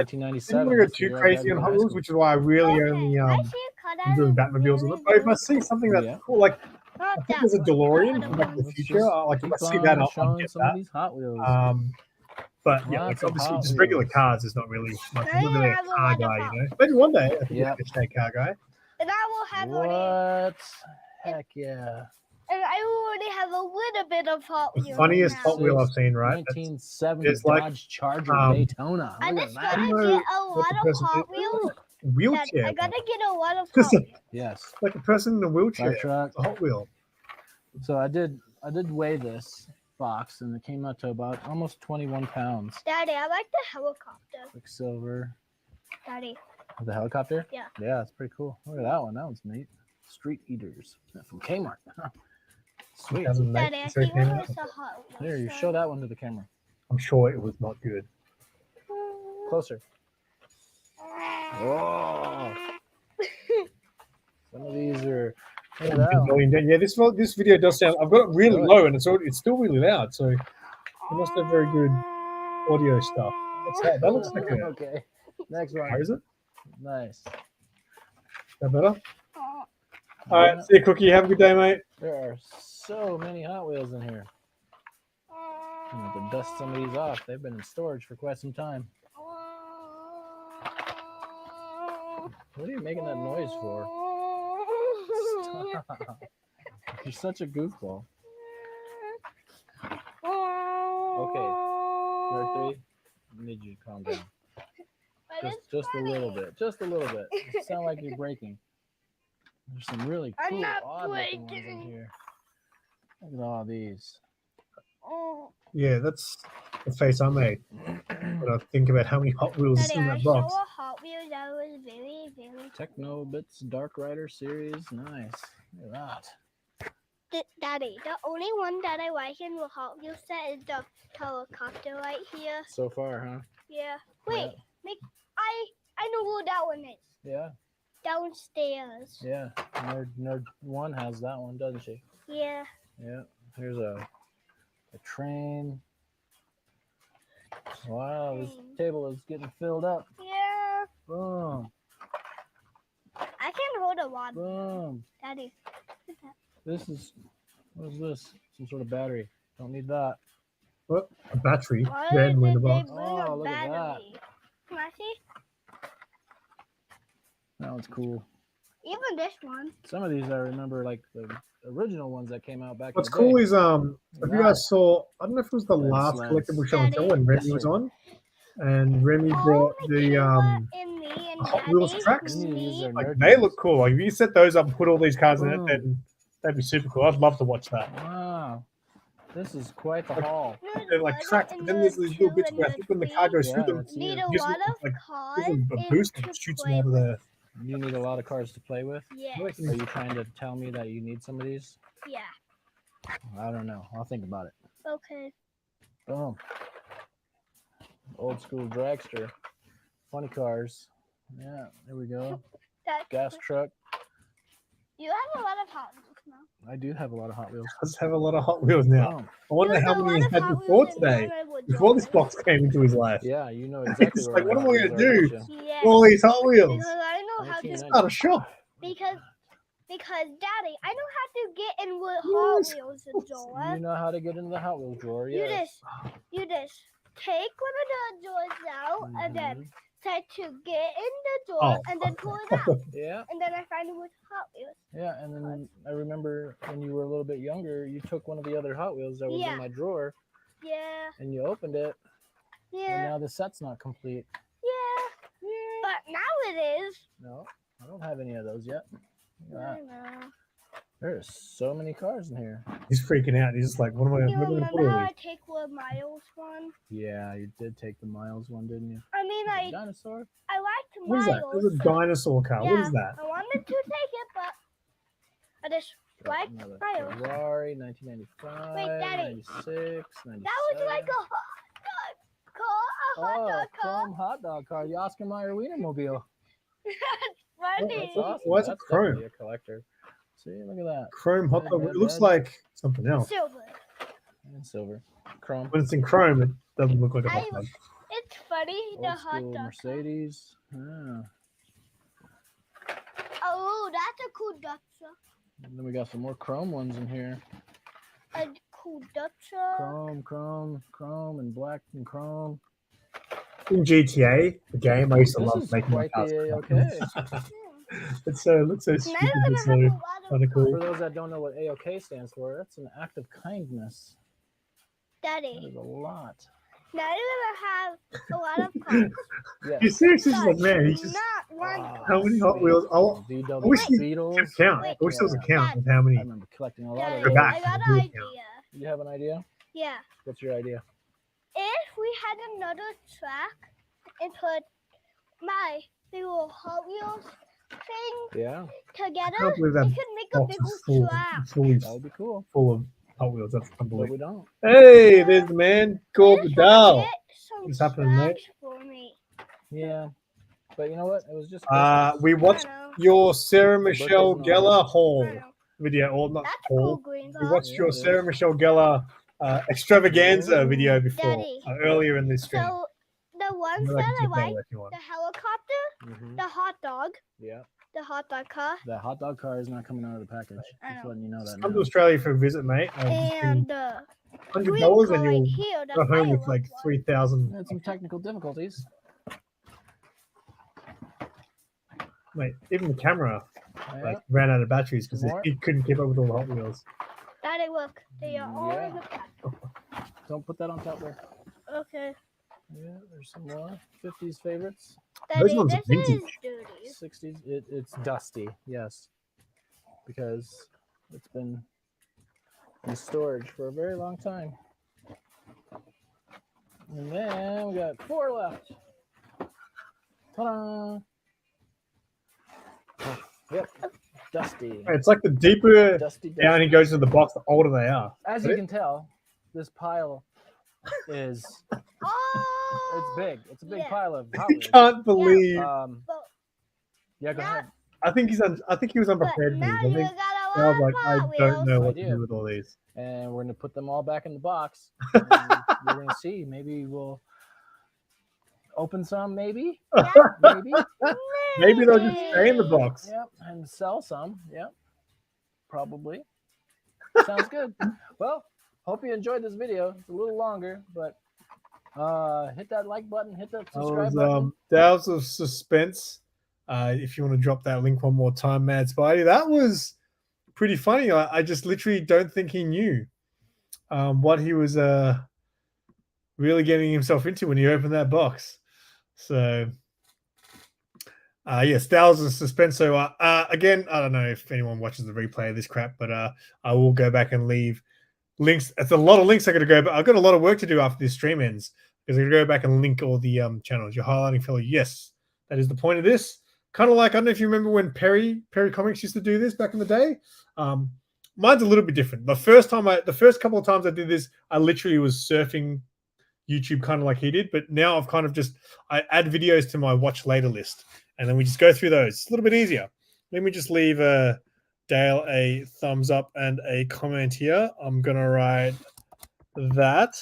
didn't want to go too crazy on Hot Wheels, which is why I really only I'm doing Batmobiles with it. But if I see something that's cool, like I think there's a DeLorean from Back to the Future. Like if I see that, I'll get that. Hot Wheels. But yeah, like obviously just regular cars is not really much. I'm not really a car guy, you know. Maybe one day I can be a car guy. And I will have what? Heck yeah. And I already have a little bit of Hot Wheels. The funniest Hot Wheel I've seen, right? 1970 Dodge Charger Daytona. I just gotta get a lot of Hot Wheels. Wheelchair. I gotta get a lot of Hot Wheels. Yes. Like a person in a wheelchair. Truck. A Hot Wheel. So I did weigh this box, and it came out to about almost 21 pounds. Daddy, I like the helicopter. Quicksilver. Daddy. The helicopter? Yeah. Yeah, that's pretty cool. Look at that one. That one's neat. Street Eaters from Kmart. Sweet. Daddy, I think it was a Hot Wheels. Here, you show that one to the camera. I'm sure it was not good. Closer. Whoa. Some of these are. Look at that one. Yeah, this video does sound. I've got it really low, and it's still really loud. So it must have very good audio stuff. What's that? That looks like a. Okay. Next one. Where is it? Nice. That better? All right. See you, Cookie. Have a good day, mate. There are so many Hot Wheels in here. I'm going to have to dust some of these off. They've been in storage for quite some time. What are you making that noise for? Stop. You're such a goofball. Okay. Nerd3, I need you to calm down. Just a little bit. Just a little bit. You sound like you're breaking. There's some really cool, odd-looking ones in here. Look at all these. Yeah, that's the face I made when I think about how many Hot Wheels is in that box. Hot Wheels that was very, very Techno Bits Dark Rider series. Nice. Look at that. Daddy, the only one that I like in the Hot Wheels set is the helicopter right here. So far, huh? Yeah. Wait, I know what that one is. Yeah. downstairs. Yeah, Nerd 1 has that one, doesn't she? Yeah. Yeah. Here's a train. Wow, this table is getting filled up. Yeah. Boom. I can hold a wand. Boom. Daddy. This is, what is this? Some sort of battery. Don't need that. What? A battery? Why Randomly in the did they box. bring Oh, a look at that. battery? Can I see? That one's cool. Even this one. Some of these I remember, like the original ones that came out back What's in the cool day. is if you guys saw, I don't know if it was the Red last sleds. collectible show and tell when Yes, Remy was sir. on, and Remy brought the In me and Hot Wheels Daddy. tracks. Me. Like they look cool. Like if you set those up and put all these cars in it, then that'd be super cool. I'd love to watch that. Wow. This is quite the haul. They're like tracks, but then there's these little bits where I think when the car goes through them, that's Need you. a gives lot them, of like, cars gives them a and boost to and shoots them play out of with. there. You need a lot of cars to play with? Yes. Are you trying to tell me that you need some of these? Yeah. I don't know. I'll think about it. Okay. Boom. Old school dragster. Funny cars. Yeah, there we go. Gas truck. You have a lot of Hot Wheels now. I do have a lot of Hot Wheels. Let's have a lot of Hot Wheels now. Boom. I wonder how many he had before today, before this box came into his life. Yeah, you know exactly It's where like, my what am Hot I Wheels going to are, do? don't you? Yes. All these Hot Wheels. Because I know how to. It's not a shop. Because Daddy, I know how to get in with Hot Wheels drawer. You know how to get into the Hot Wheels drawer, yes. You just take one of the drawers out and then try to get in the drawer and then pull it out. Yeah. And then I find it with Hot Wheels. Yeah, and then I remember when you were a little bit younger, you took one of the other Hot Wheels that was in my drawer. Yeah. And you opened it. Yeah. And now the set's not complete. Yeah. But now it is. No, I don't have any of those yet. Look at I that. know. There's so many cars in here. He's freaking out. He's just like, what am I You going to remember put how in? I take one Miles one? Yeah, you did take the Miles one, didn't you? I mean, I dinosaur. I liked What is that? Miles. There's a dinosaur car. Yeah, What is that? I wanted to take it, but I just liked Another Miles. Ferrari, 1995, Wait, Daddy. 96, 97. That was like a hot dog car. Chrome hot dog car, the Oscar Mayer Wienermobile. Funny. That's awesome. Why is it That's chrome? definitely a collector. See, look at that. Chrome hot dog. It looks like something else. Silver. And silver. Chrome. When it's in chrome, it doesn't look like a hot dog. It's funny, the Old hot school dog. Mercedes. Ah. Oh, that's a cool Dutch. And then we got some more chrome ones in here. A cool Dutch. Chrome, and black and chrome. In GTA, the game, I used to This love is making my quite cars. the AOK. It's so looks so stupid. It's so kind of cool. For those that don't know what AOK stands for, that's an act of kindness. Daddy. That is a lot. Now you're gonna have a lot of cars. Yes. He's seriously just like, man, he's just Not one. how many Hot Wheels? I VW wish he Beetles. kept count. I wish there was a count of how many. I remember collecting a lot Daddy, of Go those. back. I got Do an a idea. You have an idea? Yeah. What's your idea? If we had another track and put my little Hot Wheels thing Yeah. together, I can't believe we that could make a box big is full, track. That would be cool. full of Hot Wheels. That's But we unbelievable. don't. Hey, there's the man, Corp Vidal. Get some What's happening, mate? tracks for me. Yeah. But you know what? It was just We watched your Sarah Michelle birthday's not Gellar haul video, or not That's a cool haul. green We car. watched your it is. Sarah Michelle Gellar extravaganza video before, Daddy. earlier in this stream. So the ones I that can I check that like, out if you want. the helicopter, Mhm. the hot dog, Yeah. the hot dog car, The hot dog car is not coming out of the package. I Just know. letting you know that. Come to now. Australia for a visit, mate. and the green $100 car and right you'll here, the go home with firework like one. 3,000. We had some technical difficulties. Mate, even the camera Yeah. like ran out of batteries because More? it couldn't keep up with all the Hot Wheels. Daddy, look, they are all in the Yeah. pack. Don't put that on top there. Okay. Yeah, there's some more 50s favorites. Those Daddy, ones are this is vintage. dirty. 60s. It's dusty, yes, because it's been in storage for a very long time. And then we got 4 left. Ta-da! Yep, dusty. It's like the deeper Dusty, down he goes to the box, the older they are. As But you it- can tell, this pile is it's big. It's a big Yeah. pile of Hot I Wheels. can't believe. Yeah, go ahead. I think he's I think he was unprepared for this. I think I was like, I don't know what to do with all these. And we're gonna put them all back in the box. And we're gonna see. Maybe we'll open some. Maybe. Maybe. Maybe they'll just stay in the box. Yep. And sell some. Yep. Probably. Sounds good. Well, hope you enjoyed this video. It's a little longer, but hit that like button, hit that subscribe button. That was of suspense. If you want to drop that link one more time, Mad Spidey, that was pretty funny. I just literally don't think he knew what he was really getting himself into when he opened that box. So yes, that was a suspense. So again, I don't know if anyone watches the replay of this crap, but I will go back and leave links. It's a lot of links I got to go, but I've got a lot of work to do after this stream ends because I'm going to go back and link all the channels. You're highlighting fellow. Yes, that is the point of this. Kind of like, I don't know if you remember when Perry Comics used to do this back in the day. Mine's a little bit different. The first couple of times I did this, I literally was surfing YouTube kind of like he did, but now I've kind of I add videos to my watch later list, and then we just go through those. It's a little bit easier. Let me just leave Dale a thumbs up and a comment here. I'm gonna write that ...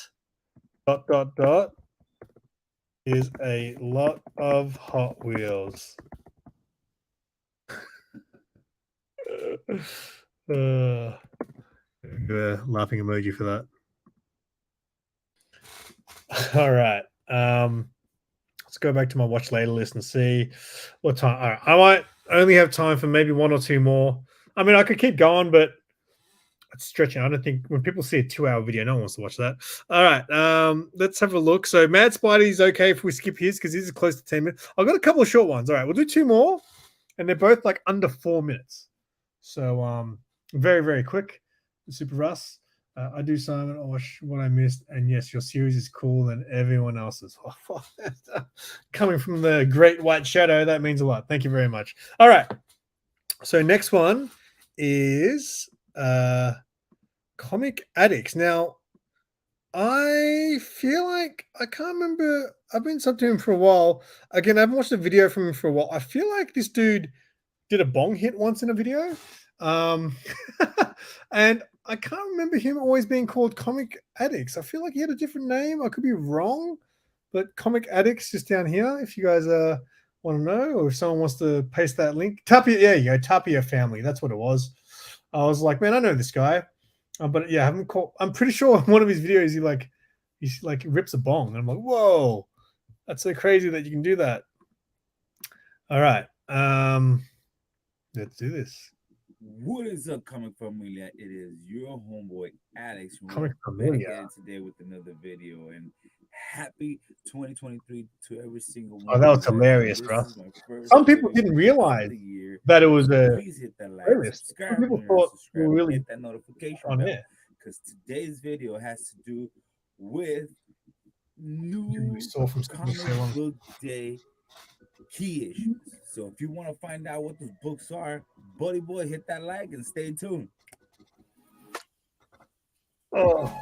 is a lot of Hot Wheels. Laughing emoji for that. All right. Let's go back to my watch later list and see what time. All right. I might only have time for maybe one or two more. I mean, I could keep going, but it's stretching. I don't think when people see a 2-hour video, no one wants to watch that. All right. Let's have a look. So Mad Spidey's okay if we skip his because he's close to 10 minutes. I've got a couple of short ones. All right. We'll do 2 more, and they're both like under 4 minutes. So very, very quick. Super Russ. I do, Simon. Oh, what I missed. And yes, your series is cooler than everyone else's. Coming from the great white shadow, that means a lot. Thank you very much. All right. So next one is Comic Addicts. Now, I feel like I can't remember. I've been subbed to him for a while. Again, I haven't watched a video from him for a while. I feel like this dude did a bong hit once in a video. And I can't remember him always being called Comic Addicts. I feel like he had a different name. I could be wrong, but Comic Addicts just down here. If you guys want to know, or if someone wants to paste that link, Tapia, yeah, you go, Tapia Family. That's what it was. I was like, man, I know this guy, but yeah, I haven't called. I'm pretty sure in one of his videos he rips a bong, and I'm like, whoa, that's so crazy that you can do that. All right, let's do this. What is up, Comic Familia? It is your homeboy Alex. Comic Familia today with another video, and happy 2023 to every single one. Oh, that was hilarious, bro. Some people didn't realize that it was a playlist. Some people thought we were really hit that notification on bell, it. because today's video has to do with new We saw from comic book day key issues. So if you want to find out what those books are, buddy boy, hit that like and stay tuned. Oh.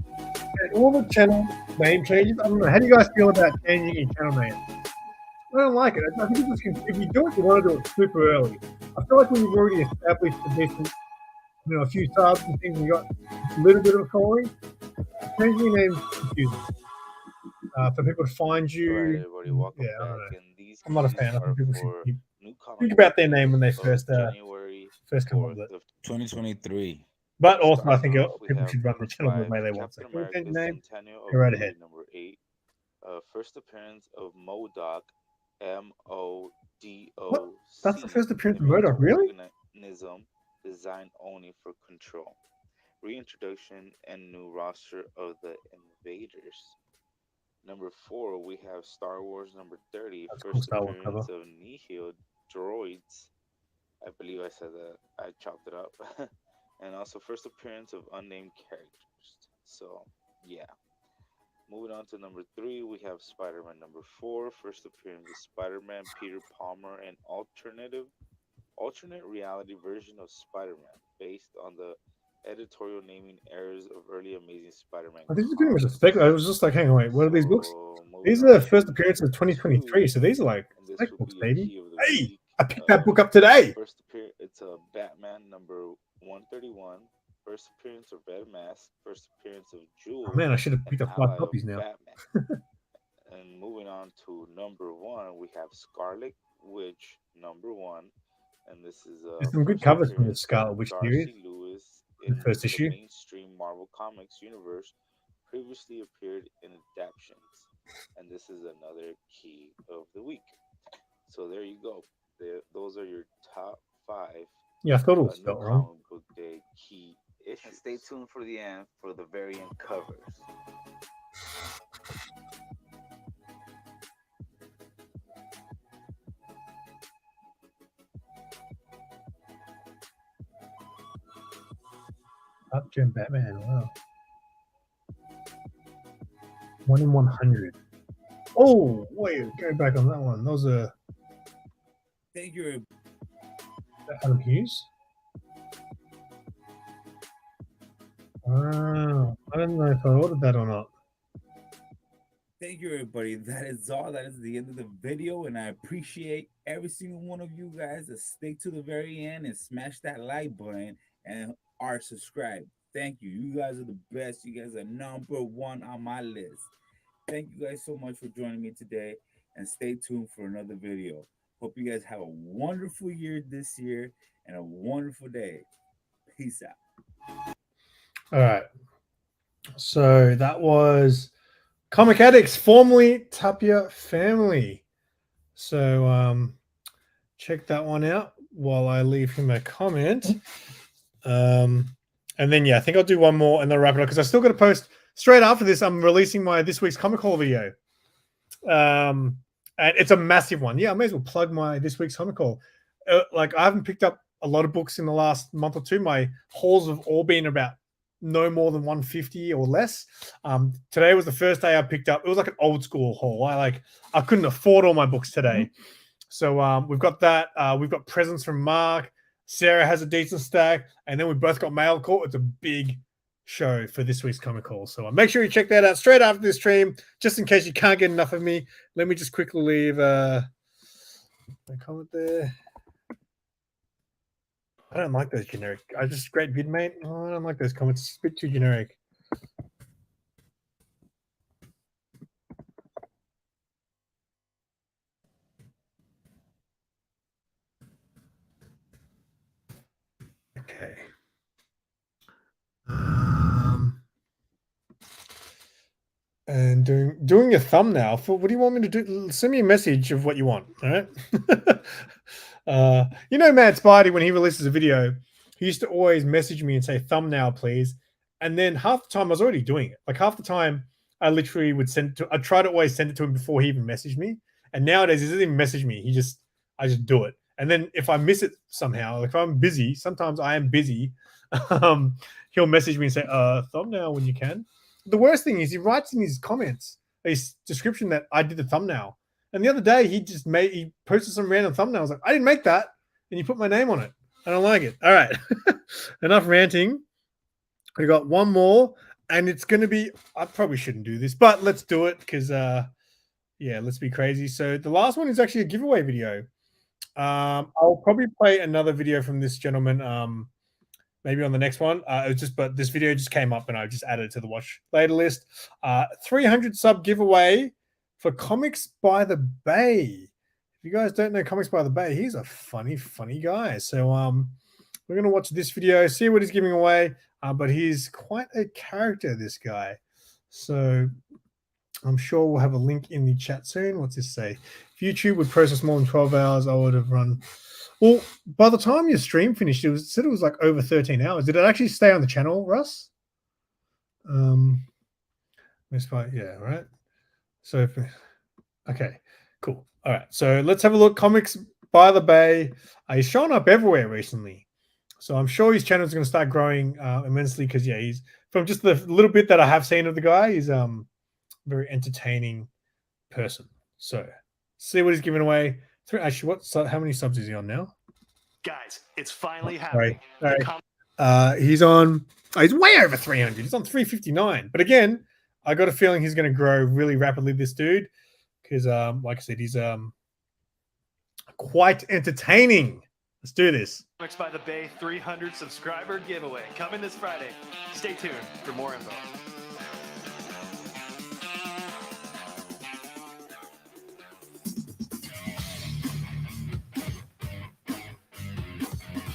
And all the channel name changes. I don't know. How do you guys feel about changing your channel name? I don't like it. I think if you do it, you want to do it super early. I feel like when you've already established a decent, a few subs and things, and you got a little bit of a following, changing your name is confusing. For people to find you. All right, everybody, welcome yeah, I don't back. know. And these I'm not a keys fan. I are think people for should new comic think about their book name when they days of first January come up with 4th it. of 2023. But also, I think Starting off, we people have should run the number channel the 5, way they want. So Captain if you change America's your name, Centennial go right of ahead. Number 8. First appearance of MODOK, M-O-D-O-C. What? That's the first appearance of Immune to MODOK, really? organism designed only for control. Reintroduction and new roster of the Invaders. Number 4, we have Star Wars number 30, That's cool first Star Wars appearance cover. of Nihil Droids. I believe I said that. I chopped it up. And also first appearance of unnamed characters. So, yeah. Moving on to number 3, we have Spider-Man number 4, first appearance of Spider-Man, Peter Palmer, an alternate reality version of Spider-Man, based on the editorial naming errors of early Amazing Spider-Man. I think it's pretty much a spec. I was just like, hang on, wait, what are these books? These are the first appearances of 2023, so these are like spec books, baby. Hey, I picked that book up today. It's a Batman number 131. First appearance of Red Mask. First appearance of Jewel. Oh man, I should have picked up 5 copies now. Batman. And moving on to number 1, we have Scarlet Witch number 1, and this is There's some good covers from the Scarlet Witch series. Darcy Lewis in the first issue. Mainstream Marvel Comics universe, previously appeared in adaptations, and this is another key of the week. So there you go. Those are your top 5. Yeah, I thought it was spelled wrong. Comic Book Day key issues. And stay tuned for the end for the very end covers. Top Gen Batman, wow. 1 in 100. Oh, wait, go back on that one. Those are. Thank you. Adam Hughes? I don't know if I ordered that or not. Thank you, everybody. That is all. That is the end of the video, and I appreciate every single one of you guys that stick to the very end and smash that like button and are subscribed. Thank you. You guys are the best. You guys are number 1 on my list. Thank you guys so much for joining me today, and stay tuned for another video. Hope you guys have a wonderful year this year and a wonderful day. Peace out. All right. So that was Comic Addicts, formerly Tapia Family. So check that one out while I leave him a comment. And then, yeah, I think I'll do one more and then wrap it up because I still got to post straight after this. I'm releasing my this week's Comic Haul video. And it's a massive one. Yeah, I may as well plug my this week's Comic Haul. Like, I haven't picked up a lot of books in the last month or two. My hauls have all been about no more than 150 or less. Today was the first day I picked up. It was like an old school haul. I couldn't afford all my books today. So we've got that. We've got presents from Mark. Sarah has a decent stack. And then we both got mail call. It's a big show for this week's Comic Haul. So make sure you check that out straight after this stream, just in case you can't get enough of me. Let me just quickly leave a comment there. I don't like those generic. I just great vid, mate. Oh, I don't like those comments. It's a bit too generic. Okay. And doing a thumbnail for what do you want me to do? Send me a message of what you want. All right. You know, Mad Spidey, when he releases a video, he used to always message me and say thumbnail, please. And then half the time I was already doing it. Like half the time I literally would I try to always send it to him before he even messaged me. And nowadays he doesn't even message me. I just do it. And then if I miss it somehow, like if I'm busy, sometimes I am busy, he'll message me and say, thumbnail when you can. The worst thing is he writes in his comments, his description, that I did the thumbnail. And the other day he posted some random thumbnail. I was like, I didn't make that. And you put my name on it. I don't like it. All right. Enough ranting. We got one more, and it's going to be, I probably shouldn't do this, but let's do it because, yeah, let's be crazy. So the last one is actually a giveaway video. I'll probably play another video from this gentleman maybe on the next one. But this video just came up and I just added it to the watch later list. 300 sub giveaway for Comics by the Bay. If you guys don't know Comics by the Bay, he's a funny guy. So we're going to watch this video, see what he's giving away. But he's quite a character, this guy. So I'm sure we'll have a link in the chat soon. What's this say? If YouTube would process more than 12 hours, I would have run. Well, by the time your stream finished, it said it was like over 13 hours. Did it actually stay on the channel, Russ? Yeah, right. So, okay, cool. All right, so let's have a look. Comics by the Bay. He's shown up everywhere recently. So I'm sure his channel is going to start growing immensely because, yeah, he's from just the little bit that I have seen of the guy, he's a very entertaining person. So see what he's giving away. Actually, how many subs is he on now? Guys, it's finally happening. Sorry. He's way over 300. He's on 359. But again, I got a feeling he's going to grow really rapidly, this dude, because like I said, he's quite entertaining. Let's do this. Comics by the Bay 300 subscriber giveaway coming this Friday. Stay tuned for more info.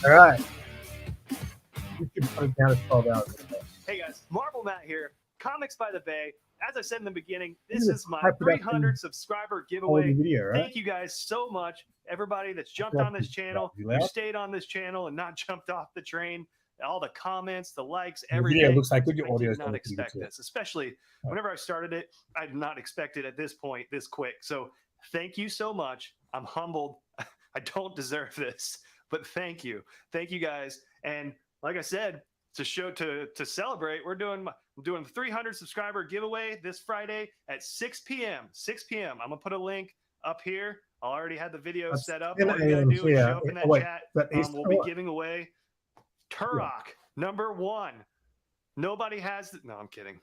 All right. You should put it down to 12 hours. Hey guys, Marvel Matt here. Comics by the Bay. As I said in the beginning, This this is is my high production 300 subscriber quality giveaway. video, right? Thank you guys so much. Everybody that's jumped on this channel, You who loud? stayed on this channel and not jumped off the train. All the comments, the likes, The everything. video looks like good. Your I audio did is not expect this, especially whenever I started it. I did not expect it at this point this quick. So thank you so much. I'm humbled. I don't deserve this, but thank you guys. And like I said, to celebrate, I'm doing the 300 subscriber giveaway this Friday at 6 p.m. 6 p.m. I'm gonna put a link up here. I already had the video That's set up. 10 All you gotta a.m. do is here. show up in that Oh, wait, chat. is that East We'll or be what? giving away Turok #1. Nobody has no, I'm kidding.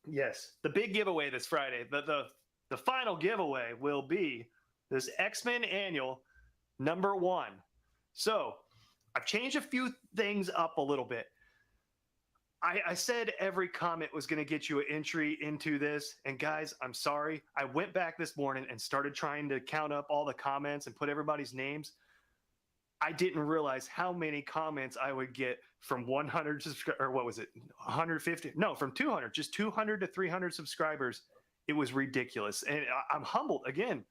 Yes, the big giveaway this Friday. The final giveaway will be this X-Men Annual #1. So I've changed a few things up a little bit. I said every comment was going to get you an entry into this. And guys, I'm sorry. I went back this morning and started trying to count up all the comments and put everybody's names. I didn't realize how many comments I would get from 100 or what was it? 150? No, from 200, just 200 to 300 subscribers. It was ridiculous. And I'm humbled again.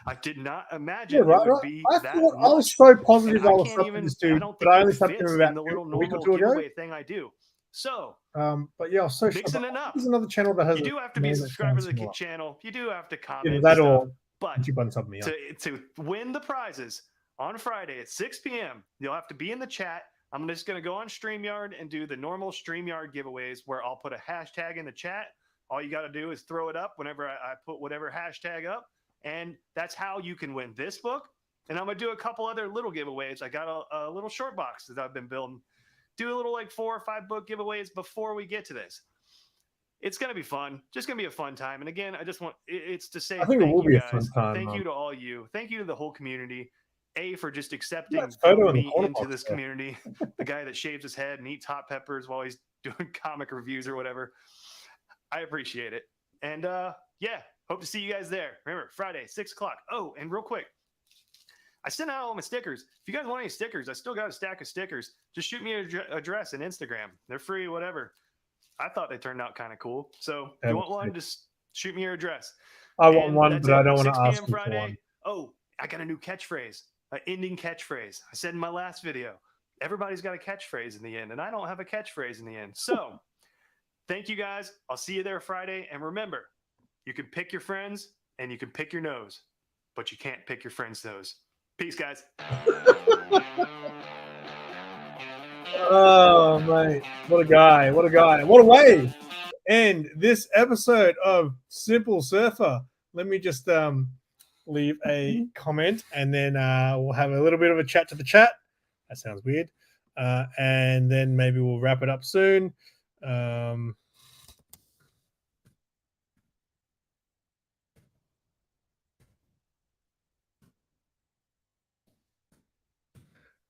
I did not imagine it would be that I was so positive I I was can't up even. this I dude, don't but think I only it stopped him fits about in the little a week or normal two ago. giveaway thing I do. So But yeah, I was so mixing it up. There's another channel that has You a do have to be a name that subscriber to sounds the similar. channel. You do have to comment. Either and that stuff. or But you button something up. to win the prizes on Friday at 6 p.m., you'll have to be in the chat. I'm just going to go on StreamYard and do the normal StreamYard giveaways where I'll put a hashtag in the chat. All you got to do is throw it up whenever I put whatever hashtag up. And that's how you can win this book. And I'm going to do a couple other little giveaways. I got a little short box that I've been building. Do a little like 4 or 5 book giveaways before we get to this. It's going to be fun. Just going to be a fun time. And again, I just want it's to say I think it thank will you be a guys. fun time, Thank you man. to all you. Thank you to the whole community. For just accepting That's photo in the me corner into box this there. community. The guy that shaves his head and eats hot peppers while he's doing comic reviews or whatever. I appreciate it. And yeah, hope to see you guys there. Remember, Friday, 6 o'clock. Oh, and real quick, I sent out all my stickers. If you guys want any stickers, I still got a stack of stickers. Just shoot me an address and Instagram. They're free, whatever. I thought they turned out kind of cool. So if you want one, just shoot me your address. I want And one, that's but I it. don't want 6 to p.m. ask you for Friday. one. Oh, I got a new catchphrase, an ending catchphrase. I said in my last video, everybody's got a catchphrase in the end, and I don't have a catchphrase in the end. So thank you guys. I'll see you there Friday. And remember, you can pick your friends and you can pick your nose, but you can't pick your friend's nose. Peace, guys. Oh, mate. What a guy. What a guy. What a way to end this episode of Simple Surfer. Let me just leave a comment and then we'll have a little bit of a chat to the chat. That sounds weird. And then maybe we'll wrap it up soon.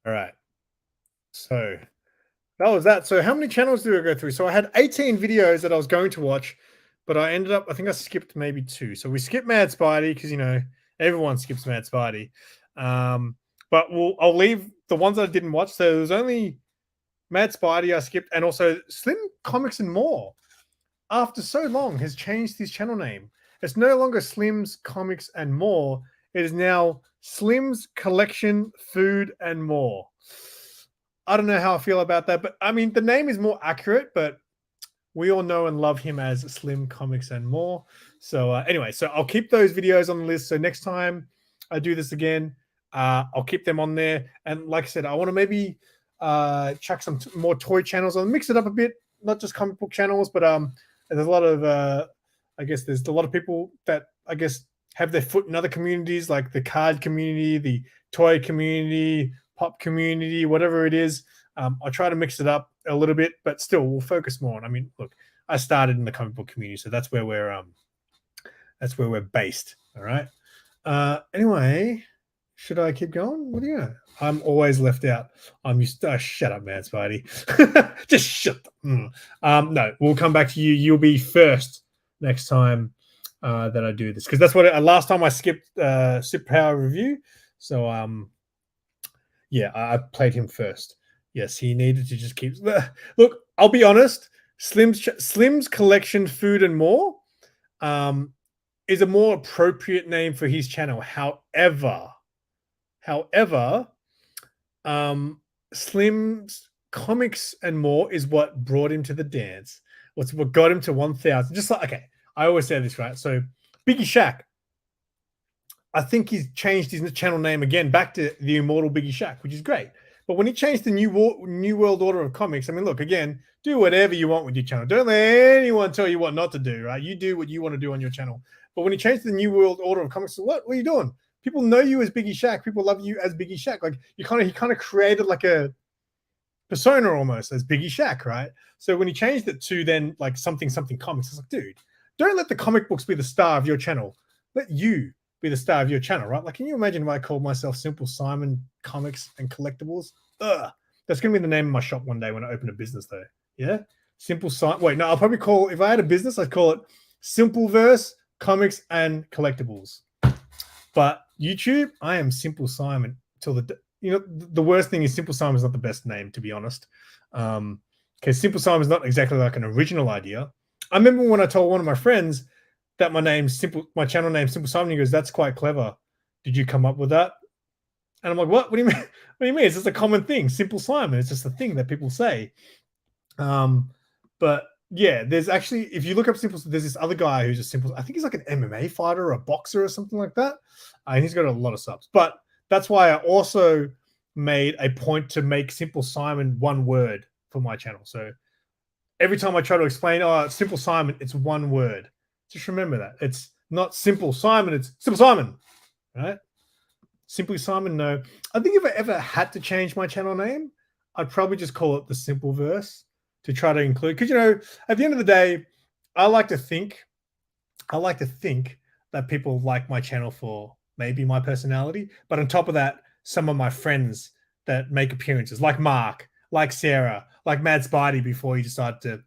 All right. So that was that. So how many channels did I go through? So I had 18 videos that I was going to watch, but I ended up, I think I skipped maybe 2. So we skipped Mad Spidey because, you know, everyone skips Mad Spidey. But I'll leave the ones that I didn't watch. So there was only Mad Spidey I skipped, and also Slim Comics and More. After so long, has changed his channel name. It's no longer Slim's Comics and More. It is now Slim's Collection, Food and More. I don't know how I feel about that, but I mean, the name is more accurate, but we all know and love him as Slim Comics and More. So anyway, so I'll keep those videos on the list. So next time I do this again, I'll keep them on there. And like I said, I want to maybe chuck some more toy channels on, mix it up a bit, not just comic book channels, but there's a lot of, I guess there's a lot of people that I guess have their foot in other communities, like the card community, the toy community, pop community, whatever it is. I'll try to mix it up a little bit, but still we'll focus more on. I mean, look, I started in the comic book community, so that's where we're based. All right. Anyway, should I keep going? What do you know? I'm always left out. I'm used to, shut up, man, Spidey. Just shut up. No, we'll come back to you. You'll be first next time that I do this, because that's what last time I skipped Superpower review. So yeah, I played him first. Yes, he needed to just keep. Look, I'll be honest. Slim's collection, food and more, is a more appropriate name for his channel. However, Slim's comics and more is what brought him to the dance. What got him to 1,000. Just like, okay, I always say this, right? So Biggie Shaq, I think he's changed his channel name again back to the immortal Biggie Shaq, which is great. But when he changed the New World Order of Comics, I mean, look, again, do whatever you want with your channel. Don't let anyone tell you what not to do, right? You do what you want to do on your channel. But when he changed the New World Order of Comics, what are you doing? People know you as Biggie Shaq. People love you as Biggie Shaq. Like he kind of created like a persona almost as Biggie Shaq, right? So when he changed it to then like something comics, it's like, dude, don't let the comic books be the star of your channel. Let you be the star of your channel, right? Like, can you imagine if I called myself Simple Simon Comics and Collectibles? Ugh. That's going to be the name of my shop one day when I open a business, though. Yeah? Simple Simon. Wait, no, I'll probably call, if I had a business, I'd call it Simpleverse Comics and Collectibles. But YouTube, I am Simple Simon till the worst thing is Simple Simon is not the best name, to be honest. Because Simple Simon is not exactly like an original idea. I remember when I told one of my friends that my channel name Simple Simon, he goes, "That's quite clever. Did you come up with that?" And I'm like, "What? What do you mean? What do you mean? It's just a common thing, Simple Simon. It's just a thing that people say." But yeah, there's actually, if you look up Simple, there's this other guy who's just Simple. I think he's like an MMA fighter or a boxer or something like that, and he's got a lot of subs. But that's why I also made a point to make Simple Simon one word for my channel. So every time I try to explain, it's Simple Simon, it's one word. Just remember that. It's not Simple Simon, it's Simple Simon, right? Simply Simon, no. I think if I ever had to change my channel name, I'd probably just call it the Simpleverse to try to include, because, at the end of the day, I like to think that people like my channel for maybe my personality, but on top of that, some of my friends that make appearances, like Mark, like Sarah, like Mad Spidey before he decided to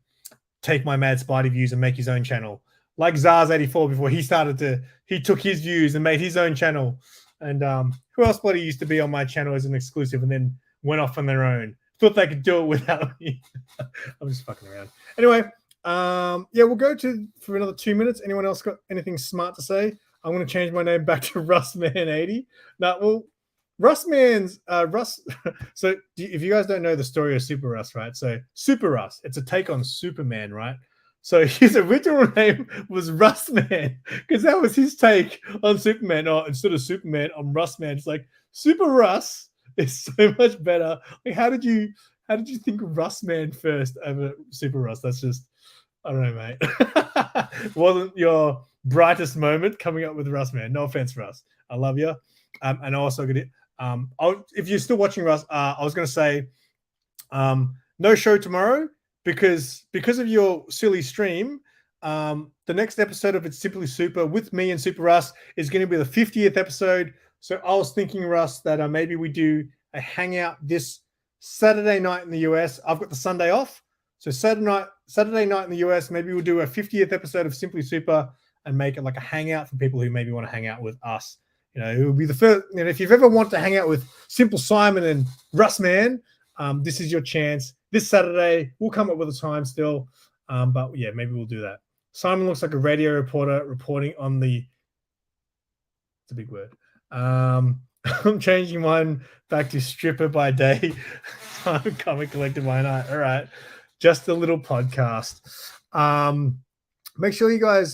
take my Mad Spidey views and make his own channel, like Zars84 before he took his views and made his own channel. And who else bloody used to be on my channel as an exclusive and then went off on their own? Thought they could do it without me. I'm just fucking around. Anyway, yeah, we'll go for another 2 minutes. Anyone else got anything smart to say? I'm going to change my name back to Russman80. No, well, Russman's Russ. So if you guys don't know the story of Super Russ, right? So Super Russ, it's a take on Superman, right? So his original name was Russman because that was his take on Superman. Or instead of Superman, I'm Russman. It's like Super Russ is so much better. Like, how did you think of Russman first over Super Russ? That's just, I don't know, mate. Wasn't your brightest moment coming up with Russman. No offense, Russ. I love you. And I also got it. If you're still watching, Russ, I was going to say no show tomorrow. Because of your silly stream, the next episode of It's Simply Super with me and Super Russ is going to be the 50th episode. So I was thinking, Russ, that maybe we do a hangout this Saturday night in the US. I've got the Sunday off. So Saturday night in the US, maybe we'll do a 50th episode of Simply Super and make it like a hangout for people who maybe want to hang out with us. It will be the first. If you've ever wanted to hang out with Simple Simon and Russman, this is your chance. This Saturday, we'll come up with a time still. But yeah, maybe we'll do that. Simon looks like a radio reporter reporting on the, it's a big word. I'm changing mine back to stripper by day, comic collector by night. All right. Just a little podcast. Make sure you guys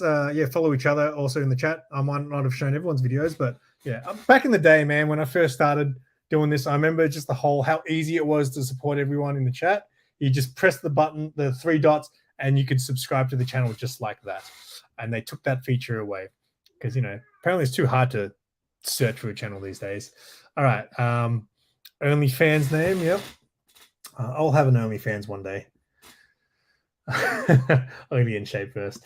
follow each other also in the chat. I might not have shown everyone's videos, but yeah, back in the day, man, when I first started doing this, I remember just how easy it was to support everyone in the chat. You just press the button, the 3 dots, and you could subscribe to the channel just like that. And they took that feature away because, apparently it's too hard to search for a channel these days. All right. OnlyFans name. Yep. I'll have an OnlyFans one day. I'm going to be in shape first.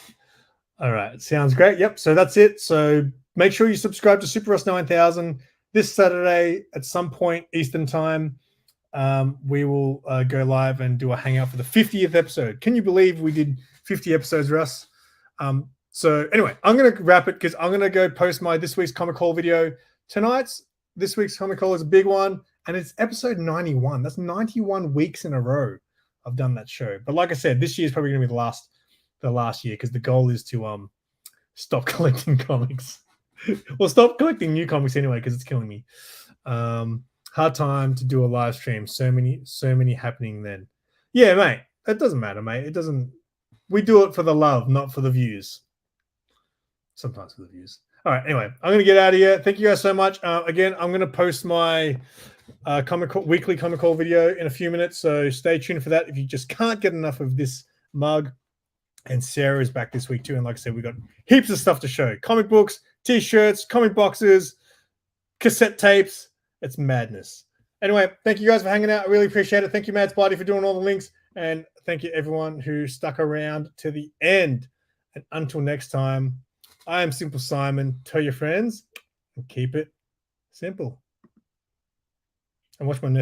All right. Sounds great. Yep. So that's it. So make sure you subscribe to Super Russ 9000. this Saturday at some point Eastern time, we will go live and do a hangout for the 50th episode. Can you believe we did 50 episodes, Russ? So anyway, I'm going to wrap it because I'm going to go post my this week's Comic Haul video. This week's Comic Haul is a big one, and it's episode 91. That's 91 weeks in a row I've done that show. But like I said, this year is probably going to be the last year because the goal is to stop collecting comics. Well, stop collecting new comics anyway because it's killing me. Hard time to do a live stream. So many happening then. Yeah, mate. It doesn't matter, mate. It doesn't. We do it for the love, not for the views. Sometimes for the views. All right. Anyway, I'm going to get out of here. Thank you guys so much. Again, I'm going to post my weekly Comic Haul video in a few minutes. So stay tuned for that. If you just can't get enough of this mug, and Sarah is back this week too. And like I said, we got heaps of stuff to show: comic books, T-shirts, comic boxes, cassette tapes. It's madness. Anyway, thank you guys for hanging out. I really appreciate it. Thank you, Mads Body, for doing all the links. And thank you, everyone who stuck around to the end. And until next time, I am SimpleSimon. Tell your friends and keep it simple. And watch my nephew.